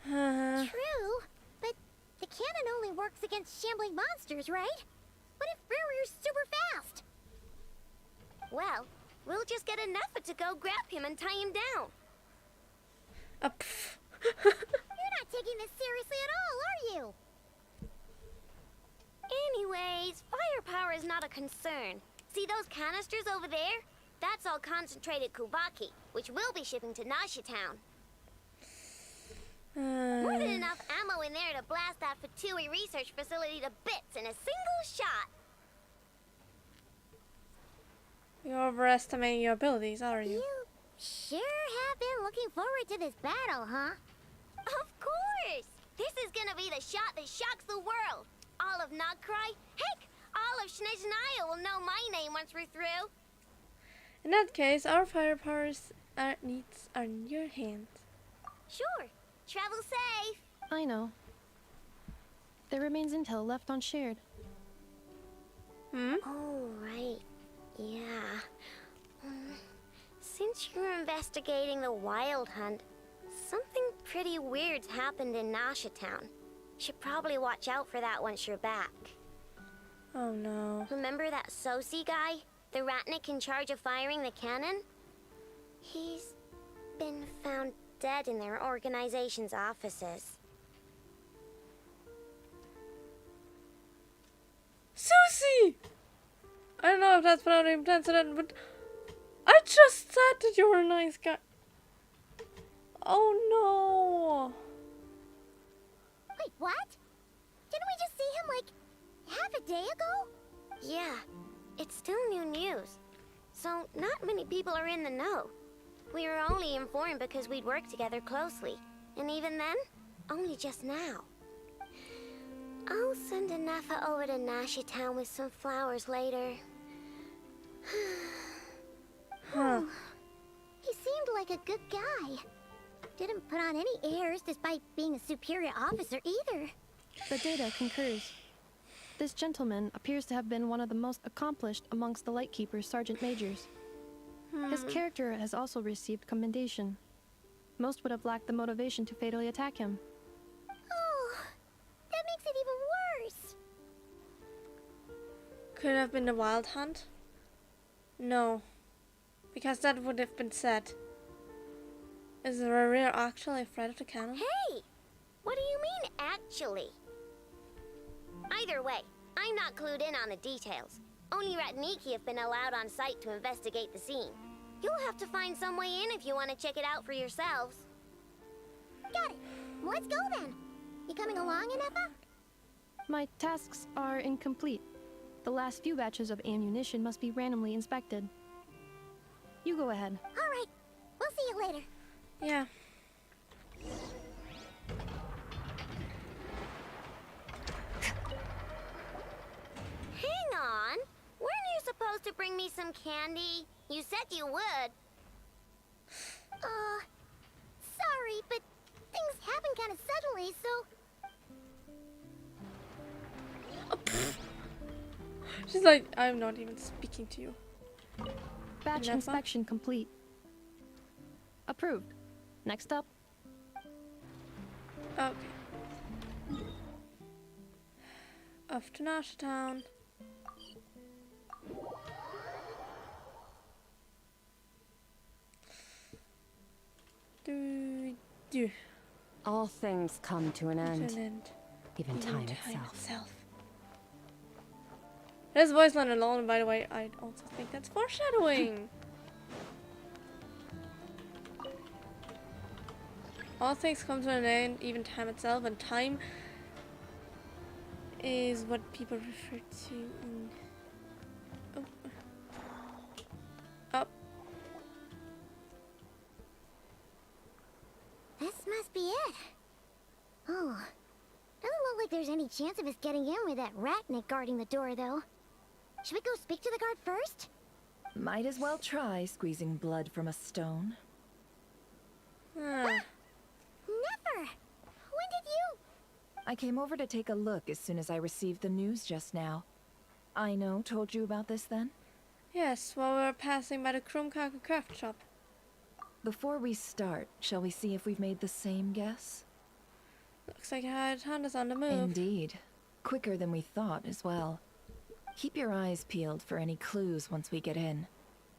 True, but the cannon only works against shambling monsters, right? What if Rearier's super fast? Well, we'll just get a Neffa to go grab him and tie him down. You're not taking this seriously at all, are you? Anyways, firepower is not a concern. See those canisters over there? That's all concentrated Kubaki, which we'll be shipping to Nasha Town. More than enough ammo in there to blast that Fatui research facility to bits in a single shot. You're overestimating your abilities, are you? You sure have been looking forward to this battle, huh? Of course! This is gonna be the shot that shocks the world. All of Nagkrai, heck, all of Snezhnaya will know my name once we're through. In that case, our firepowers needs are in your hands. Sure. Travel safe. I know. There remains intel left on shared. Oh, right. Yeah. Since you're investigating the Wild Hunt, something pretty weird's happened in Nasha Town. Should probably watch out for that once you're back. Oh no. Remember that Sosi guy? The Ratnik in charge of firing the cannon? He's been found dead in their organization's offices. Susie! I don't know if that's without incident, but I just said that you were a nice guy. Oh no. Wait, what? Didn't we just see him like half a day ago? Yeah, it's still new news. So not many people are in the know. We were only informed because we'd worked together closely. And even then, only just now. I'll send a Neffa over to Nasha Town with some flowers later. Huh. He seemed like a good guy. Didn't put on any airs despite being a superior officer either. The data concurs. This gentleman appears to have been one of the most accomplished amongst the Lightkeeper's sergeant majors. His character has also received commendation. Most would have lacked the motivation to fatally attack him. Oh, that makes it even worse. Could it have been the Wild Hunt? No, because that would have been said. Is the rear actually afraid of the cannon? Hey! What do you mean, actually? Either way, I'm not clued in on the details. Only Ratniki have been allowed on site to investigate the scene. You'll have to find some way in if you want to check it out for yourselves. Got it. Let's go then. You coming along, Inefa? My tasks are incomplete. The last few batches of ammunition must be randomly inspected. You go ahead. All right. We'll see you later. Yeah. Hang on. Weren't you supposed to bring me some candy? You said you would. Sorry, but things happen kind of suddenly, so... She's like, I'm not even speaking to you. Batch Inefa? inspection complete. Approved. Next up. Okay. Off to Nasha Town. Do. All things come to an end. Even Even time itself. itself. His voice line alone, by the way, I also think that's foreshadowing. All things come to an end, even time itself, and time is what people refer to in... Oh. Up. This must be it. Oh. Doesn't look like there's any chance of us getting in with that Ratnik guarding the door, though. Should we go speak to the guard first? Might as well try squeezing blood from a stone. Never! When did you... I came over to take a look as soon as I received the news just now. Aino told you about this then? Yes, while we were passing by the Krumkaka craft shop. Before we start, shall we see if we've made the same guess? Looks like Honda's on the move. Indeed. Quicker than we thought as well. Keep your eyes peeled for any clues once we get in.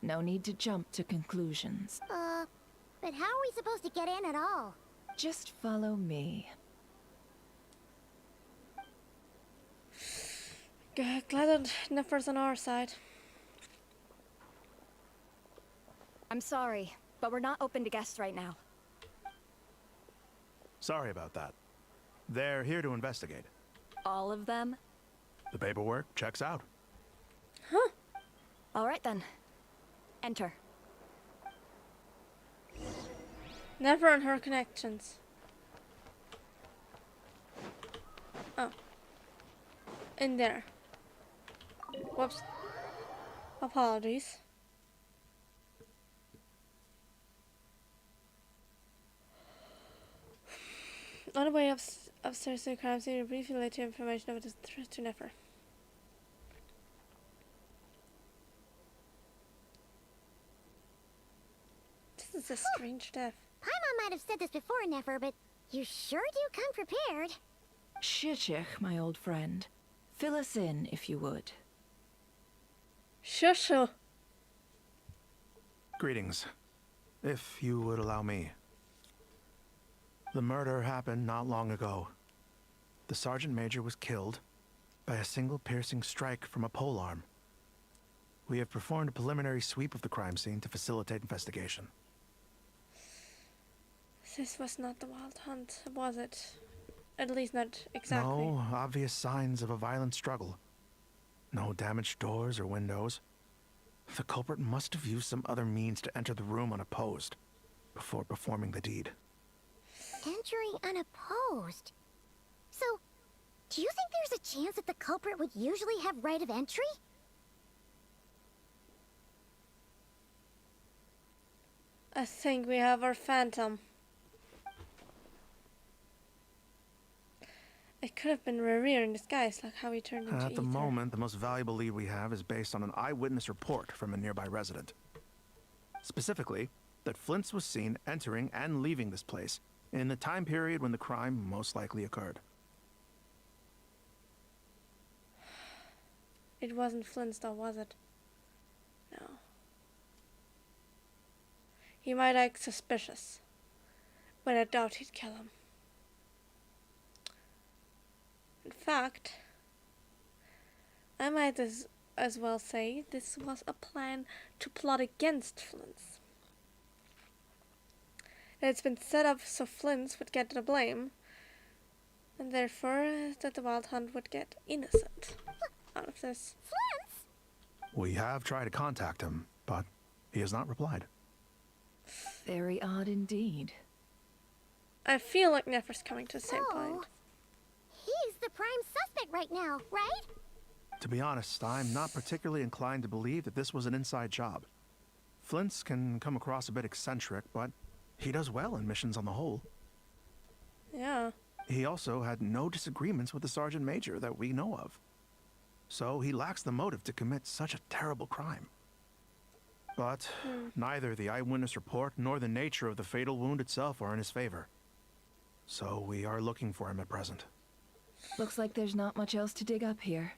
No need to jump to conclusions. But how are we supposed to get in at all? Just follow me. Glad that Nefer's on our side. I'm sorry, but we're not open to guests right now. Sorry about that. They're here to investigate. All of them? The paperwork checks out. Huh. All right then. Enter. Nefer and her connections. Oh. In there. Whoops. Apologies. On the way upstairs to the crime scene, briefly relate your information of the threat to Nefer. This is a strange death. Paimon might have said this before, Nefer, but you sure do come prepared. Shishich, my old friend. Fill us in, if you would. Shushu. Greetings. If you would allow me. The murder happened not long ago. The Sergeant Major was killed by a single piercing strike from a polearm. We have performed a preliminary sweep of the crime scene to facilitate investigation. This was not the Wild Hunt, was it? At least not exactly. No obvious signs of a violent struggle. No damaged doors or windows. The culprit must have used some other means to enter the room unopposed before performing the deed. Entering unopposed. So, do you think there's a chance that the culprit would usually have right of entry? I think we have our phantom. It could have been Rerir in disguise, like how he turned into At the Ether. moment, the most valuable lead we have is based on an eyewitness report from a nearby resident. Specifically, that Flint's was seen entering and leaving this place in the time period when the crime most likely occurred. It wasn't Flint's though, was it? No. He might act suspicious, but I doubt he'd kill him. In fact, I might as well say this was a plan to plot against Flint's. It's been set up so Flint's would get the blame, and therefore that the Wild Hunt would get innocent out of this. Flint's? We have tried to contact him, but he has not replied. Very odd indeed. I feel like Nefer's coming to the same point. He's the prime suspect right now, right? To be honest, I'm not particularly inclined to believe that this was an inside job. Flint's can come across a bit eccentric, but he does well in missions on the whole. Yeah. He also had no disagreements with the Sergeant Major that we know of. So he lacks the motive to commit such a terrible crime. But neither the eyewitness report nor the nature of the fatal wound itself are in his favor. So we are looking for him at present. Looks like there's not much else to dig up here.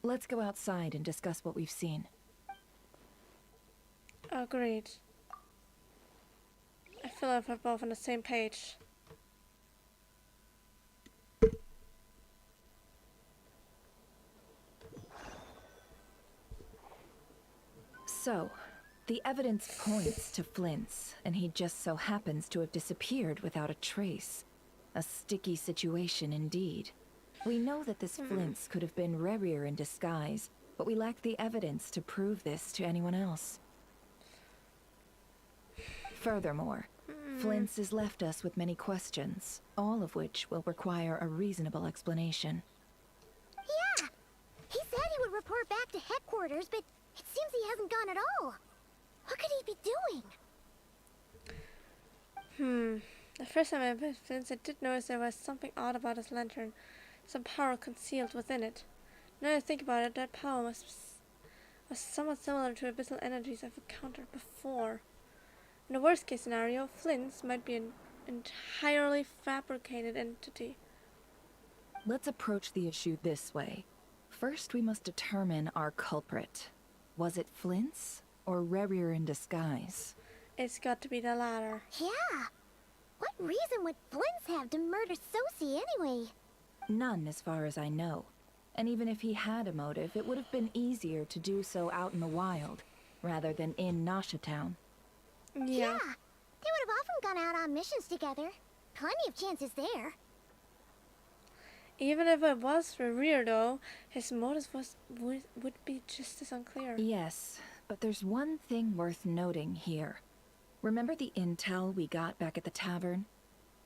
Let's go outside and discuss what we've seen. Agreed. I feel like we're both on the same page. So, the evidence points to Flint's, and he just so happens to have disappeared without a trace. A sticky situation indeed. We know that this Flint's could have been Rerir in disguise, but we lack the evidence to prove this to anyone else. Furthermore, Flint's has left us with many questions, all of which will require a reasonable explanation. Yeah! He said he would report back to headquarters, but it seems he hasn't gone at all. What could he be doing? The first time I met Flint's, I did notice there was something odd about his lantern. Some power concealed within it. Now that I think about it, that power was somewhat similar to abyssal energies I've encountered before. In the worst case scenario, Flint's might be an entirely fabricated entity. Let's approach the issue this way. First, we must determine our culprit. Was it Flint's or Rerir in disguise? It's got to be the latter. Yeah! What reason would Flint's have to murder Sosie anyway? None, as far as I know. And even if he had a motive, it would have been easier to do so out in the wild, rather than in Nasha Town. Yeah. They would have often gone out on missions together. Plenty of chances there. Even if it was Rerir, though, his motives would be just as unclear. Yes, but there's one thing worth noting here. Remember the intel we got back at the tavern?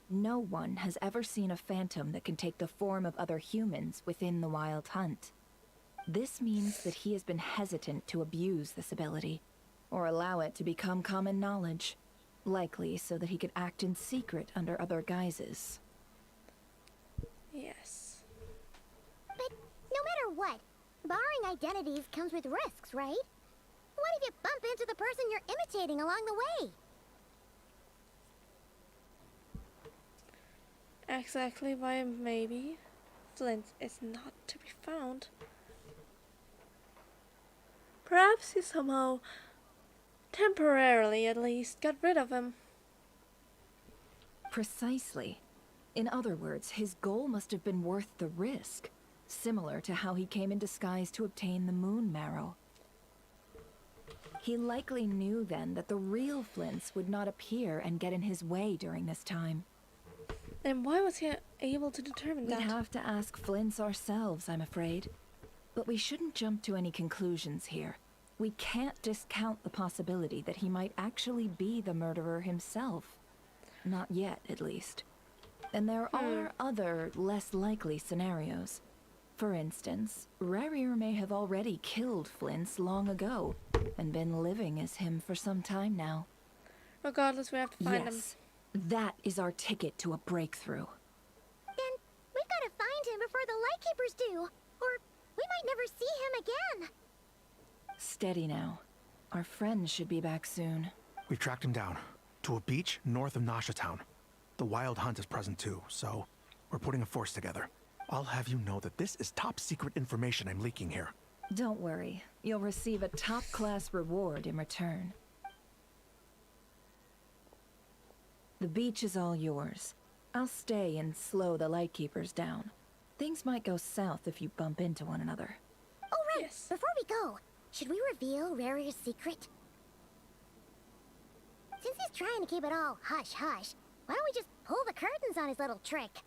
No one has ever seen a phantom that can take the form of other humans within the Wild Hunt. This means that he has been hesitant to abuse this ability, or allow it to become common knowledge, likely so that he could act in secret under other guises. Yes. But no matter what, borrowing identities comes with risks, right? What if you bump into the person you're imitating along the way? Exactly why maybe Flint is not to be found. Perhaps he somehow, temporarily at least, got rid of him. Precisely. In other words, his goal must have been worth the risk, similar to how he came in disguise to obtain the moon marrow. He likely knew then that the real Flint's would not appear and get in his way during this time. Then why was he able to determine that? We'd have to ask Flint's ourselves, I'm afraid. But we shouldn't jump to any conclusions here. We can't discount the possibility that he might actually be the murderer himself. Not yet, at least. And there are other, less likely scenarios. For instance, Rerir may have already killed Flint's long ago, and been living as him for some time now. Regardless, we have to find him. Yes, that is our ticket to a breakthrough. Then we've got to find him before the Lightkeepers do, or we might never see him again. Steady now. Our friend should be back soon. We've tracked him down to a beach north of Nasha Town. The Wild Hunt is present too, so we're putting a force together. I'll have you know that this is top secret information I'm leaking here. Don't worry, you'll receive a top-class reward in return. The beach is all yours. I'll stay and slow the Lightkeepers down. Things might go south if you bump into one another. Oh, right. Yes. Before we go, should we reveal Rarier's secret? Since he's trying to keep it all hush-hush, why don't we just pull the curtains on his little trick?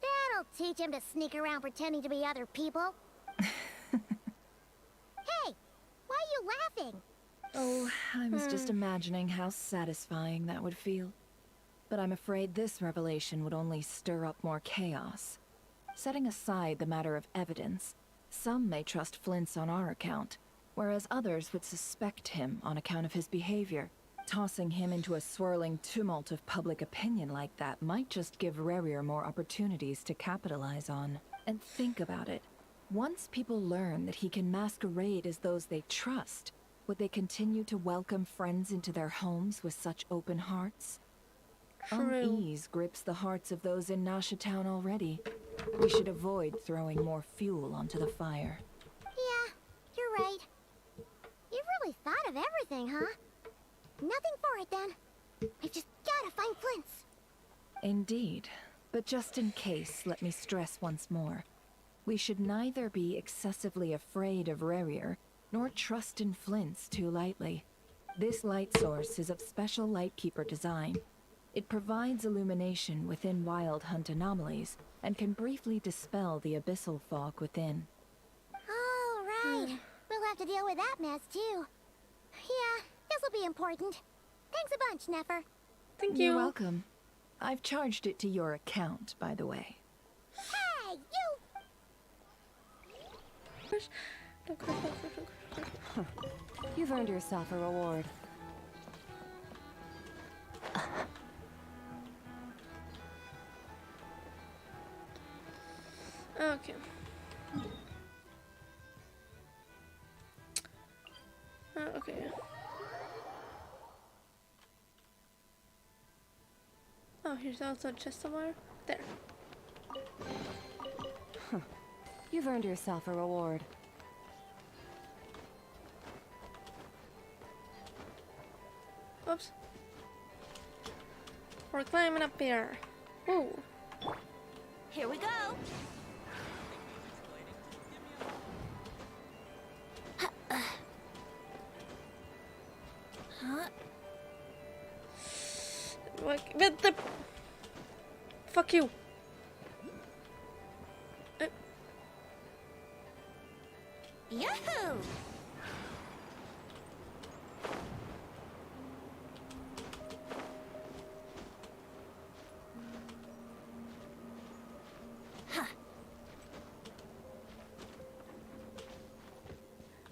That'll teach him to sneak around pretending to be other people. Hey, why are you laughing? Oh, I was just imagining how satisfying that would feel. But I'm afraid this revelation would only stir up more chaos. Setting aside the matter of evidence, some may trust Flint's on our account, whereas others would suspect him on account of his behavior. Tossing him into a swirling tumult of public opinion like that might just give Rarier more opportunities to capitalize on. And think about it. Once people learn that he can masquerade as those they trust, would they continue to welcome friends into their homes with such open hearts? Unease grips the hearts of those in Nasha Town already. We should avoid throwing more fuel onto the fire. Yeah, you're right. You've really thought of everything, huh? Nothing for it, then. I've just gotta find Flint's. Indeed. But just in case, let me stress once more. We should neither be excessively afraid of Rarier, nor trust in Flint's too lightly. This light source is of special Lightkeeper design. It provides illumination within Wild Hunt anomalies, and can briefly dispel the abyssal fog within. All right. We'll have to deal with that mess, too. Yeah, this'll be important. Thanks a bunch, Nefer. Thank You're welcome. I've charged it to your account, by the way. Hey, you! You've earned yourself a reward. Okay. Okay. Oh, here's also a chest somewhere. There. You've earned yourself a reward. Oops. We're climbing up here. Ooh. Here we go. Huh? What the? Fuck you. Yahoo!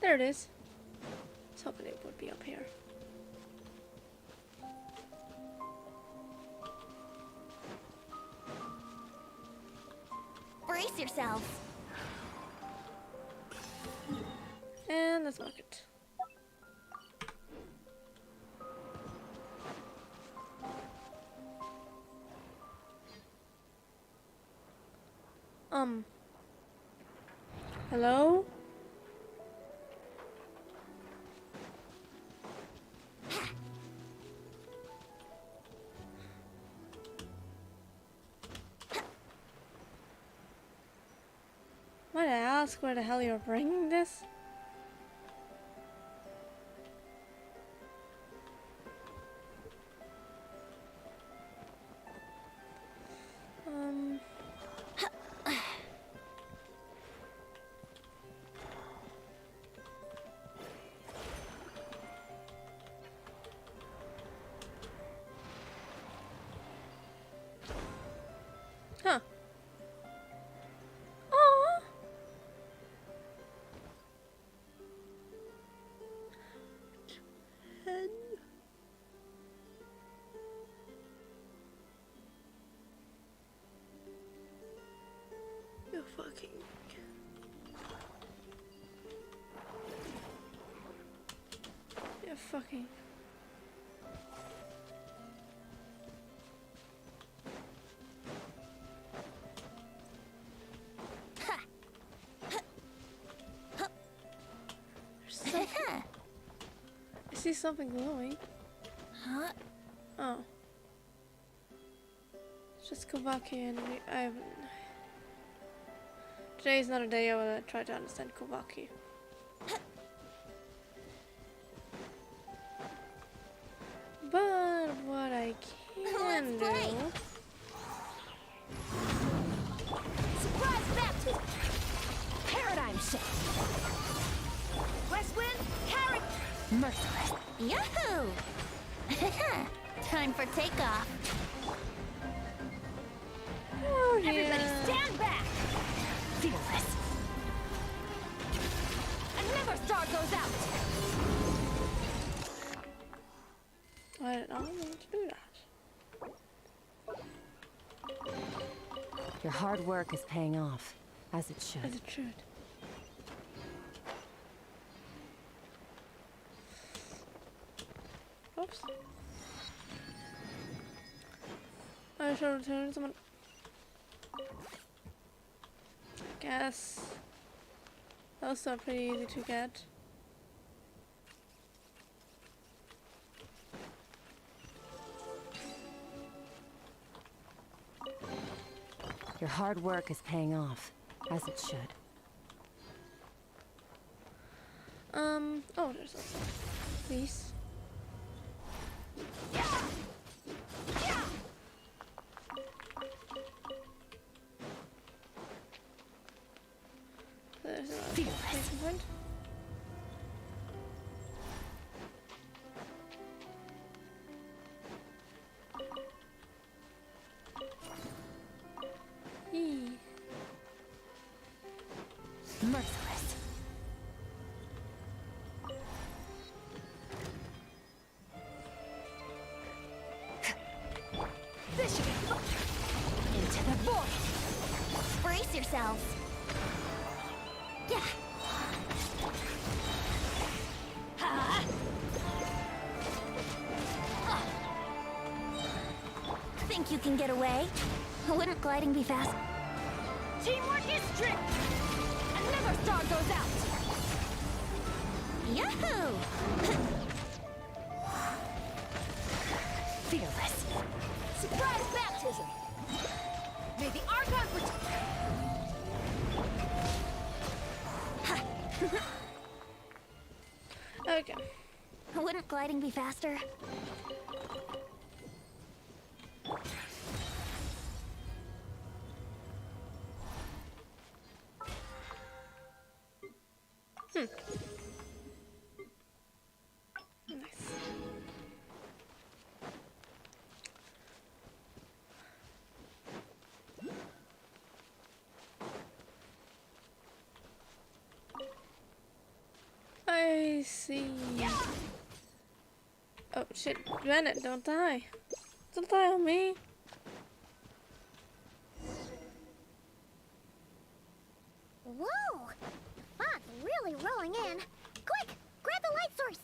There it is. I was hoping it would be up here. Brace yourselves. And let's mark it. Hello? Might I ask where the hell you're bringing this? Huh. Oh. You're fucking. You're fucking. see something glowing. Huh? Oh. It's just Kobaki and I haven't... Today is not a day I will try to understand Kobaki. But what I can do... Surprise baptism! Paradigm shift! West wind, carry! Merciless! Yahoo! Time for takeoff. Oh, Everybody stand back! Fearless! Another star goes out! I did not mean to do that. Your hard work is paying off, as it should. As it should. Oops. I should return someone. Guess those are pretty easy to get. Your hard work is paying off, as it should. Oh, there's also these. There's a placement point. Yee. Merciless! This should be fun! Into the void! Brace yourselves. Yeah. Ha! Think you can get away? Wouldn't gliding be fast? Teamwork is strict! Another star goes out! Yahoo! Fearless! Surprise baptism! May the Archon protect... Okay. Wouldn't gliding be faster? Nice. I see. Oh shit, Janet, don't die. Don't die on me. Whoa! The fog's really rolling in. Quick, grab the light source.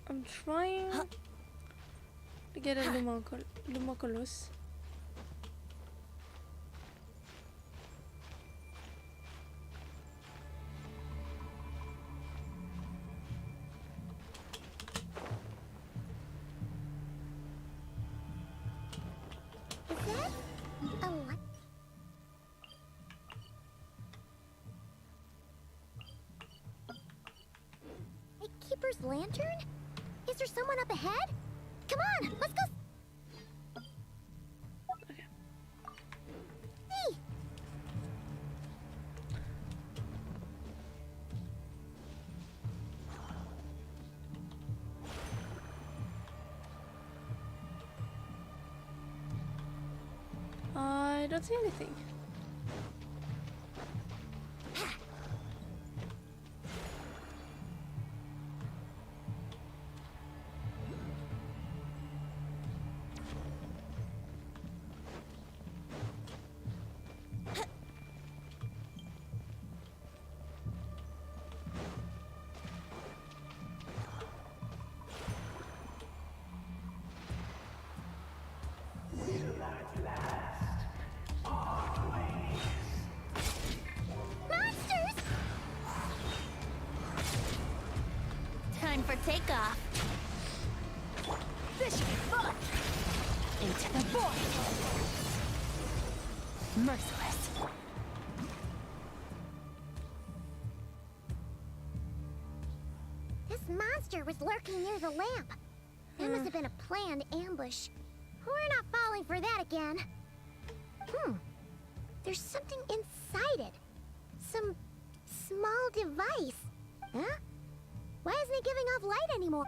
I'm trying to get a Lumoculus. Is that a what? A keeper's lantern? Is there someone up ahead? Come on, let's go. See. I don't see anything. for takeoff. This should be fun! Into the void! Merciless. This monster was lurking near the lamp. That must have been a planned ambush. We're not falling for that again. There's something inside it. Some small device. Huh? Why isn't it giving off light anymore?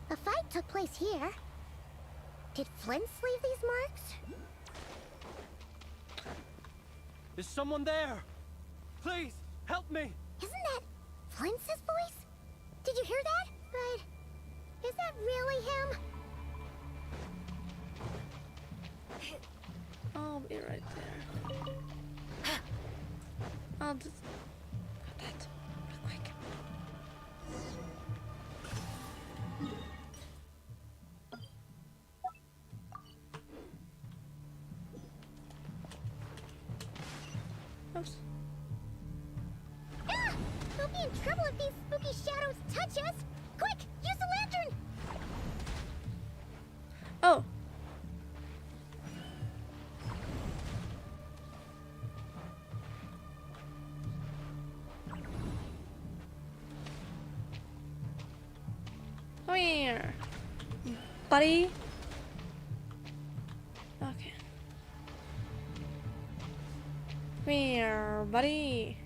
The fight took place here. Did Flint's leave these marks? Is someone there? Please, help me! Isn't that Flint's voice? Did you hear that? But is that really him? I'll be right there. I'll just put that real quick. Oops. Ah! We'll be in trouble if these spooky shadows touch us! Quick, use the lantern! Oh. Come here, buddy. Okay. Come here, buddy.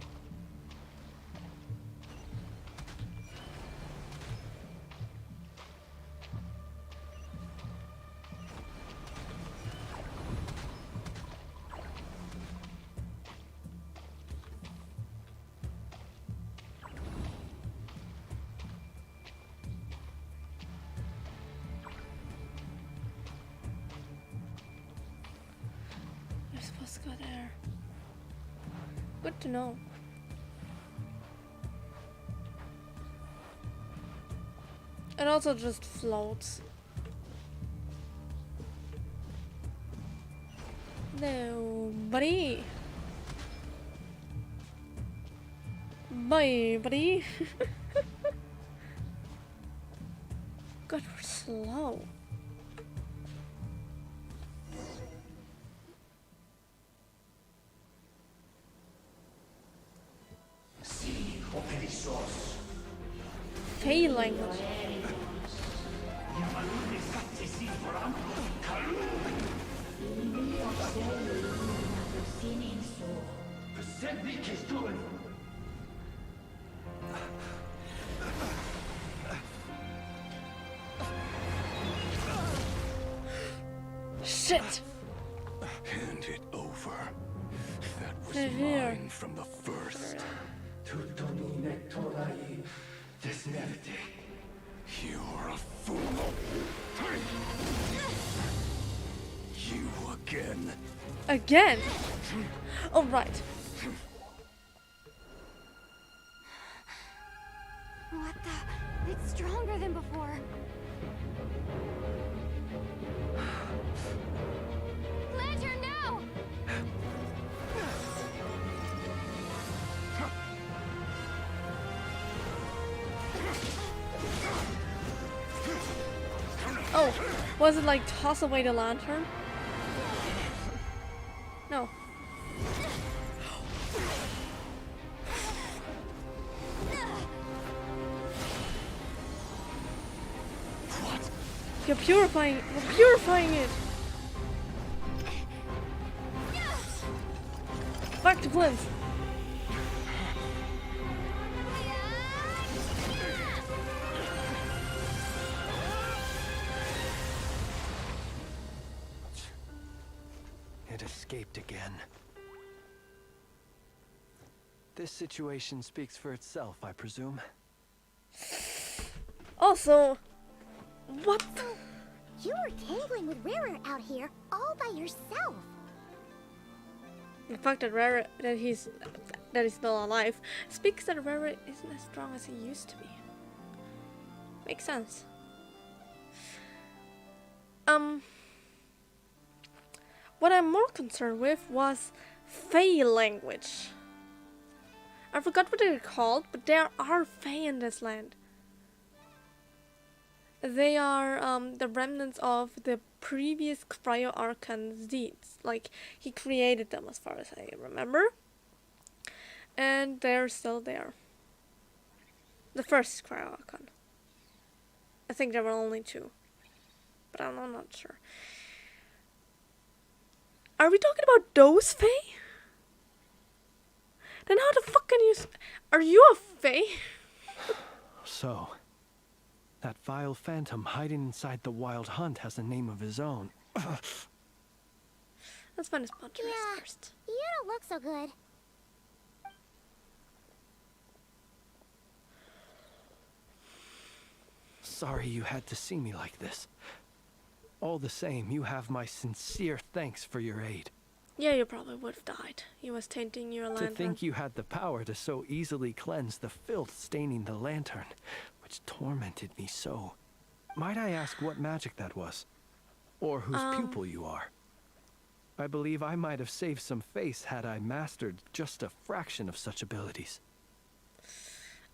We're supposed to go there. Good to know. It also just floats. No, buddy. Bye, buddy. God, we're slow. Fey language. Shit! Hand it over. That was Severe. mine from the first. You're a fool. You again. Again? Oh, right. What the? It's stronger than before. Lantern, no! Oh, was it like toss away the lantern? No. What? You're purifying it. Back to Flint. It escaped again. This situation speaks for itself, I presume. Also, what? You were tangling with Rara out here all by yourself. The fact that he's still alive speaks that Rara isn't as strong as he used to be. Makes sense. What I'm more concerned with was Fey language. I forgot what they're called, but there are Fey in this land. They are the remnants of the previous Krai Archon's deeds. Like, he created them as far as I remember. And they're still there. The first Krai Archon. I think there were only 2. But I'm not sure. Are we talking about those Fae? Then how the fuck can you... Are you a Fae? So, that vile phantom hiding inside the Wild Hunt has a name of his own. Let's find his punter first. You don't look so good. Sorry you had to see me like this. All the same, you have my sincere thanks for your aid. Yeah, you probably would have died. He was tainting your lantern. To think you had the power to so easily cleanse the filth staining the lantern, which tormented me so. Might I ask what magic that was? Or whose pupil you are? I believe I might have saved some face had I mastered just a fraction of such abilities.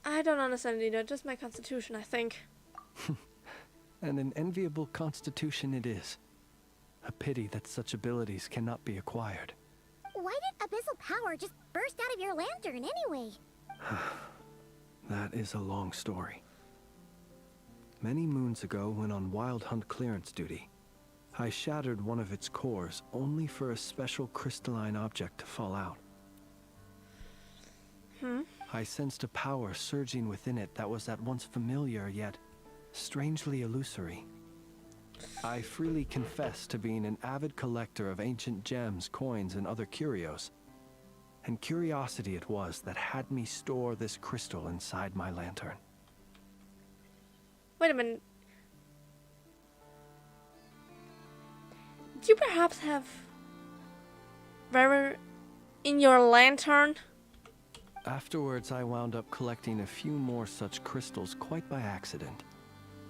I don't understand either, just my constitution, I think. And an enviable constitution it is. A pity that such abilities cannot be acquired. Why did abyssal power just burst out of your lantern anyway? That is a long story. Many moons ago, when on Wild Hunt clearance duty, I shattered one of its cores only for a special crystalline object to fall out. I sensed a power surging within it that was at once familiar yet strangely illusory. I freely confess to being an avid collector of ancient gems, coins, and other curios. And curiosity it was that had me store this crystal inside my lantern. Wait a minute. Do you perhaps have rare in your lantern? Afterwards, I wound up collecting a few more such crystals quite by accident,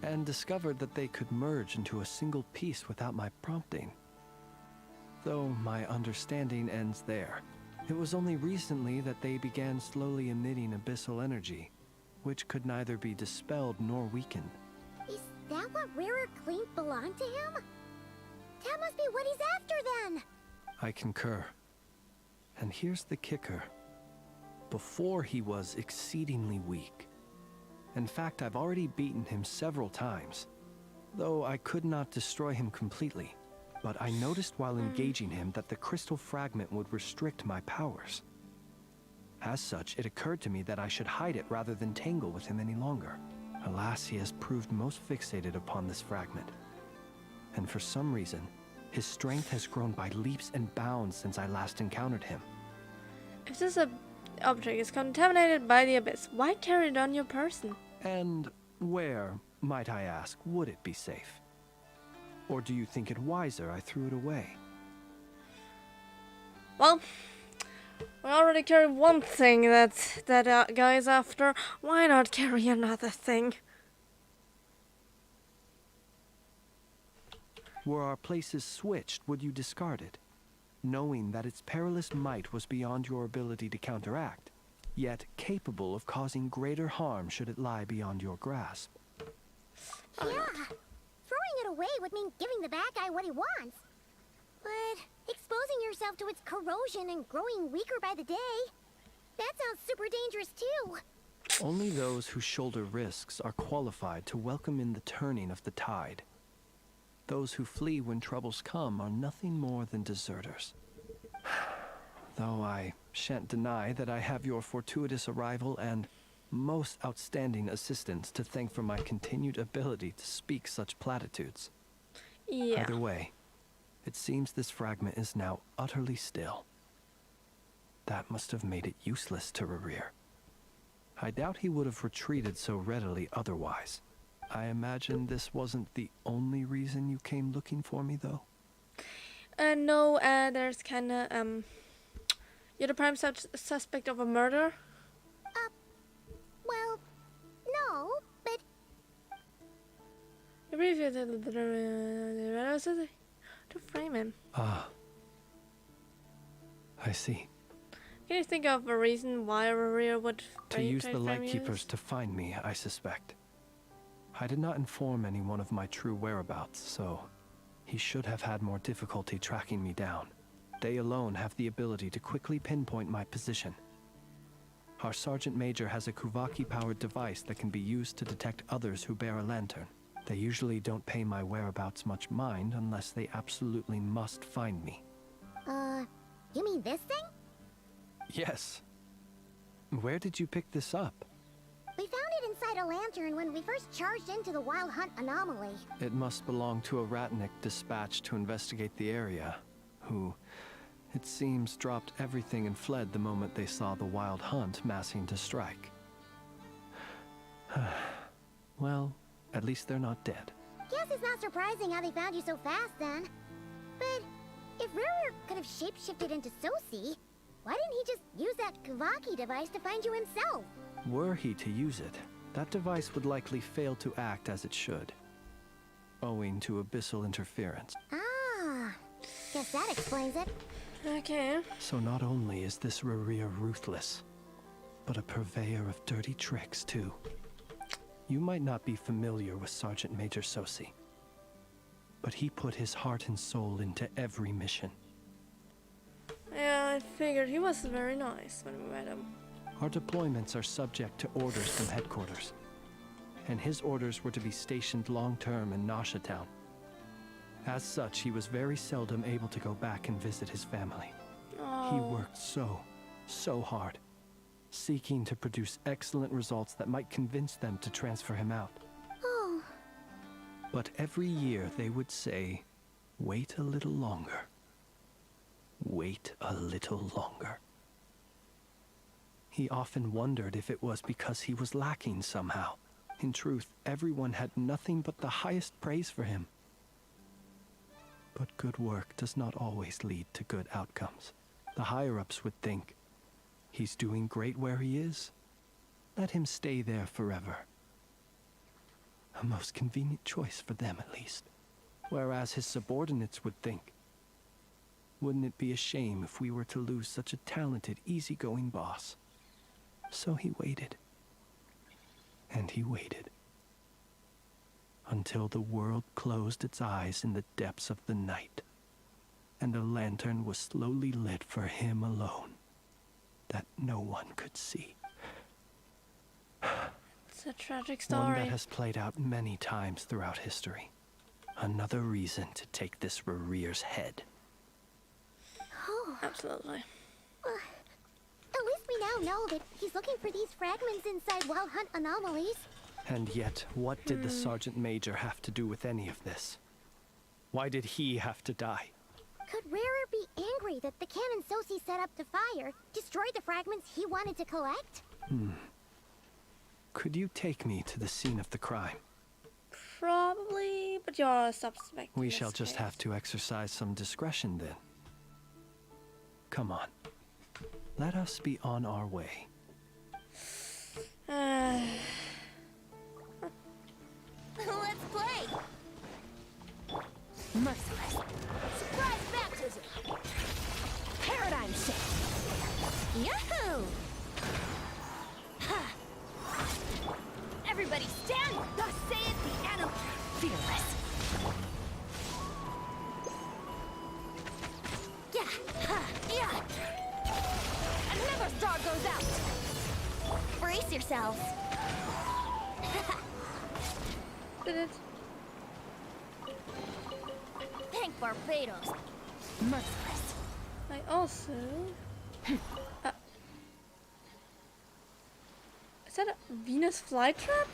and discovered that they could merge into a single piece without my prompting. Though my understanding ends there. It was only recently that they began slowly emitting abyssal energy, which could neither be dispelled nor weakened. Is that what Rarer claimed belonged to him? That must be what he's after then! I concur. And here's the kicker. Before he was exceedingly weak. In fact, I've already beaten him several times, though I could not destroy him completely. But I noticed while engaging him that the crystal fragment would restrict my powers. As such, it occurred to me that I should hide it rather than tangle with him any longer. Alas, he has proved most fixated upon this fragment. And for some reason, his strength has grown by leaps and bounds since I last encountered him. If this object is contaminated by the abyss, why carry it on your person? And where, might I ask, would it be safe? Or do you think it wiser I threw it away? Well, we already carry one thing that guy's after. Why not carry another thing? Were our places switched, would you discard it? Knowing that its perilous might was beyond your ability to counteract, yet capable of causing greater harm should it lie beyond your grasp. Yeah, throwing it away would mean giving the bad guy what he wants. But exposing yourself to its corrosion and growing weaker by the day, that sounds super dangerous too. Only those who shoulder risks are qualified to welcome in the turning of the tide. Those who flee when troubles come are nothing more than deserters. Though I shan't deny that I have your fortuitous arrival and most outstanding assistance to thank for my continued ability to speak such platitudes. Yeah. Either way, it seems this fragment is now utterly still. That must have made it useless to Rarir. I doubt he would have retreated so readily otherwise. I imagine this wasn't the only reason you came looking for me, though? No, there's kinda, you're the prime suspect of a murder? Well, no, but... To frame him. Ah, I see. Can you think of a reason why Aurora would To use trade the familiars? Lightkeepers to find me, I suspect. I did not inform anyone of my true whereabouts, so he should have had more difficulty tracking me down. They alone have the ability to quickly pinpoint my position. Our Sergeant Major has a Kuvaki-powered device that can be used to detect others who bear a lantern. They usually don't pay my whereabouts much mind unless they absolutely must find me. You mean this thing? Yes. Where did you pick this up? We found it inside a lantern when we first charged into the Wild Hunt anomaly. It must belong to a Ratnik dispatched to investigate the area, who, it seems, dropped everything and fled the moment they saw the Wild Hunt massing to strike. Well, at least they're not dead. Guess it's not surprising how they found you so fast then. But if Ruru could have shapeshifted into Sosi, why didn't he just use that Kuvaki device to find you himself? Were he to use it, that device would likely fail to act as it should, owing to abyssal interference. Ah, guess that explains it. Okay. So not only is this Ruria ruthless, but a purveyor of dirty tricks too. You might not be familiar with Sergeant Major Sosi, but he put his heart and soul into every mission. Yeah, I figured he was very nice when we met him. Our deployments are subject to orders from headquarters, and his orders were to be stationed long-term in Nasha Town. As such, he was very seldom able to go back and visit his family. Oh. He worked so hard, seeking to produce excellent results that might convince them to transfer him out. Oh. But every year they would say, wait a little longer. Wait a little longer. He often wondered if it was because he was lacking somehow. In truth, everyone had nothing but the highest praise for him. But good work does not always lead to good outcomes. The higher-ups would think, he's doing great where he is. Let him stay there forever. A most convenient choice for them, at least. Whereas his subordinates would think, wouldn't it be a shame if we were to lose such a talented, easygoing boss? So he waited. And he waited. Until the world closed its eyes in the depths of the night, and a lantern was slowly lit for him alone, that no one could see. It's a tragic One story. that has played out many times throughout history. Another reason to take this Rarir's head. Oh. Absolutely. At least we now know that he's looking for these fragments inside Wild Hunt anomalies. And yet, what did the Sergeant Major have to do with any of this? Why did he have to die? Could Rarer be angry that the cannon Sosi set up to fire destroyed the fragments he wanted to collect? Could you take me to the scene of the crime? Probably, but you're a suspect. We shall just have to exercise some discretion then. Come on. Let us be on our way. Let's play! Merciless. Surprise baptism! Paradigm shift. Yahoo! Everybody stand! Thus saith the animal. Fearless. Yeah! Another star goes out. Brace yourselves. Did it? Thank Barbados. Merciless. I also... is that a Venus flytrap?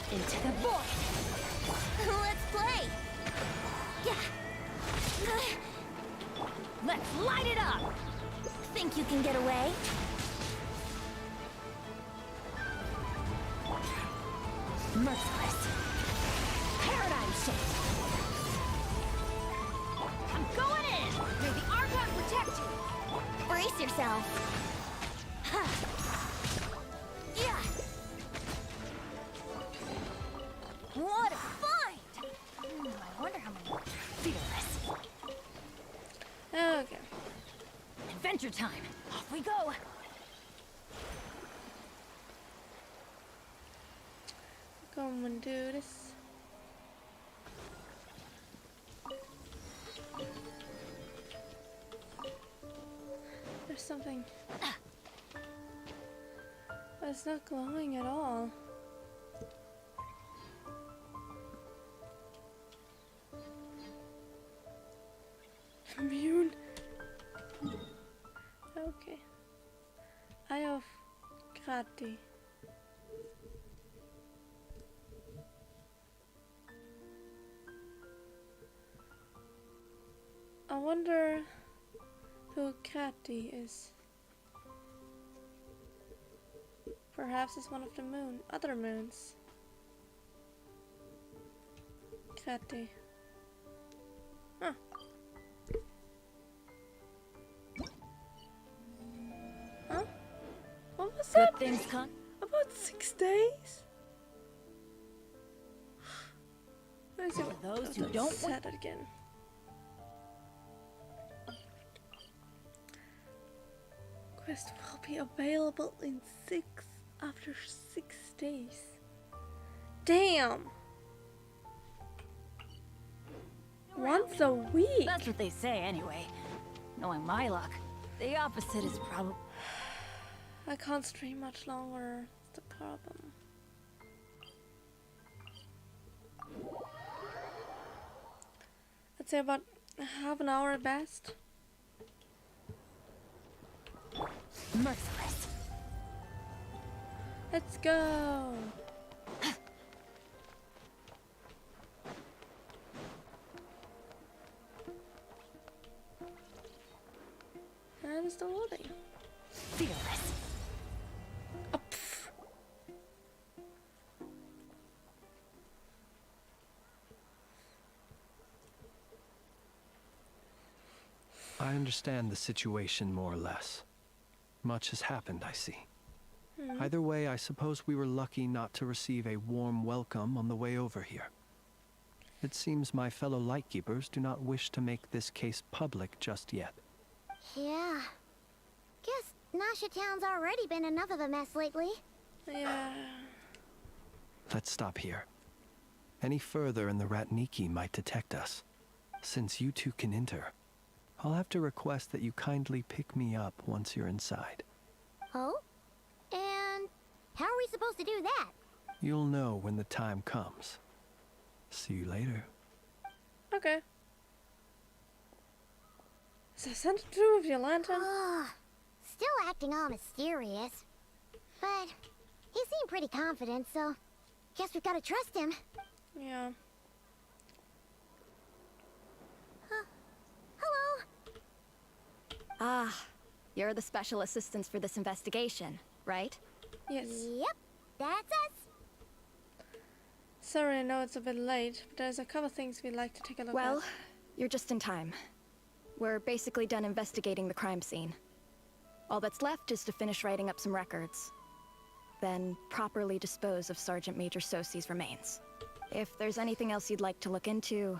Into the void. Let's play! Let's light it up. Think you can get away? Merciless. Paradigm shift. I'm going in! May the Archon protect you! Brace yourself! yourself. Yeah. What a find! I wonder how many fearless. Okay. Adventure time. Off we go. Come and do this. There's something. But it's not glowing at all. Immune. Okay. Eye of Krati. I wonder who Krati is. Perhaps it's one of the other moons. Krati. Huh. Huh? What was that? Good things come. About 6 days? Let me see what those who don't said it again. Quest will be available in after 6 days. Damn! Once a week? That's what they say anyway. Knowing my luck, the opposite is probably... I can't stream much longer. That's the problem. I'd say about half an hour at best. Merciless. Let's go. And it's still loading. Fearless. Oh, I understand the situation more or less. Much has happened, I see. Either way, I suppose we were lucky not to receive a warm welcome on the way over here. It seems my fellow Lightkeepers do not wish to make this case public just yet. Yeah. Guess Nasha Town's already been enough of a mess lately. Yeah. Let's stop here. Any further and the Ratniki might detect us. Since you two can enter, I'll have to request that you kindly pick me up once you're inside. Oh? And how are we supposed to do that? You'll know when the time comes. See you later. Okay. Is that something to do with your lantern? Still acting all mysterious. But he seemed pretty confident, so guess we've got to trust him. Yeah. Hello. Ah, you're the special assistants for this investigation, right? Yes. Yep, that's us. Sorry, I know it's a bit late, but there's a couple things we'd like to take a look at. Well, you're just in time. We're basically done investigating the crime scene. All that's left is to finish writing up some records. Then properly dispose of Sergeant Major Sosi's remains. If there's anything else you'd like to look into,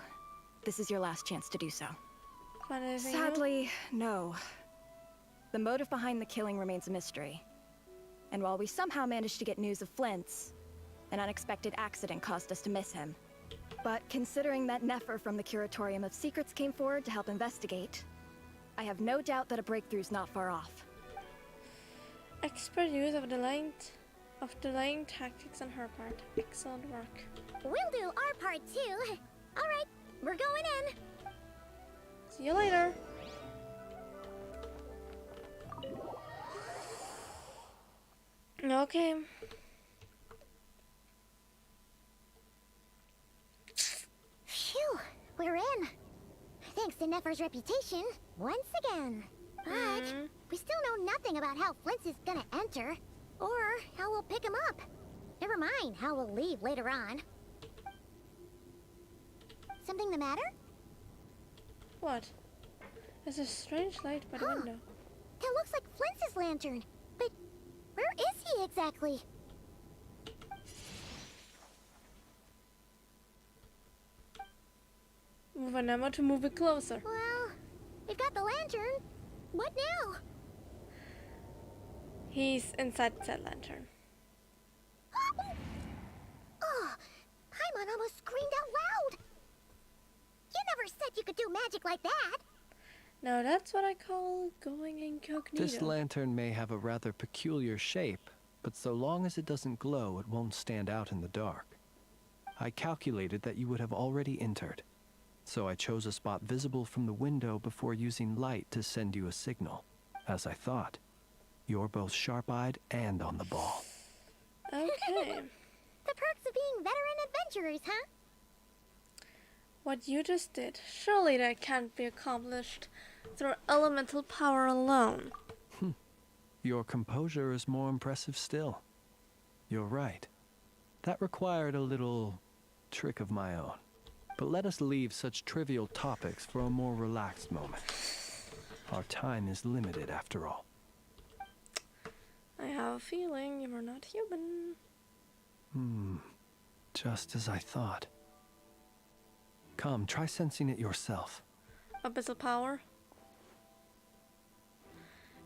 this is your last chance to do so. Sadly, no. The motive behind the killing remains a mystery. And while we somehow managed to get news of Flint's, an unexpected accident caused us to miss him. But considering that Nefer from the Curatorium of Secrets came forward to help investigate, I have no doubt that a breakthrough's not far off. Expert use of delaying tactics on her part. Excellent work. We'll do our part too. All right, we're going in. See you later. Okay. Phew, we're in. Thanks to Nefer's reputation, once again. But we still know nothing about how Flint's is gonna enter, or how we'll pick him up. Never mind how we'll leave later on. Something the matter? What? There's a strange light by the window. That looks like Flintz's lantern. But where is he exactly? Move an ammo to move it closer. Well, we've got the lantern. What now? He's inside that lantern. Oh, Paimon almost screamed out loud. You never said you could do magic like that. Now that's what I call going incognito. This lantern may have a rather peculiar shape, but so long as it doesn't glow, it won't stand out in the dark. I calculated that you would have already entered, so I chose a spot visible from the window before using light to send you a signal. As I thought, you're both sharp-eyed and on the ball. Okay. The perks of being veteran adventurers, huh? What you just did, surely that can't be accomplished through elemental power alone. Your composure is more impressive still. You're right. That required a little trick of my own. But let us leave such trivial topics for a more relaxed moment. Our time is limited after all. I have a feeling you are not human. Just as I thought. Come, try sensing it yourself. Abyssal power.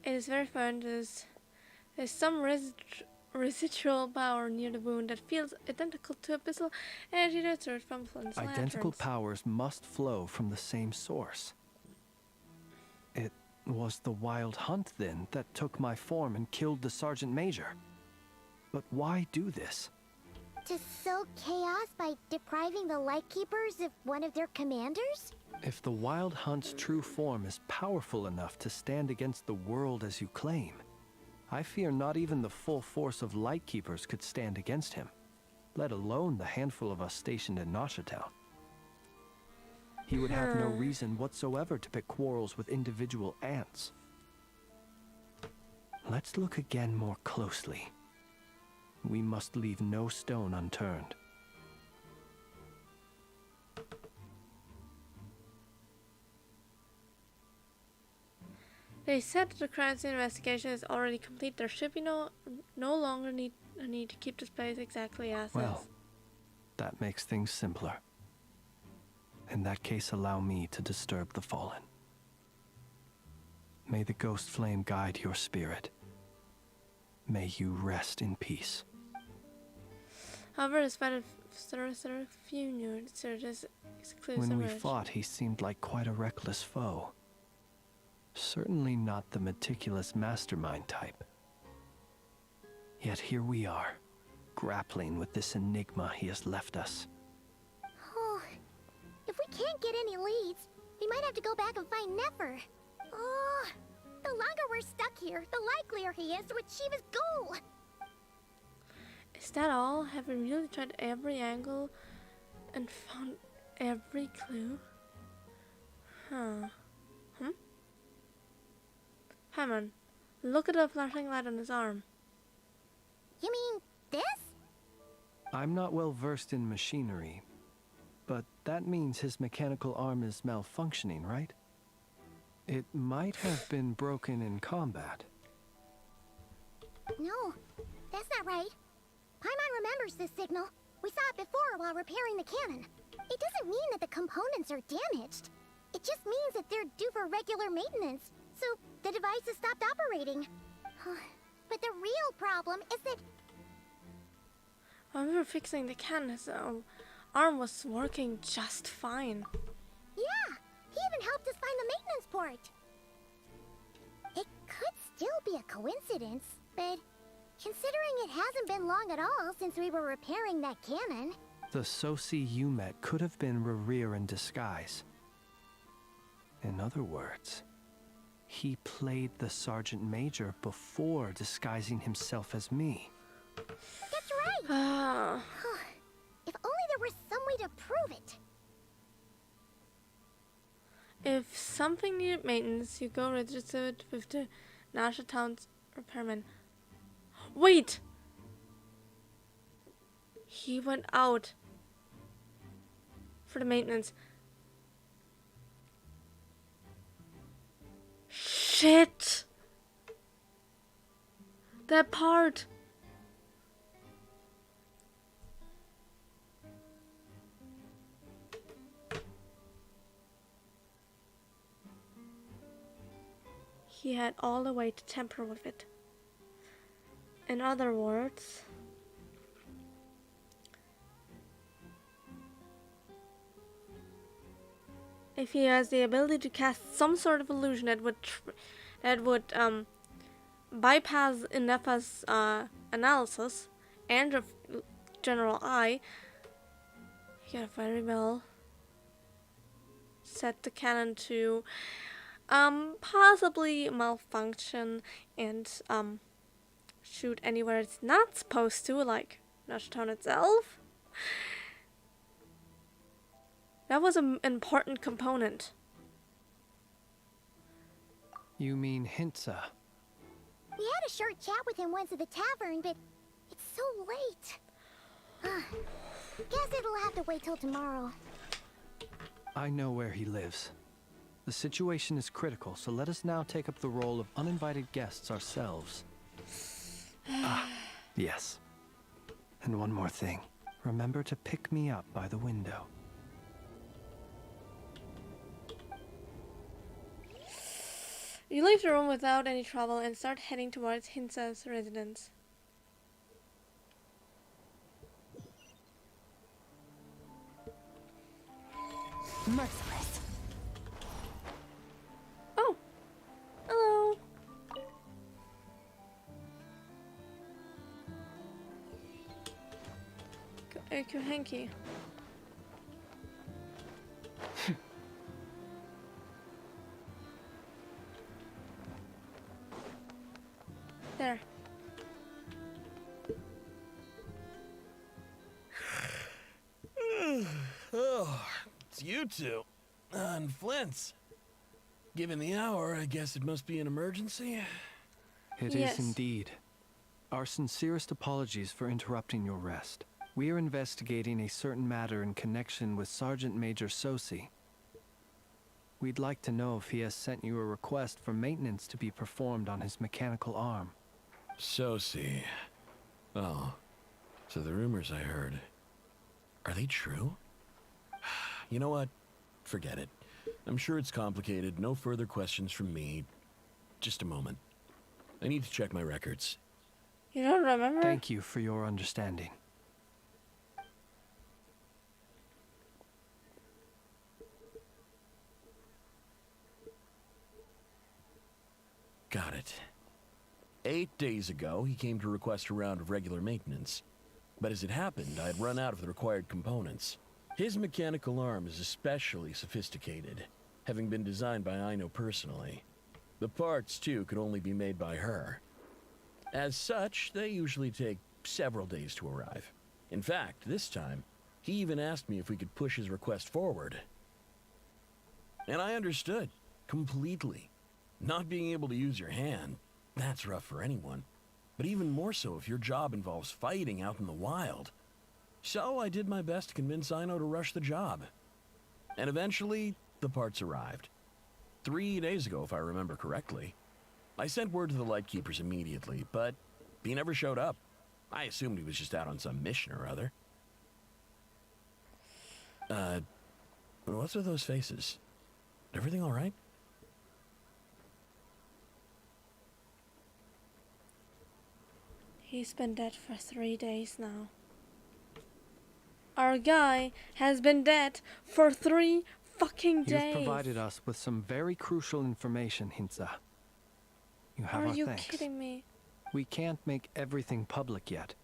It is very fun. There's some residual power near the wound that feels identical to abyssal energy that surged from Flint's Identical lanterns. powers must flow from the same source. It was the Wild Hunt, then, that took my form and killed the Sergeant Major. But why do this? To sow chaos by depriving the Lightkeepers of one of their commanders? If the Wild Hunt's true form is powerful enough to stand against the world as you claim, I fear not even the full force of Lightkeepers could stand against him, let alone the handful of us stationed in Nashatown. He would have no reason whatsoever to pick quarrels with individual ants. Let's look again more closely. We must leave no stone unturned. They said that the crimes investigation is already complete. There should be no longer need to keep this place exactly as Well, is. that makes things simpler. In that case, allow me to disturb the fallen. May the ghost flame guide your spirit. May you rest in peace. However, despite a few new searches, exclusive When we merge. fought, he seemed like quite a reckless foe. Certainly not the meticulous mastermind type. Yet here we are, grappling with this enigma he has left us. Oh, if we can't get any leads, we might have to go back and find Nefer. Oh, the longer we're stuck here, the likelier he is to achieve his goal. Is that all? Have we really tried every angle and found every clue? Paimon, look at the flashing light on his arm. You mean this? I'm not well versed in machinery, but that means his mechanical arm is malfunctioning, right? It might have been broken in combat. No, that's not right. Paimon remembers this signal. We saw it before while repairing the cannon. It doesn't mean that the components are damaged. It just means that they're due for regular maintenance, so the device has stopped operating. But the real problem is that... When we were fixing the cannon, his arm was working just fine. Yeah, he even helped us find the maintenance port. It could still be a coincidence, but considering it hasn't been long at all since we were repairing that cannon... The Sosi you met could have been Rerir in disguise. In other words, he played the Sergeant Major before disguising himself as me. That's right! If only there was some way to prove it. If something needed maintenance, you go register it with the Nasha Town's repairman. Wait! He went out for the maintenance. Shit! that part. He had all the way to tamper with it. In other words, if he has the ability to cast some sort of illusion that would bypass Inefa's analysis and of general eye, he could very well set the cannon to possibly malfunction and shoot anywhere it's not supposed to, like Nashtown itself. That was an important component. You mean Hintsa? We had a short chat with him once at the tavern, but it's so late. Guess it'll have to wait till tomorrow. I know where he lives. The situation is critical, so let us now take up the role of uninvited guests ourselves. Yes. And one more thing. Remember to pick me up by the window. You leave the room without any trouble and start heading towards Hintsa's residence. Merciless. Oh, hello. Hanky. There. Oh, it's you two. And Flint's. Given the hour, I guess it must be an emergency. It is indeed. Our sincerest apologies for interrupting your rest. We are investigating a certain matter in connection with Sergeant Major Sosi. We'd like to know if he has sent you a request for maintenance to be performed on his mechanical arm. Sosi. Oh, so the rumors I heard, are they true? You know what? Forget it. I'm sure it's complicated. No further questions from me. Just a moment. I need to check my records. You don't remember? Thank you for your understanding. Got it. 8 days ago, he came to request a round of regular maintenance. But as it happened, I had run out of the required components. His mechanical arm is especially sophisticated, having been designed by Aino personally. The parts, too, could only be made by her. As such, they usually take several days to arrive. In fact, this time, he even asked me if we could push his request forward. And I understood, completely. Not being able to use your hand, that's rough for anyone. But even more so if your job involves fighting out in the wild. So I did my best to convince Aino to rush the job. And eventually, the parts arrived. 3 days ago, if I remember correctly. I sent word to the Lightkeepers immediately, but he never showed up. I assumed he was just out on some mission or other. What's with those faces? Everything all right? He's been dead for 3 days now. Our guy has been dead for 3 fucking days. You've provided us with some very crucial information, Hintsa. You have our thanks. Are you kidding me? We can't make everything public yet,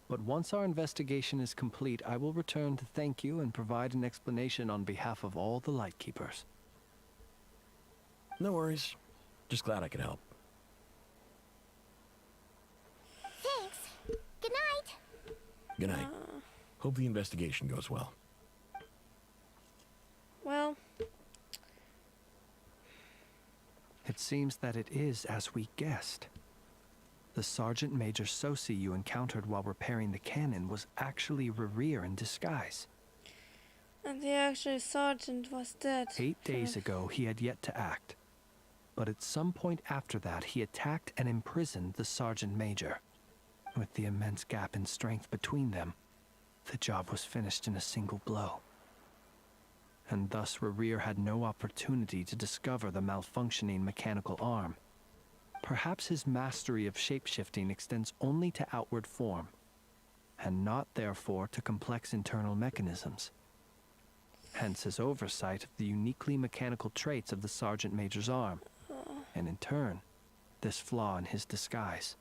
but once our investigation is complete, I will return to thank you and provide an explanation on behalf of all the Lightkeepers. No worries. Just glad I could help. Thanks. Good night. Good night. Hope the investigation goes well. Well, it seems that it is as we guessed. The Sergeant Major Sosi you encountered while repairing the cannon was actually Rerir in disguise. and the actual sergeant was dead. 8 days ago, he had yet to act. But at some point after that, he attacked and imprisoned the Sergeant Major. With the immense gap in strength between them, the job was finished in a single blow. And thus Rerir had no opportunity to discover the malfunctioning mechanical arm. Perhaps his mastery of shapeshifting extends only to outward form, and not therefore to complex internal mechanisms. Hence his oversight of the uniquely mechanical traits of the Sergeant Major's arm, and in turn, this flaw in his disguise.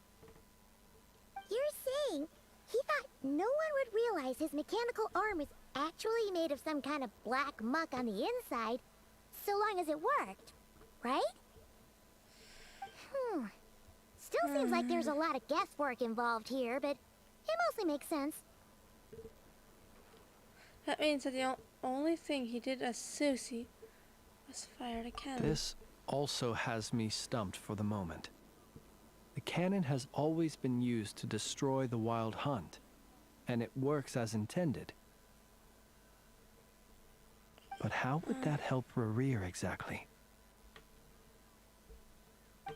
You're saying he thought no one would realize his mechanical arm was actually made of some kind of black muck on the inside, so long as it worked, right? Still seems like there's a lot of guesswork involved here, but it mostly makes sense. That means that the only thing he did as Susie was fire the cannon. This also has me stumped for the moment. The cannon has always been used to destroy the Wild Hunt, and it works as intended. But how would that help Rerir exactly?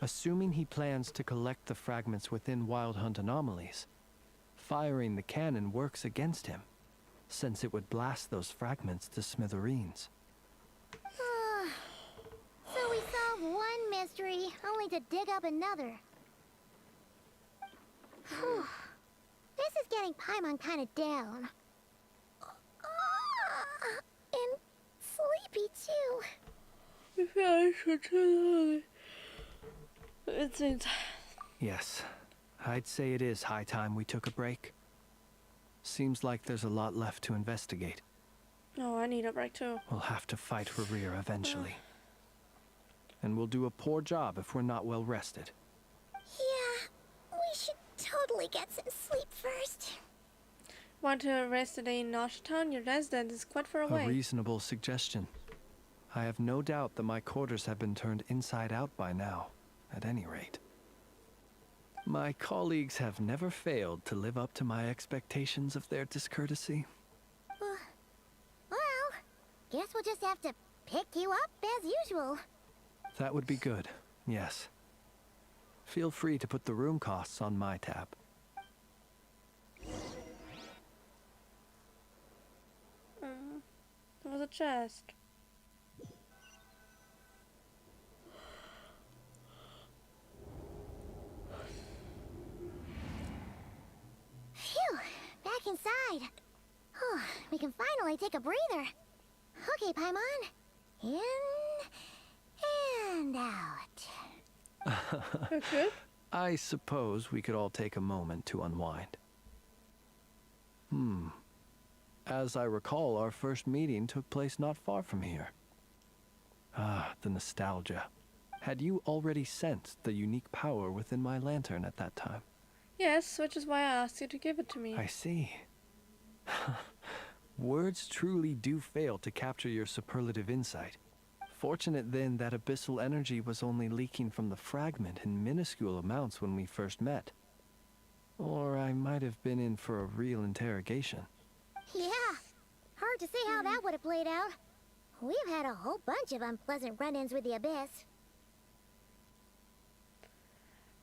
Assuming he plans to collect the fragments within Wild Hunt anomalies, firing the cannon works against him, since it would blast those fragments to smithereens. So we solved one mystery, only to dig up another. This is getting Paimon kind of down. And sleepy too. I feel I should too. It's Yes, I'd say it is high time we took a break. Seems like there's a lot left to investigate. Oh, I need a break too. We'll have to fight Rerir eventually. And we'll do a poor job if we're not well rested. Yeah, we should totally get some sleep first. Want to rest today in Noshitown? Your residence is quite far away. A reasonable suggestion. I have no doubt that my quarters have been turned inside out by now, at any rate. My colleagues have never failed to live up to my expectations of their discourtesy. Well, guess we'll just have to pick you up as usual. That would be good, yes. Feel free to put the room costs on my tab. There was a chest. Phew, back inside. We can finally take a breather. Okay, Paimon. In and out. Okay. I suppose we could all take a moment to unwind. As I recall, our first meeting took place not far from here. Ah, the nostalgia. Had you already sensed the unique power within my lantern at that time? Yes, which is why I asked you to give it to me. I see. Words truly do fail to capture your superlative insight. Fortunate then that abyssal energy was only leaking from the fragment in minuscule amounts when we first met. Or I might have been in for a real interrogation. Yeah, hard to say how that would have played out. We've had a whole bunch of unpleasant run-ins with the Abyss.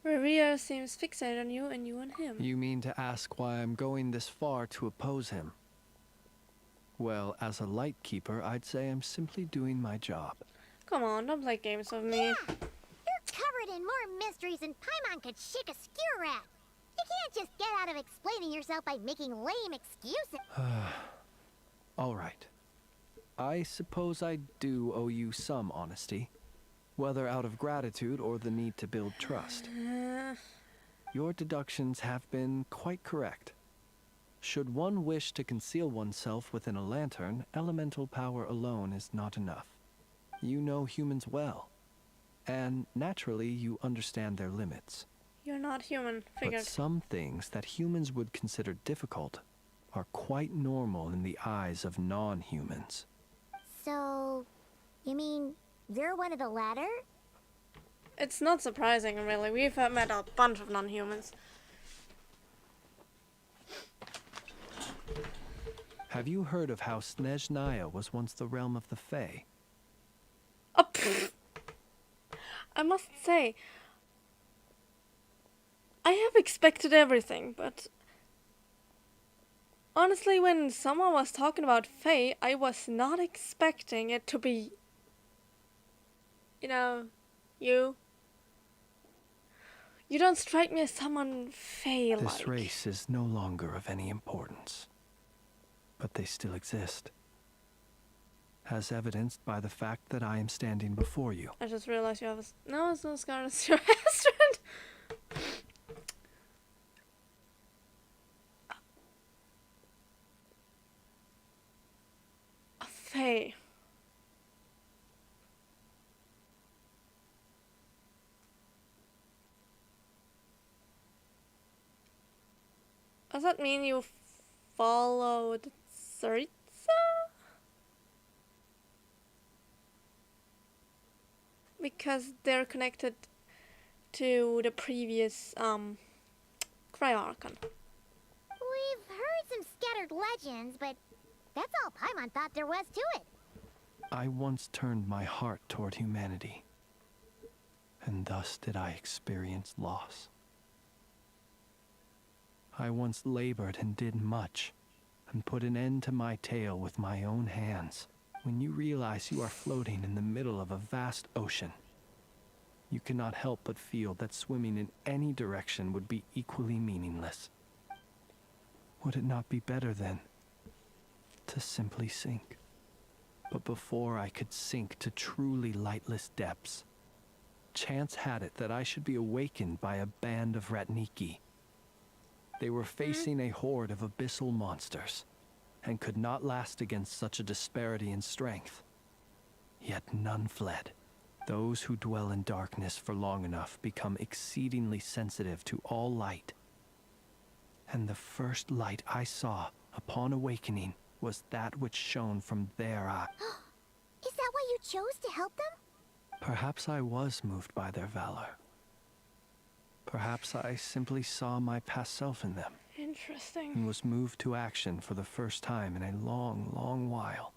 Rerir seems fixated on you and you on him. You mean to ask why I'm going this far to oppose him? Well, as a light keeper, I'd say I'm simply doing my job. Come on, don't play games with me. Yeah, you're covered in more mysteries than Paimon could shake a skewer at. You can't just get out of explaining yourself by making lame excuses. All right. I suppose I do owe you some honesty, whether out of gratitude or the need to build trust. Your deductions have been quite correct. Should one wish to conceal oneself within a lantern, elemental power alone is not enough. You know humans well, and naturally you understand their limits. You're not human, figured. But some things that humans would consider difficult are quite normal in the eyes of non-humans. So, you mean you're one of the latter? It's not surprising, really. We've met a bunch of non-humans. Have you heard of how Snezhnaya was once the realm of the Fae? I must say, I have expected everything, but honestly, when someone was talking about Faye, I was not expecting it to be, you know, you. You don't strike me as someone Faye-like. This race is no longer of any importance, but they still exist. As evidenced by the fact that I am standing before you. I just realized you have a... No, it's not Scar, it's your restaurant. A Faye. Does that mean you followed Saritsa? Because they're connected to the previous Krai Archon. We've heard some scattered legends, but that's all Paimon thought there was to it. I once turned my heart toward humanity, and thus did I experience loss. I once labored and did much, and put an end to my tale with my own hands. When you realize you are floating in the middle of a vast ocean, you cannot help but feel that swimming in any direction would be equally meaningless. Would it not be better, then, to simply sink? But before I could sink to truly lightless depths, chance had it that I should be awakened by a band of Ratniki. They were facing a horde of abyssal monsters, and could not last against such a disparity in strength. Yet none fled. Those who dwell in darkness for long enough become exceedingly sensitive to all light. And the first light I saw upon awakening was that which shone from their eye. Is that why you chose to help them? Perhaps I was moved by their valor. Perhaps I simply saw my past self in them. Interesting. And was moved to action for the first time in a long, long while.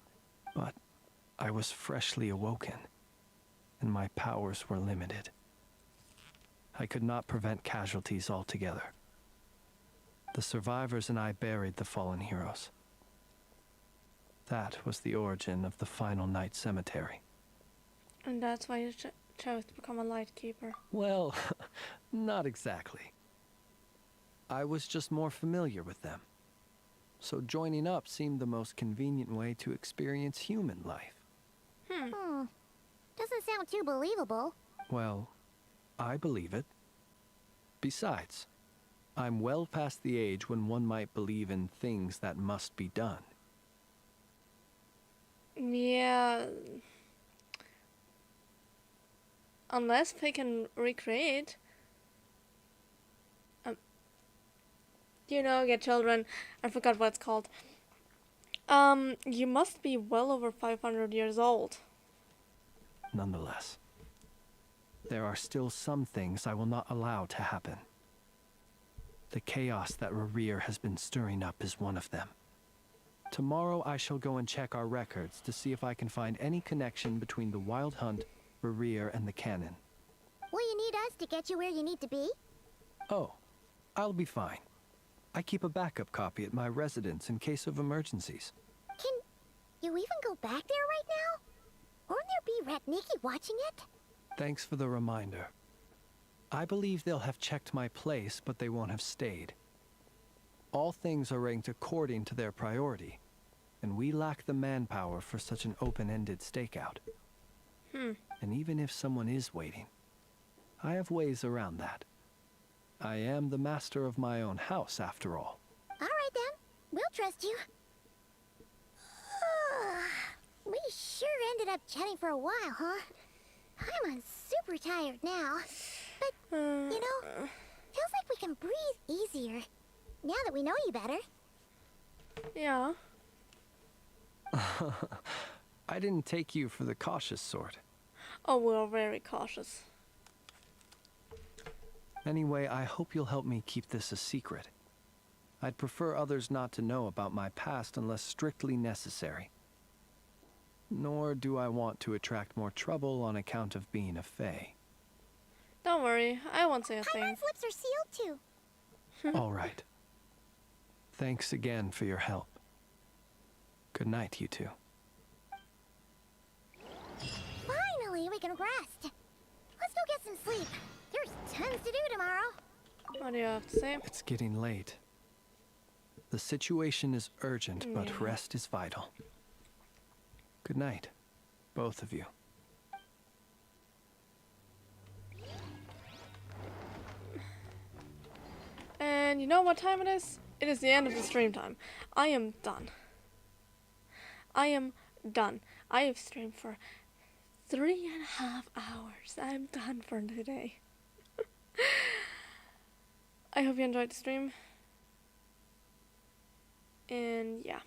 But I was freshly awoken, and my powers were limited. I could not prevent casualties altogether. The survivors and I buried the fallen heroes. That was the origin of the final night cemetery. And that's why you chose to become a lightkeeper. Well, not exactly. I was just more familiar with them. So joining up seemed the most convenient way to experience human life. Doesn't sound too believable. Well, I believe it. Besides, I'm well past the age when one might believe in things that must be done. Yeah. Unless they can recreate. You know, get children. I forgot what it's called. You must be well over 500 years old. Nonetheless, there are still some things I will not allow to happen. The chaos that Rerir has been stirring up is one of them. Tomorrow I shall go and check our records to see if I can find any connection between the Wild Hunt, Rerir, and the Cannon. Will you need us to get you where you need to be? Oh, I'll be fine. I keep a backup copy at my residence in case of emergencies. Can you even go back there right now? Won't there be Ratniki watching it? Thanks for the reminder. I believe they'll have checked my place, but they won't have stayed. All things are ranked according to their priority, and we lack the manpower for such an open-ended stakeout. And even if someone is waiting, I have ways around that. I am the master of my own house, after all. All right, then. We'll trust you. We sure ended up chatting for a while, huh? I'm super tired now. But, you know, feels like we can breathe easier now that we know you better. Yeah. I didn't take you for the cautious sort. Oh, we're very cautious. Anyway, I hope you'll help me keep this a secret. I'd prefer others not to know about my past unless strictly necessary. Nor do I want to attract more trouble on account of being a Fae. Don't worry, I won't say a thing. Paimon's lips are sealed too. All right. Thanks again for your help. Good night, you two. Finally, we can rest. Let's go get some sleep. There's tons to do tomorrow. What do you have to say? It's getting late. The situation is urgent, but rest is vital. Good night, both of you. And you know what time it is? It is the end of the stream time. I am done. I am done. I have streamed for 3.5 hours. I'm done for today. I hope you enjoyed the stream. And yeah.